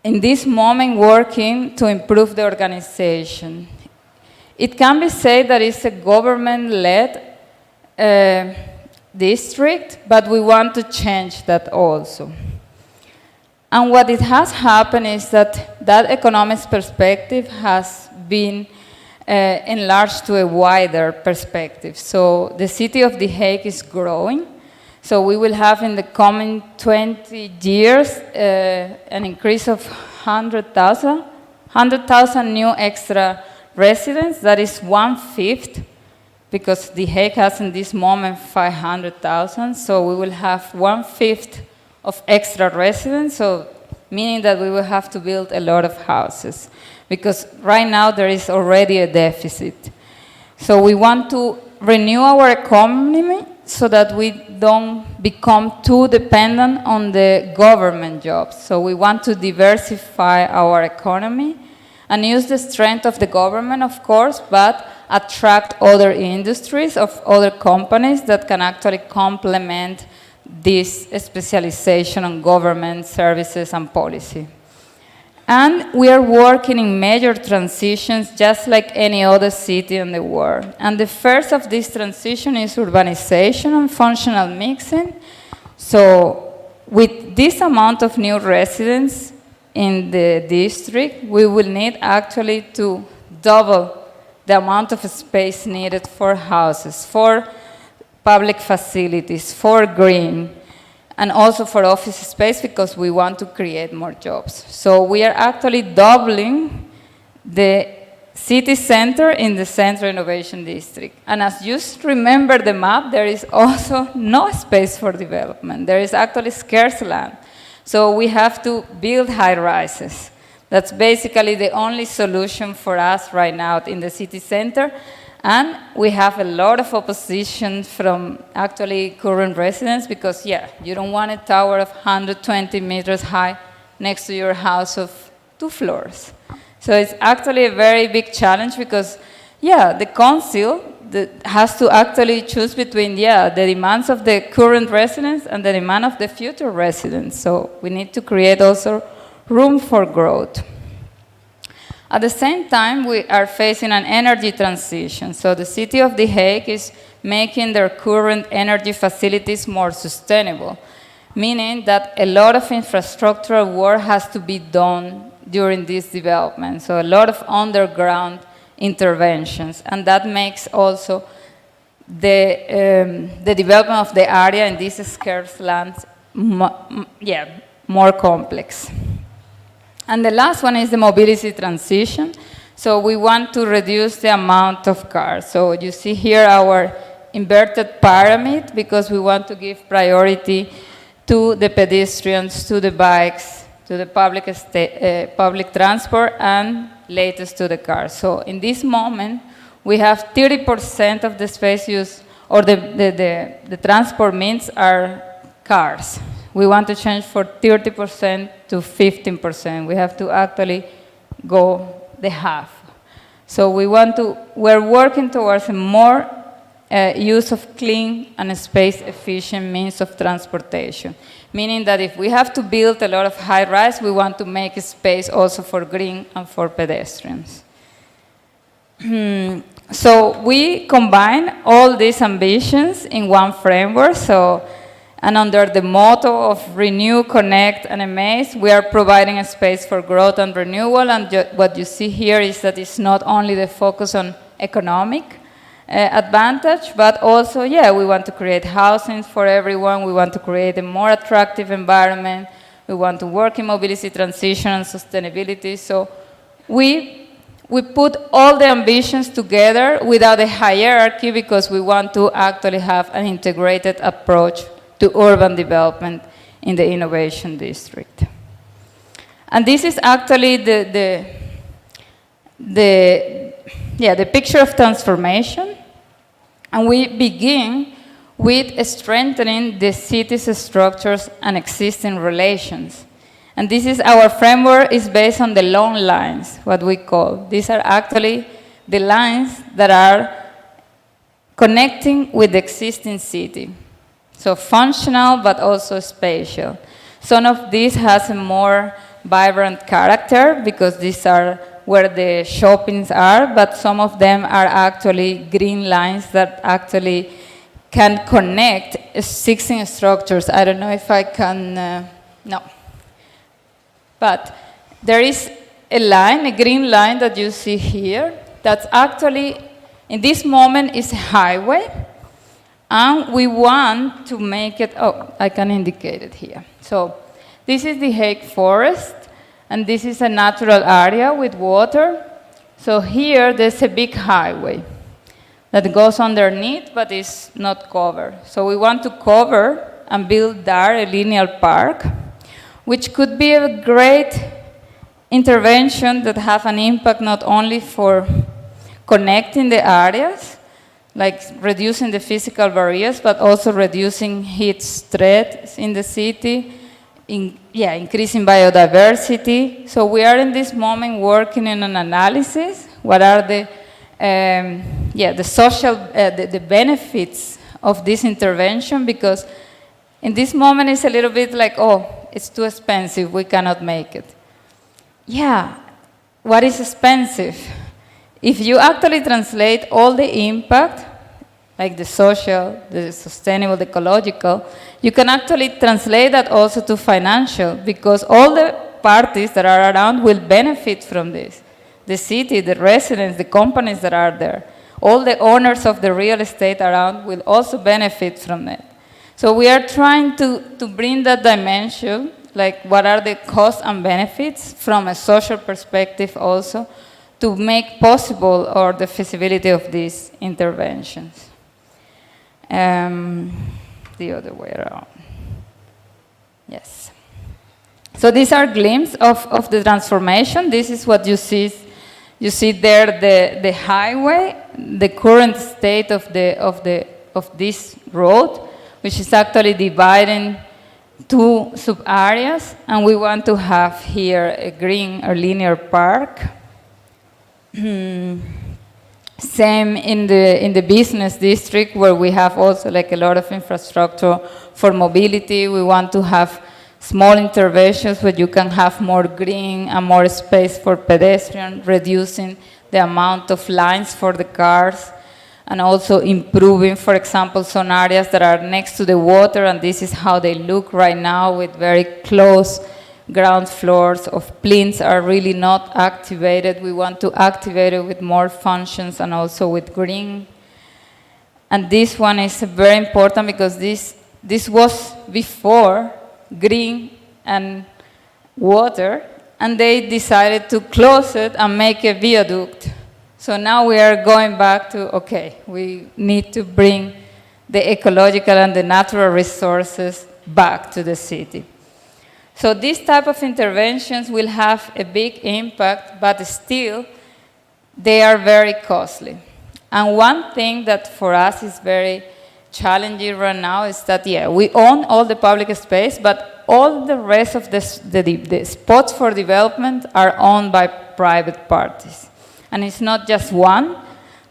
in this moment, working to improve the organization. It can be said that it's a government-led district, but we want to change that also. And what it has happened is that economic perspective has been enlarged to a wider perspective. So the city of The Hague is growing. So we will have in the coming 20 years an increase of 100,000 new extra residents. That is 1/5, because The Hague has in this moment 500,000. So we will have 1/5 of extra residents, so meaning that we will have to build a lot of houses, because right now there is already a deficit. So we want to renew our economy so that we don't become too dependent on the government jobs. So we want to diversify our economy and use the strength of the government, of course, but attract other industries of other companies that can actually complement this specialization on government services and policy. And we are working in major transitions just like any other city in the world. And the first of this transition is urbanization and functional mixing. So with this amount of new residents in the district, we will need actually to double the amount of space needed for houses, for public facilities, for green, and also for office space, because we want to create more jobs. So we are actually doubling the city center in the Centro Innovation District. And as you remember the map, there is also no space for development. There is actually scarce land. So we have to build high-rises. That's basically the only solution for us right now in the city center. And we have a lot of opposition from actually current residents because, yeah, you don't want a tower of 120 meters high next to your house of 2 floors. So it's actually a very big challenge because, yeah, the council has to actually choose between, the demands of the current residents and the demand of the future residents. So we need to create also room for growth. At the same time, we are facing an energy transition. So the city of The Hague is making their current energy facilities more sustainable, meaning that a lot of infrastructural work has to be done during this development. So a lot of underground interventions, and that makes also the development of the area in these scarce lands more complex. And the last one is the mobility transition. So we want to reduce the amount of cars. So you see here our inverted pyramid because we want to give priority to the pedestrians, to the bikes, to the public transport, and latest to the cars. So in this moment, we have 30% of the space used, or the transport means are cars. We want to change from 30% to 15%. We have to actually go the half. So we're working towards a more use of clean and space-efficient means of transportation, meaning that if we have to build a lot of high-rise, we want to make space also for green and for pedestrians. So we combine all these ambitions in one framework. And under the motto of Renew, Connect, and Amaze, we are providing a space for growth and renewal. And what you see here is that it's not only the focus on economic advantage, but also, we want to create housing for everyone. We want to create a more attractive environment. We want to work in mobility transition and sustainability. So we put all the ambitions together without a hierarchy, because we want to actually have an integrated approach to urban development in the innovation district. And this is actually the picture of transformation. And we begin with strengthening the city's structures and existing relations. And this is our framework is based on the long lines, what we call. These are actually the lines that are connecting with the existing city. So functional, but also spatial. Some of these has a more vibrant character because these are where the shoppings are, but some of them are actually green lines that actually can connect existing structures. I don't know if I can, no. But there is a line, a green line that you see here, that's actually, in this moment, is a highway. And we want to make it, I can indicate it here. So this is the Hague Forest, and this is a natural area with water. So here, there's a big highway that goes underneath, but is not covered. So we want to cover and build there a linear park, which could be a great intervention that have an impact not only for connecting the areas, like reducing the physical barriers, but also reducing heat stress in the city, increasing biodiversity. So we are in this moment working in an analysis. What are the social, the benefits of this intervention? Because in this moment it's a little bit like, it's too expensive, we cannot make it. Yeah, what is expensive? If you actually translate all the impact, like the social, the sustainable, the ecological, you can actually translate that also to financial, because all the parties that are around will benefit from this. The city, the residents, the companies that are there, all the owners of the real estate around will also benefit from it. So we are trying to bring that dimension, like what are the costs and benefits from a social perspective also, to make possible or the feasibility of these interventions. The other way around. Yes. So these are glimpses of the transformation. This is what you see. You see there the highway, the current state of this road, which is actually dividing two sub-areas, and we want to have here a green or linear park. Same in the business district, where we have also like a lot of infrastructure for mobility. We want to have small interventions where you can have more green and more space for pedestrians, reducing the amount of lines for the cars, and also improving, for example, some areas that are next to the water, and this is how they look right now with very close ground floors of plinths are really not activated. We want to activate it with more functions and also with green. And this one is very important because this was before green and water, and they decided to close it and make a viaduct. So now we are going back to, okay, we need to bring the ecological and the natural resources back to the city. So these type of interventions will have a big impact, but still, they are very costly. And one thing that for us is very challenging right now is that, yeah, we own all the public space, but all the rest of the spots for development are owned by private parties. And it's not just one,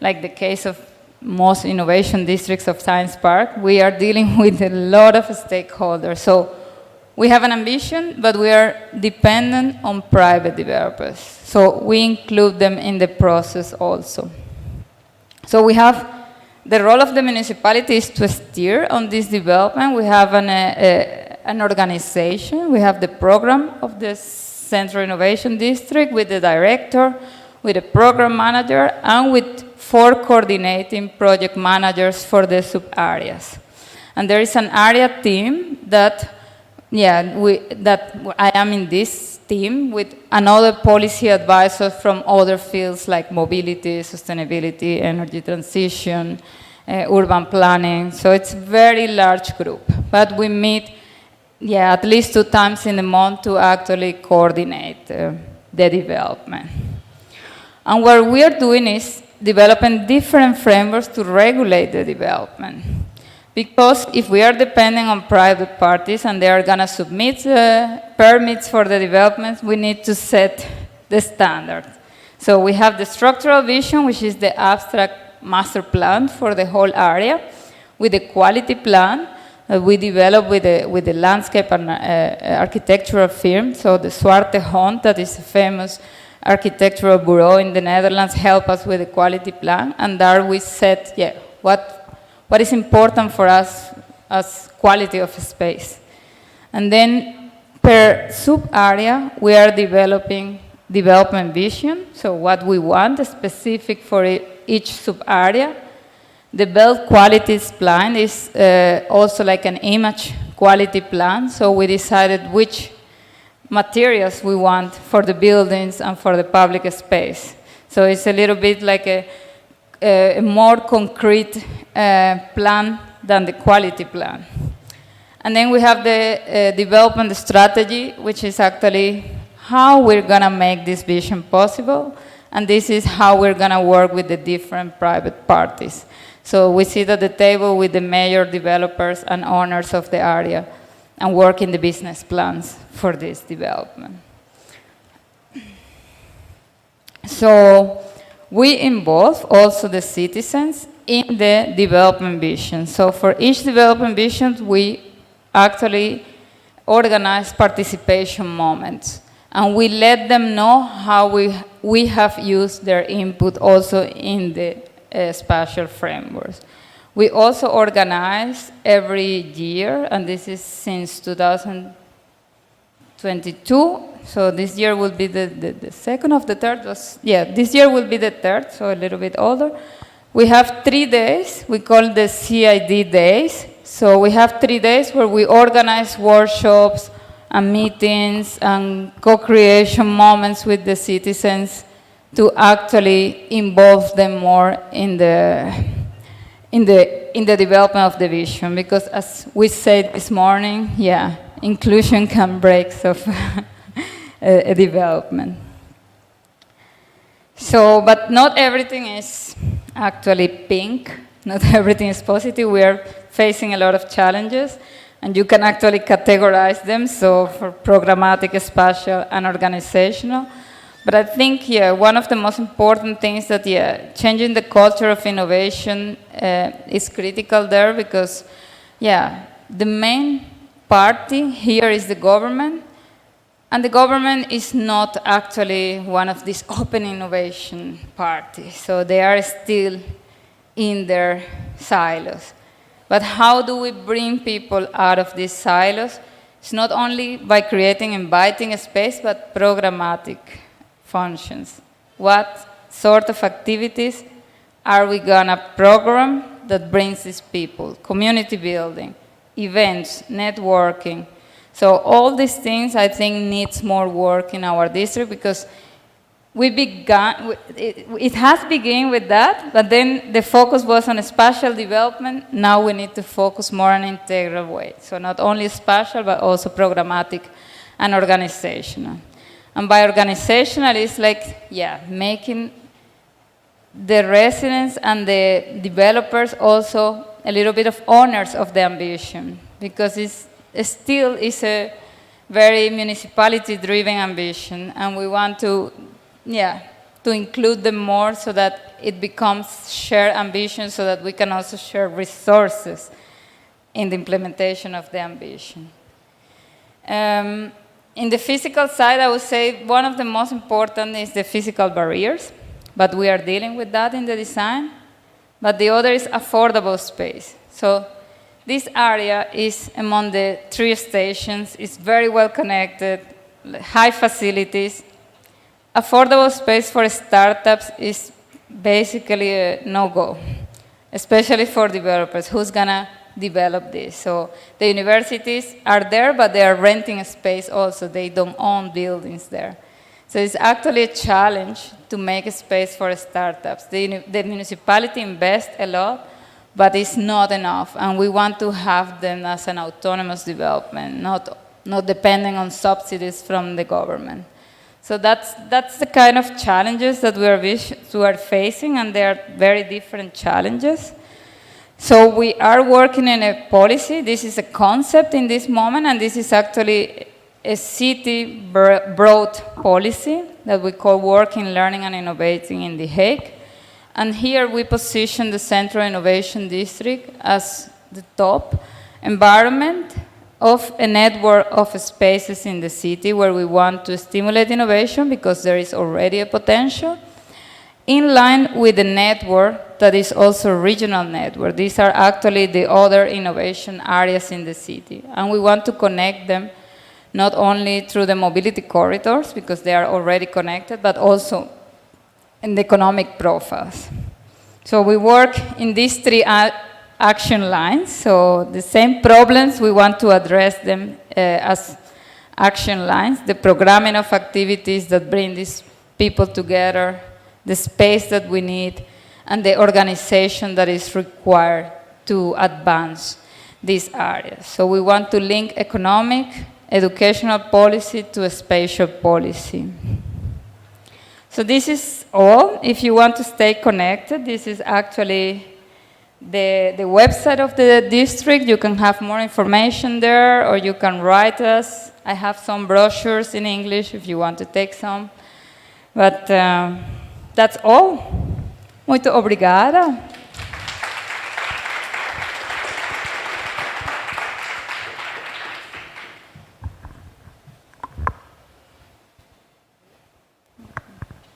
like the case of most innovation districts of Science Park. We are dealing with a lot of stakeholders. So we have an ambition, but we are dependent on private developers. So we include them in the process also. So we have the role of the municipality is to steer on this development. We have an organization. We have the program of the Centro Innovation District with the director, with a program manager, and with 4 coordinating project managers for the sub-areas. And there is an area team that, I am in this team with another policy advisor from other fields like mobility, sustainability, energy transition, urban planning. So it's a very large group. But we meet at least 2 times in a month to actually coordinate the development. And what we are doing is developing different frameworks to regulate the development. Because if we are depending on private parties and they are going to submit permits for the development, we need to set the standards. So we have the structural vision, which is the abstract master plan for the whole area, with the quality plan we developed with the landscape and architectural firm. So the Zwarte Hond, that is a famous architectural bureau in the Netherlands, help us with the quality plan, and there we set what is important for us as quality of space. And then per sub-area, we are developing development vision, so what we want specific for each sub-area. The build qualities plan is also like an image quality plan, so we decided which materials we want for the buildings and for the public space. So it's a little bit like a more concrete plan than the quality plan. And then we have the development strategy, which is actually how we're going to make this vision possible, and this is how we're going to work with the different private parties. So we sit at the table with the mayor, developers, and owners of the area, and work in the business plans for this development. So we involve also the citizens in the development vision. So for each development vision, we actually organize participation moments. And we let them know how we have used their input also in the spatial frameworks. We also organize every year, and this is since 2022. So this year will be the second of the third. This year will be the third, so a little bit older. We have 3 days. We call the CID days. So we have 3 days where we organize workshops and meetings and co-creation moments with the citizens to actually involve them more in the development of the vision. Because as we said this morning, inclusion can break a development. So, but not everything is actually pink. Not everything is positive. We are facing a lot of challenges, and you can actually categorize them, so for programmatic, spatial, and organizational. But I think, one of the most important things that, changing the culture of innovation is critical there, because, the main party here is the government, and the government is not actually one of these open innovation parties, so they are still in their silos. But how do we bring people out of these silos? It's not only by creating inviting space, but programmatic functions. What sort of activities are we gonna program that brings these people? Community building, events, networking. So all these things, I think, needs more work in our district, because it has begun with that, but then the focus was on spatial development. Now we need to focus more on integral way. So not only spatial, but also programmatic and organizational. And by organizational, it's like, making the residents and the developers also a little bit of owners of the ambition, because it still is a very municipality-driven ambition, and we want to include them more so that it becomes shared ambition, so that we can also share resources in the implementation of the ambition. In the physical side, I would say one of the most important is the physical barriers, but we are dealing with that in the design. But the other is affordable space. So this area is among the 3 stations, it's very well connected, high facilities. Affordable space for startups is basically a no-go, especially for developers. Who's gonna develop this? So the universities are there, but they are renting a space also. They don't own buildings there. So it's actually a challenge to make a space for startups. The municipality invests a lot, but it's not enough. And we want to have them as an autonomous development, not depending on subsidies from the government. So that's the kind of challenges that we are facing, and they are very different challenges. So we are working in a policy. This is a concept in this moment, and this is actually a city-broad policy that we call Working, Learning, and Innovating in The Hague. And here we position the Central Innovation District as the top environment of a network of spaces in the city where we want to stimulate innovation because there is already a potential, in line with the network that is also a regional network. These are actually the other innovation areas in the city. And we want to connect them not only through the mobility corridors, because they are already connected, but also in the economic profiles. So we work in these 3 action lines. So the same problems, we want to address them as action lines, the programming of activities that bring these people together, the space that we need, and the organization that is required to advance these areas. So we want to link economic, educational policy to a spatial policy. So this is all. If you want to stay connected, this is actually the website of the district. You can have more information there, or you can write us. I have some brochures in English if you want to take some. But that's all. Muito obrigada.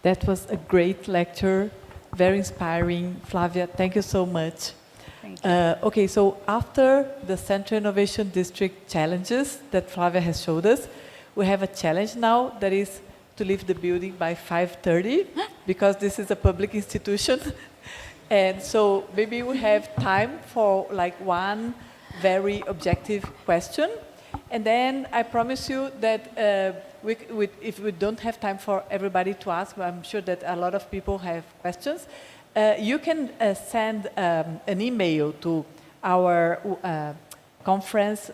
That was a great lecture, very inspiring. Flavia, thank you so much. Thank you. Okay, so after the Central Innovation District challenges that Flavia has showed us, we have a challenge now that is to leave the building by 5:30, because this is a public institution. And so maybe we have time for like one very objective question. And then I promise you that if we don't have time for everybody to ask, I'm sure that a lot of people have questions, you can send an email to our conference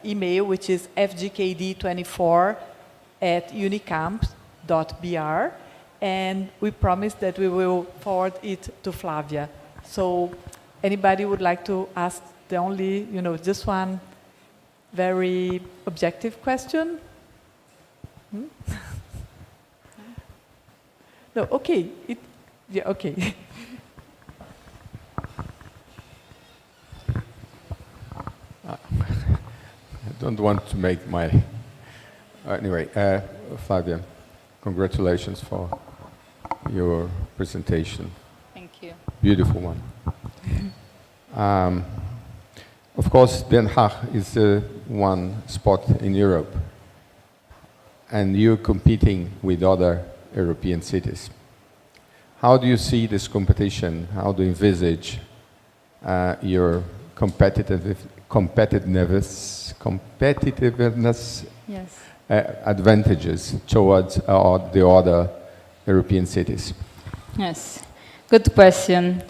email, which is FGKD24@unicamp.br, and we promise that we will forward it to Flavia. So anybody would like to ask the only, just one very objective question? No, okay. Okay. I don't want to make my... Anyway, Flavia, congratulations for your presentation. Thank you. Beautiful one. Of course, Den Haag is one spot in Europe, and you're competing with other European cities. How do you see this competition? How do you envisage your competitiveness Yes. Advantages towards the other European cities? Yes, good question.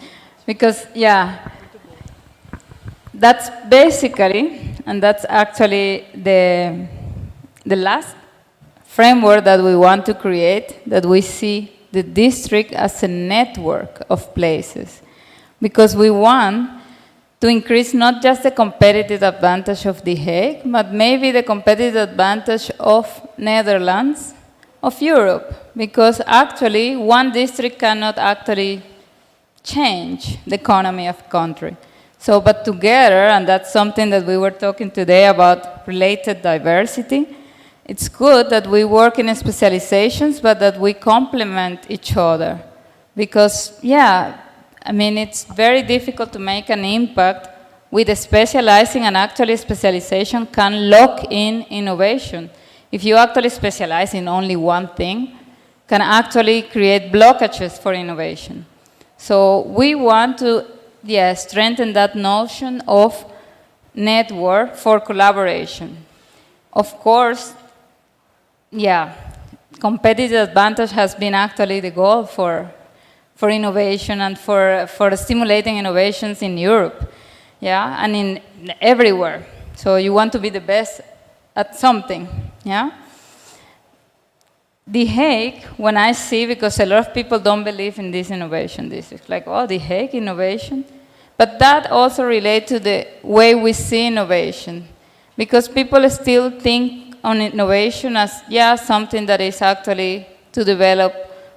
Because, that's basically, and that's actually the last framework that we want to create, that we see the district as a network of places. Because we want to increase not just the competitive advantage of The Hague, but maybe the competitive advantage of Netherlands, of Europe, because actually one district cannot actually change the economy of a country. So, but together, and that's something that we were talking today about related diversity, it's good that we work in specializations, but that we complement each other. Because, yeah, I mean, it's very difficult to make an impact with specializing, and actually specialization can lock in innovation. If you actually specialize in only one thing, can actually create blockages for innovation. So we want to, strengthen that notion of network for collaboration. Of course, competitive advantage has been actually the goal for innovation and for stimulating innovations in Europe, and in everywhere. So you want to be the best at something, The Hague, when I see, because a lot of people don't believe in this innovation, this is like, oh, The Hague innovation? But that also relates to the way we see innovation, because people still think on innovation as, something that is actually to develop,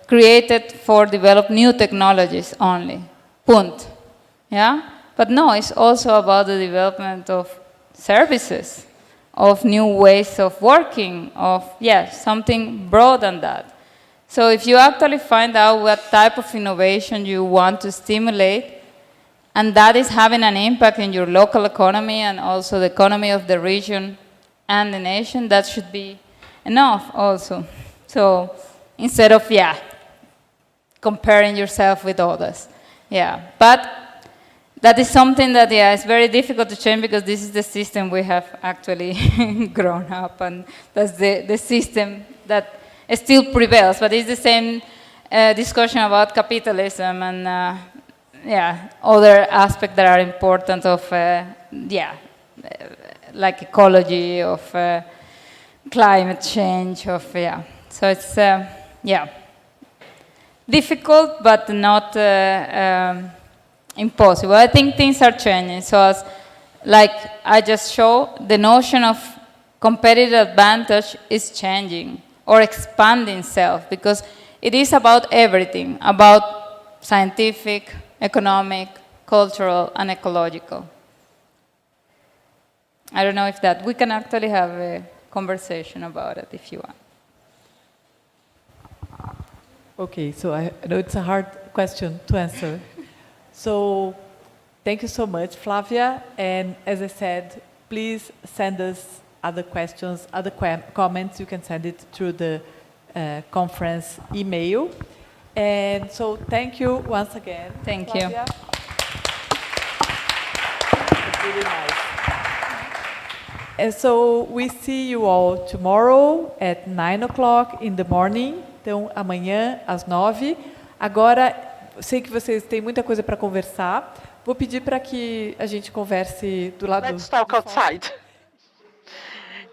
created for develop new technologies only, punt, But no, it's also about the development of services, of new ways of working, of, something broad than that. So if you actually find out what type of innovation you want to stimulate, and that is having an impact in your local economy and also the economy of the region and the nation, that should be enough also. So instead of, comparing yourself with others. But that is something that, is very difficult to change, because this is the system we have actually grown up, and that's the system that still prevails. But it's the same discussion about capitalism and, other aspects that are important of, like ecology, of climate change, of, So it's, difficult, but not impossible. I think things are changing. So as, like I just showed, the notion of competitive advantage is changing or expanding itself, because it is about everything, about scientific, economic, cultural, and ecological. I don't know if we can actually have a conversation about it if you want. Okay, so I know it's a hard question to answer. So thank you so much, Flavia. And as I said, please send us other questions, other comments. You can send it through the conference email. And so thank you once again. Thank Flavia. you. It's really nice. And so we see you all tomorrow at 9 o'clock in the morning. Então, amanhã, às 9. Agora, sei que vocês têm muita coisa para conversar. Vou pedir para que a gente converse do lado. Let's talk outside.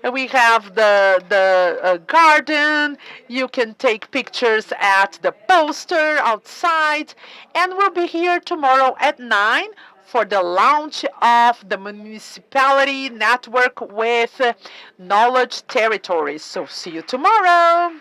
We have the garden. You can take pictures at the poster outside. And we'll be here tomorrow at 9 for the launch of the municipality network with knowledge territories. So see you tomorrow.